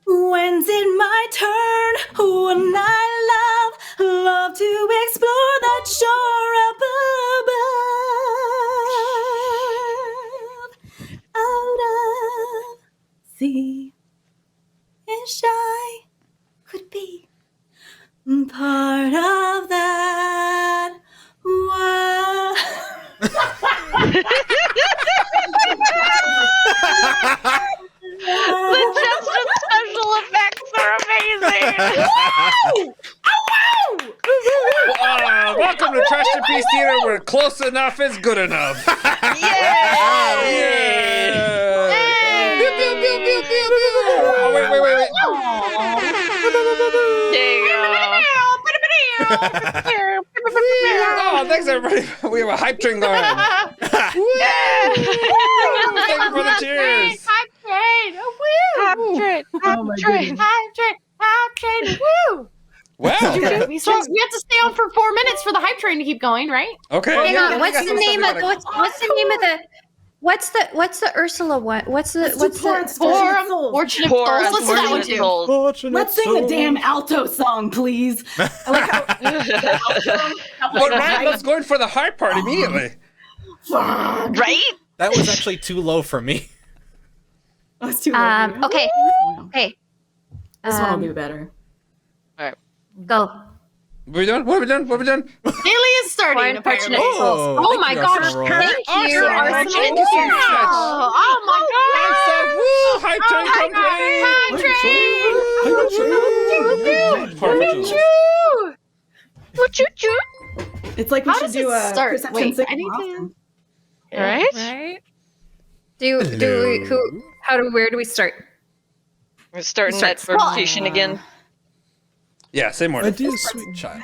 When's it my turn? Wouldn't I love to explore that shore above? Out of sea. Wish I could be part of that world. The Justin special effects are amazing. Welcome to Trashterpiece Theater, where close enough is good enough. Yay! Oh, wait. There you go. Oh, thanks everybody. We have a hype train going. Thank you for the cheers. Hype train. Hype train. Woo! Wow. We have to stay on for 4 minutes for the hype train to keep going, right? Okay. Hang on. What's the name of the Ursula one? What's the Fortunate Souls. Let's sing the damn alto song, please. I like how But Ryan was going for the high part immediately. Right? That was actually too low for me. Oh, it's too low. Okay. This one will do better. Go. What have we done? Haley is starting. Fortunate Apparently. Souls. Oh my gosh! Thank you, Arsene. Thank you so much. Oh my god! Woo! Hype train complete. It's like we should do a start? perception Wait, six I need often. Right? Where do we start? We're starting that flirtation again. Yeah, same order. My dear sweet child.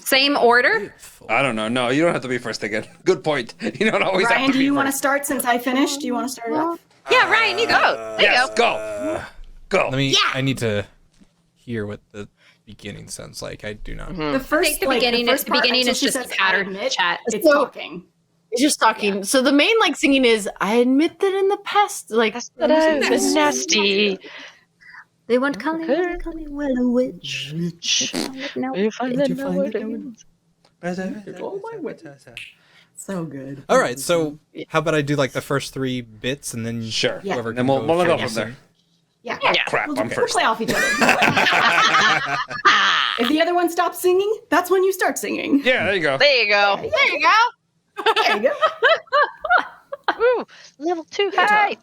Same order? I don't know. No, you don't have to be first again. Good point. You don't always have Ryan, to be do you want to first. start since I finished? Do you want to start it off? Yeah, Ryan, you go. There you go. Go. I need to hear what the beginning sounds like. I do not. The first, the beginning the first part, is until she just a says, pattern "I admit," chat. It's So- talking. It's just talking. Yeah. So the main singing is, I admit that in the past, That I've been nasty. They won't call me well a witch. No. If I let know what it is. So good. All right, so how about I do like the first 3 bits and then Sure. Yeah. whoever Then can we'll go through from this there. and- Yeah. Crap, I'm We'll first. play off each other. If the other one stops singing, that's when you start singing. Yeah, there you go. There you go. there you go. There you go. Ooh, level 2 hype.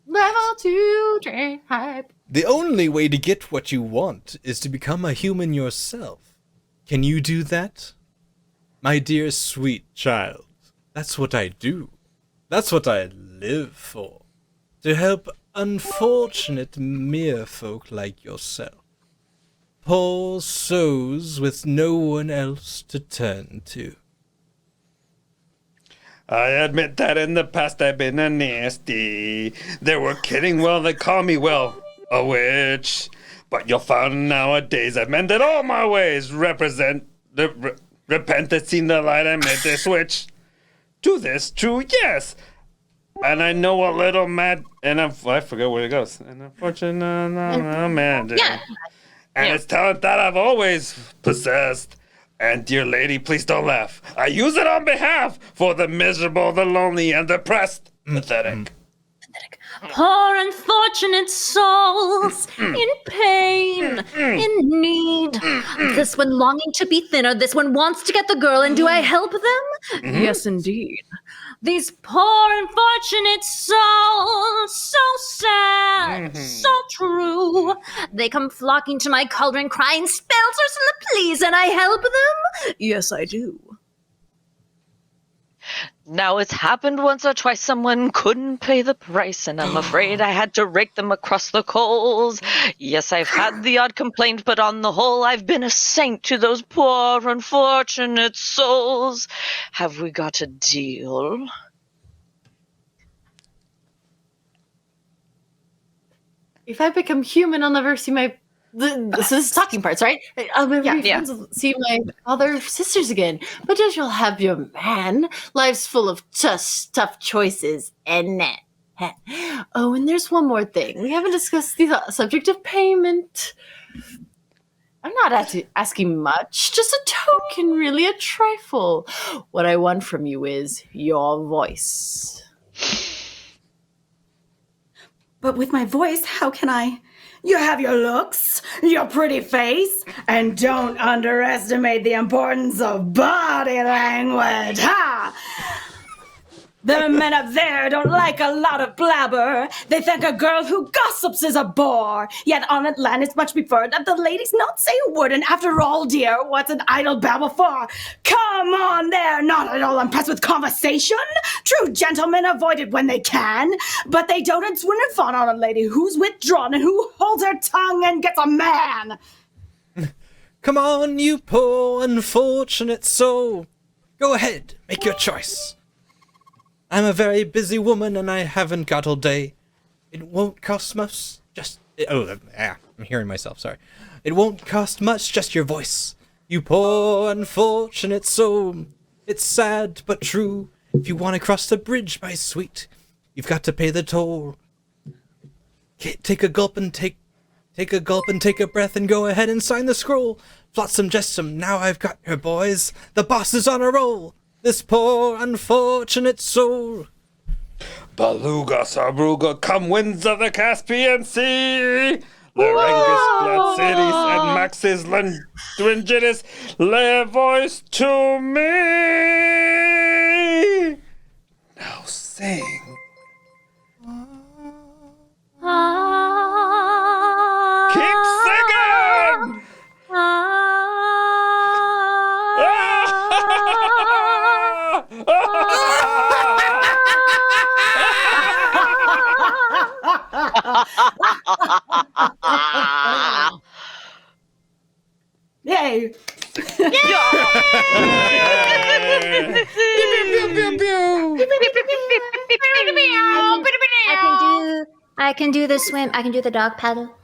Level 2 train hype. The only way to get what you want is to become a human yourself. Can you do that? My dear sweet child, that's what I do. That's what I live for. To help unfortunate mere folk like yourself. Poor souls with no one else to turn to. I admit that in the past I've been a nasty. They were kidding, well, they call me, well, a witch. But you'll find nowadays I've mended all my ways. Repent and seen the light, I made this switch. To this true, yes. And I know a little mad, and I forget where it goes. And unfortunate, man. Yeah. And it's talent that I've always possessed. And dear lady, please don't laugh. I use it on behalf for the miserable, the lonely, and depressed. Pathetic. Poor unfortunate souls in pain, in need. This one longing to be thinner, this one wants to get the girl, and do I help them? Yes, indeed. These poor unfortunate souls, so sad, so true. They come flocking to my cauldron crying, spells Ursula, please, and I help them? Yes, I do. Now, it's happened once or twice someone couldn't pay the price, and I'm afraid I had to rake them across the coals. Yes, I've had the odd complaint, but on the whole, I've been a saint to those poor, unfortunate souls. Have we got a deal? If I become human, I'll never see my... so this is talking parts, right? I'll never be friends with, see my other sisters again. But then you'll have your man. Life's full of tough choices. And oh, and there's one more thing. We haven't discussed the subject of payment. I'm not asking much. Just a token, really, a trifle. What I want from you is your voice. But with my voice, how can I? You have your looks, your pretty face, and don't underestimate the importance of body language. Ha! The men up there don't like a lot of blabber. They think a girl who gossips is a bore. Yet on land it's much preferred that the ladies not say a word. And after all, dear, what's an idle babble for? Come on, they're not at all impressed with conversation. True gentlemen avoid it when they can. But they don't swin and fawn on a lady who's withdrawn and who holds her tongue and gets a man. Come on, you poor unfortunate soul. Go ahead, make your choice. I'm a very busy woman and I haven't got all day. It won't cost much, I'm hearing myself, sorry. It won't cost much, just your voice. You poor unfortunate soul. It's sad but true. If you want to cross the bridge, my sweet, you've got to pay the toll. Take a gulp and take a breath and go ahead and sign the scroll. Flotsam Jetsam, now I've got her, boys. The boss is on a roll. This poor unfortunate soul. Beluga, Sabruga, come winds of the Caspian Sea. Laryngus, blood cities, and Max's laryngitis, lay a voice to me. Now sing. Keep singing. Yay! I can do the swim. I can do the dog paddle.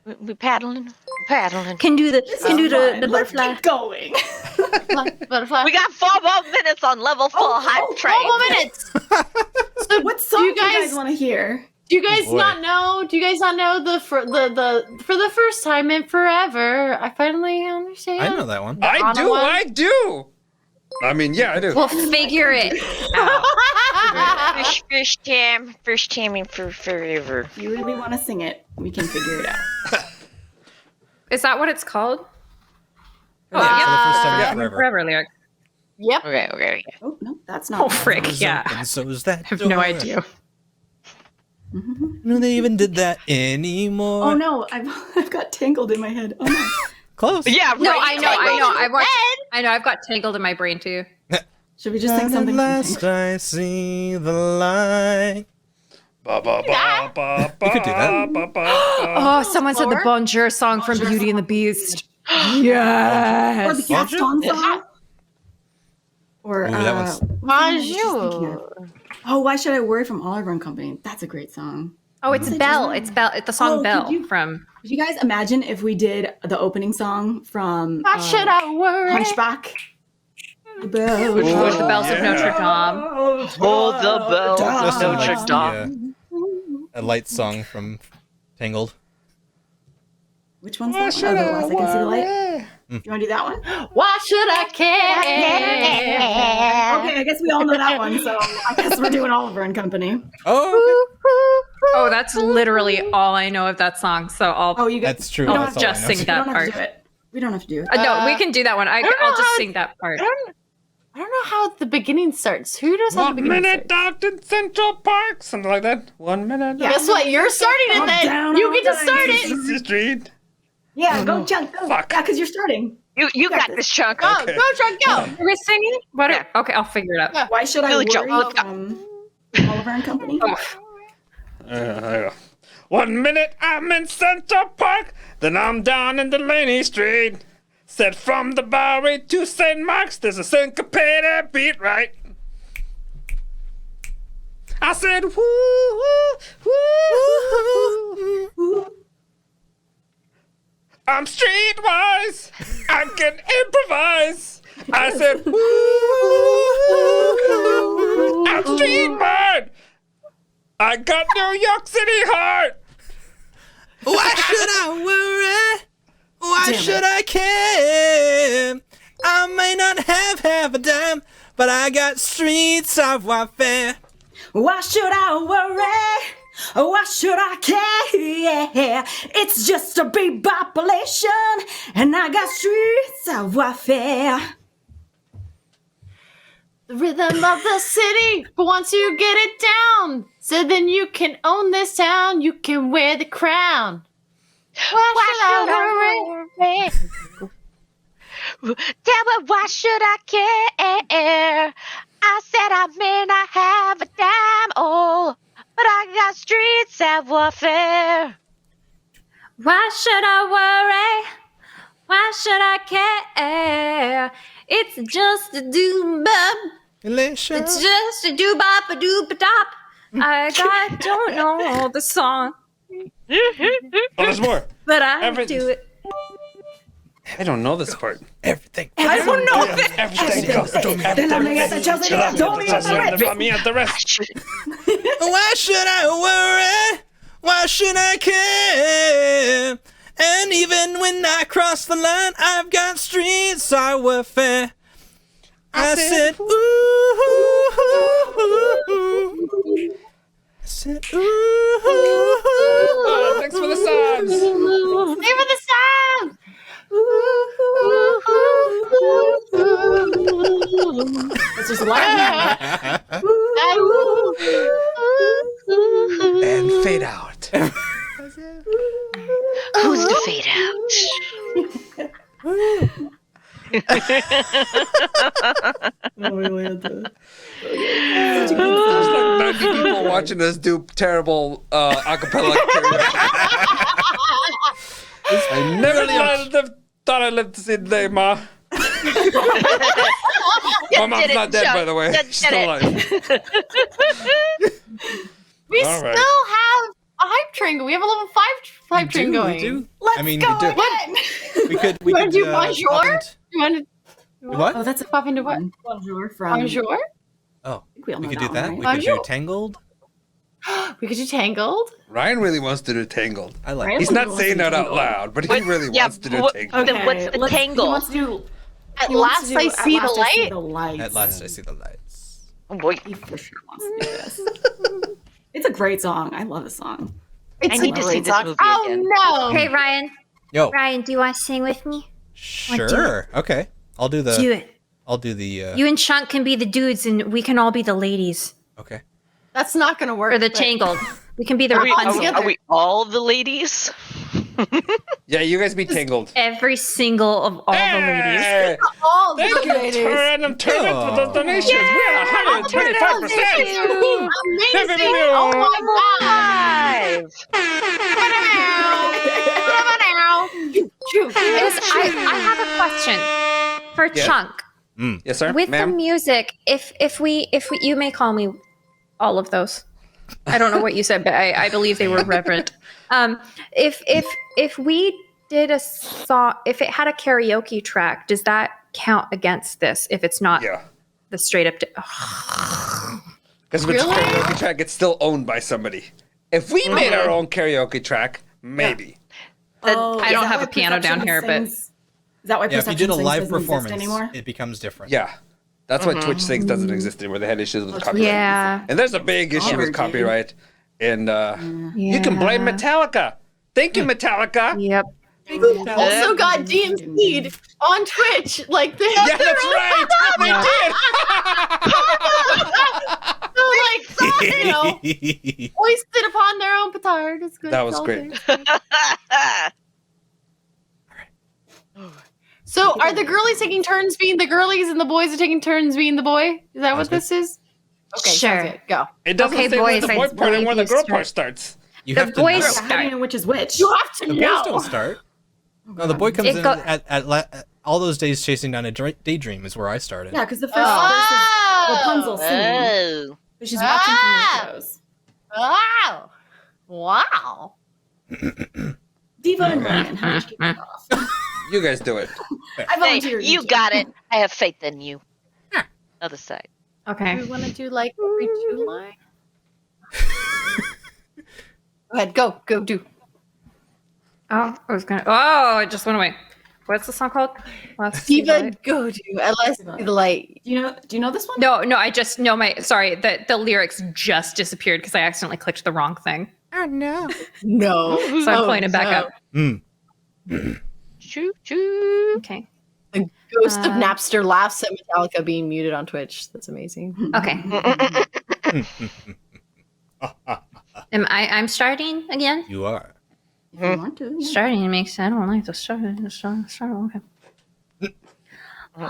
We're paddling. Can do the butterfly. Keep going. Butterfly. We got 4 more minutes on level 4 hype train. 4 more minutes. So what song do you guys want to hear? Do you guys not know? Do you guys not know the for the first time in forever? I finally understand. I know that one. I do. I mean, yeah, I do. We'll figure it out. First time in forever. If you really want to sing it, we can figure it out. Is that what it's called? Oh, yeah, for the first time in forever lyric. Yep. Okay. Oh no, that's not. Oh frick! Yeah. And so is that. I have no idea. No, they even did that anymore. Oh no, I've got Tangled in my head. Oh no. Close. Yeah, right. No, I know. Red. I've got Tangled in my brain too. Should we just sing something? At last I see the light. Ba, ba, ba, ba, You could do that. ba, ba, Oh, someone said the Bonjour song from Beauty and the Beast. Or Yes. the Gaston song? Or Ooh, that one's- what was I just thinking of? Oh, Why Should I Worry from Oliver and Company? That's a great song. Oh, it's Belle. It's Belle. It's the song Oh, Belle could you- from. Could you guys imagine if we did the opening song from Why should I worry? Hunchback? Which was the bells of Notre Dame. Oh, the bells of Justin Notre likes Dame. a light song from Tangled. Which one's that one? Oh, the Last I Can See the Light? You want to do that one? Why should I care? Okay, I guess we all know that one, so I guess we're doing Oliver and Company. Oh, Oh, that's literally all I know of that song. So Oh, you guys, that's true. We don't That's have all I just know. sing we that don't have part. to do it. We don't have to do it. No, we can do that one. don't know I'll just how- sing that part. I don't know how the beginning starts. Who knows how the 1 beginning minute starts? out in Central Park, something like that. 1 minute. Yeah. Guess what? You're starting it Calm then. down, You all get to right. start This it. is the street. Yeah, go Chunk, go. Fuck. Yeah, because you're starting. You got this, Chunk. Go, go, Trunk, go. We're singing? What? Yeah. Okay, I'll figure it out. Why Should I Billy Worry Joe. from Oliver and Company? There you go. 1 minute I'm in Central Park, then I'm down in Delaney Street. Said from the Bowery to St. Mark's, there's a syncopated beat, right? I said, woo, woo, woo. I'm streetwise, I can improvise. I said, woo, I'm streetwise. I got New York City heart. Why should I worry? Why Damn should I care? I may not have half a dime, but I got street savoir-faire. Why should I worry? Why should I care? It's just a big population, and I got street savoir-faire. The rhythm of the city, but once you get it down, so then you can own this town, you can wear the crown. Why should I worry? Tell me, why should I care? I said I may not have a dime, oh, but I got street savoir-faire. Why should I worry? Why should I care? It's just a doobop. It's just a doobop a doop-a-dop. I don't know the song, Oh, there's more. but I Every- do it. I don't know this part. Everything. I don't know Everything goes to Then I'm at the Chelsea, don't even know it. me at the rest. Why should I worry? Why should I care? And even when I cross the line, I've got street savoir-faire. I said, ooh. I said, ooh. Oh, thanks for the songs. Stay for the sound. It's just loud. And fade out. Who's the fade out? There's like 90 people watching us do terrible acapella karaoke. I never thought I'd live to see the day, Ma. My mom's not dead, by the way. She's still alive. We All still right. have a hype train. We have a level 5 train going. We do. Let's I mean, go we do. again. We could. We You wanna could do pop Bonjour? into- You want to What? Oh, that's a pop into what? Bonjour from. Bonjour? Oh, We all we know could do that that. one, We right? could do Bonjour. Tangled. We could do Tangled. Ryan really wants to do Tangled. I like. Ryan He's it. not wants to saying do that out Tangled. loud, but he really yeah, wants to do what- Tangled. Then what's the let's- tangle? He wants to do. At he wants last to do I At see the Last I See light. the Lights. At last, I see the lights. Oh boy. He for sure wants to do this. It's a great song. I love the song. It's I need a to see great this song. movie Oh again. no! Hey, Ryan. Yo. Ryan, do you want to sing with me? Sure. Okay. I'll do the. Do it. I'll do the. You and Chunk can be the dudes, and we can all be the ladies. Okay. That's not gonna work. Or the but- Tangled. We can be the Rapunzel. Are we all the ladies? Yeah, you guys be tangled. Every single of all the ladies. All the Thank you, ladies. Random Turret, for those donations. We're at 125%. Amazing. Oh my god. I have a question for Chunk. Yes, sir. With Ma'am? the music, if we, you may call me all of those. I don't know what you said, but I believe they were reverent. If we did a song, if it had a karaoke track, does that count against this? If it's not the straight up. Because if it's a karaoke track, it's still owned by somebody. If we made our own karaoke track, maybe. I don't have a piano down here, but Is that why Yeah, if you Perception did a Sings live doesn't exist performance, anymore? it becomes different. Yeah. That's why Twitch Sings doesn't exist anymore. They had issues with copyright. Yeah. And there's a big issue with copyright. And you can blame Metallica. Thank you, Metallica. Yep. Also got DMC'd on Twitch. Like they have Yeah, that's right. They did. You know, hoisted upon their own petard. It's good. That was great. So are the girlies taking turns being the girlies and the boys are taking turns being the boy? Is that what this is? Okay, Sure. sounds good. Go. It doesn't Okay, say where boys, the I boy part and where the believe you girl start. part starts. You The have to boys know. How do you know which is which? You have to The boys know. don't start. No, the boy comes It in go- at all those days chasing down a daydream is where I started. Yeah, because the first verse is Rapunzel singing, Oh. but she's watching from the windows. Wow. Wow. Diva and Ryan, how did you kick it off? You guys do it. I Hey, volunteer. you got it. I have faith in you. Other side. Okay. Do we want to do like every 2 line? Go ahead. Go. Go do. Oh, I was gonna. Oh, it just went away. What's the song called? Let's see the Even light. go do. Let's see the light. Do you know this one? No, I just know sorry, the lyrics just disappeared because I accidentally clicked the wrong thing. Oh no. No. So I'm pulling it back up. Choo choo. Okay. The ghost of Napster laughs at Metallica being muted on Twitch. That's amazing. Okay. I'm starting again? You are. If you want to. Yeah. Starting makes I don't like the start. Okay. Dang,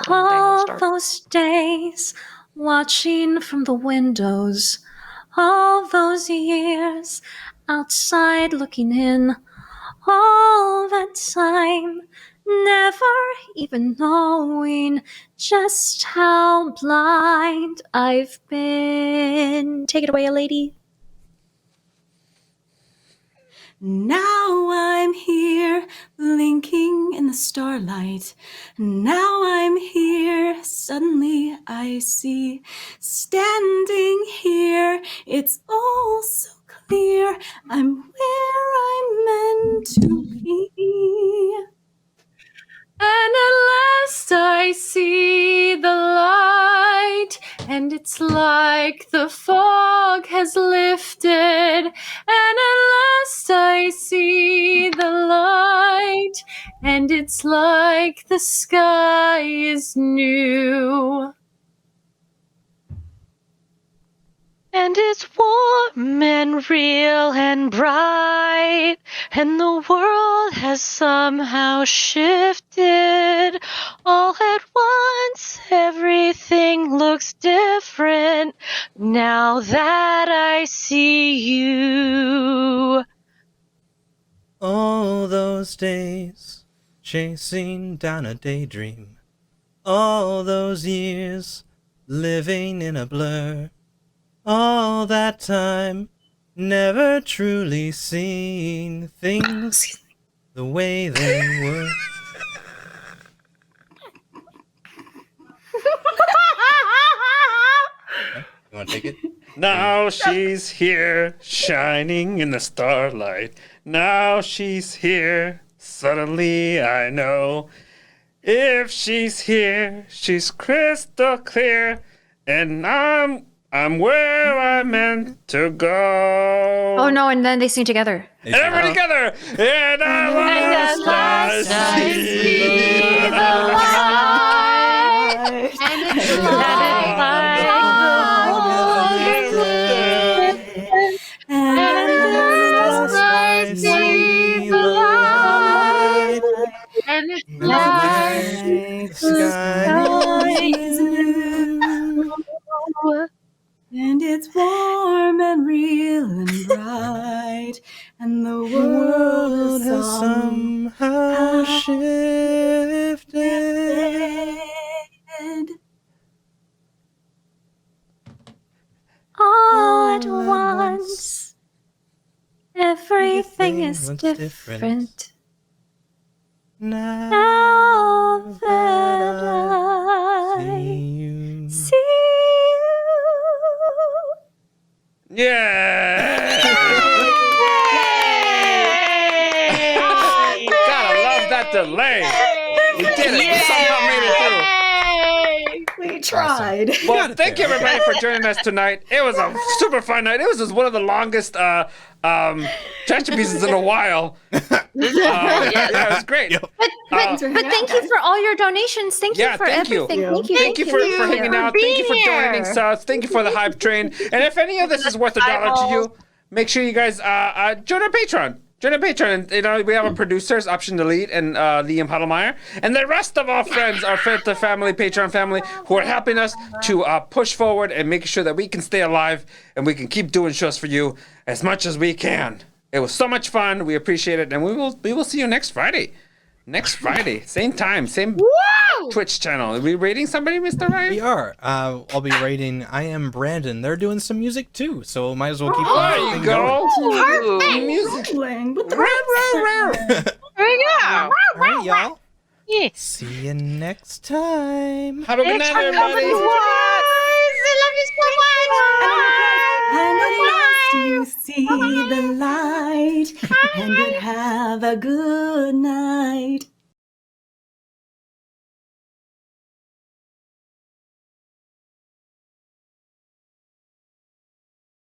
All start. those days watching from the windows, all those years outside looking in, all that time never even knowing just how blind I've been. Take it away, lady. Now I'm here, blinking in the starlight. Now I'm here, suddenly I see. Standing here, it's all so clear. I'm where I'm meant to be. And at last I see the light, and it's like the fog has lifted. And at last I see the light, and it's like the sky is new. And it's warm and real and bright, and the world has somehow shifted. All at once, everything looks different now that I see you. All those days chasing down a daydream. All those years living in a blur. All that time never truly seen things the way they were. You want to take it? Now she's here, shining in the starlight. Now she's here, suddenly I know. If she's here, she's crystal clear, and I'm where I'm meant to go. Oh no, and then they sing together. And everybody together. And I was I see the light. And it's And it's warm and real and bright, and the world has somehow shifted. All at once, everything is different. Now that I see you. Yeah! Gotta love that delay. We did it. We somehow made it through. We tried. Awesome. Well, thank you everybody for joining us tonight. It was a super fun night. It was just one of the longest Trashterpieces in a while. Yeah, it was great. But thank you for all your donations. Thank you for everything. Thank you for hanging out. Thank you for donating subs. Thank you for the hype train. And if any of this is worth $1 to you, make sure you guys join our Patreon. Join our Patreon, and we have our producers, Option Delete and Liam Huddlemeyer, and the rest of our friends, our the family, Patreon family, who are helping us to push forward and making sure that we can stay alive and we can keep doing shows for you as much as we can. It was so much fun. We appreciate it, and we will see you next Friday. Next Friday, same time, same Twitch channel. Are we rating somebody, Mr. Ryan? We are. I'll be rating I Am Brandon. They're doing some music too, so might as well keep there you go. Perfect. Music. There you go. All right, y'all. Yeah. See you next time. Have a good night, everybody. I love you so much. You see the light, and have a good night.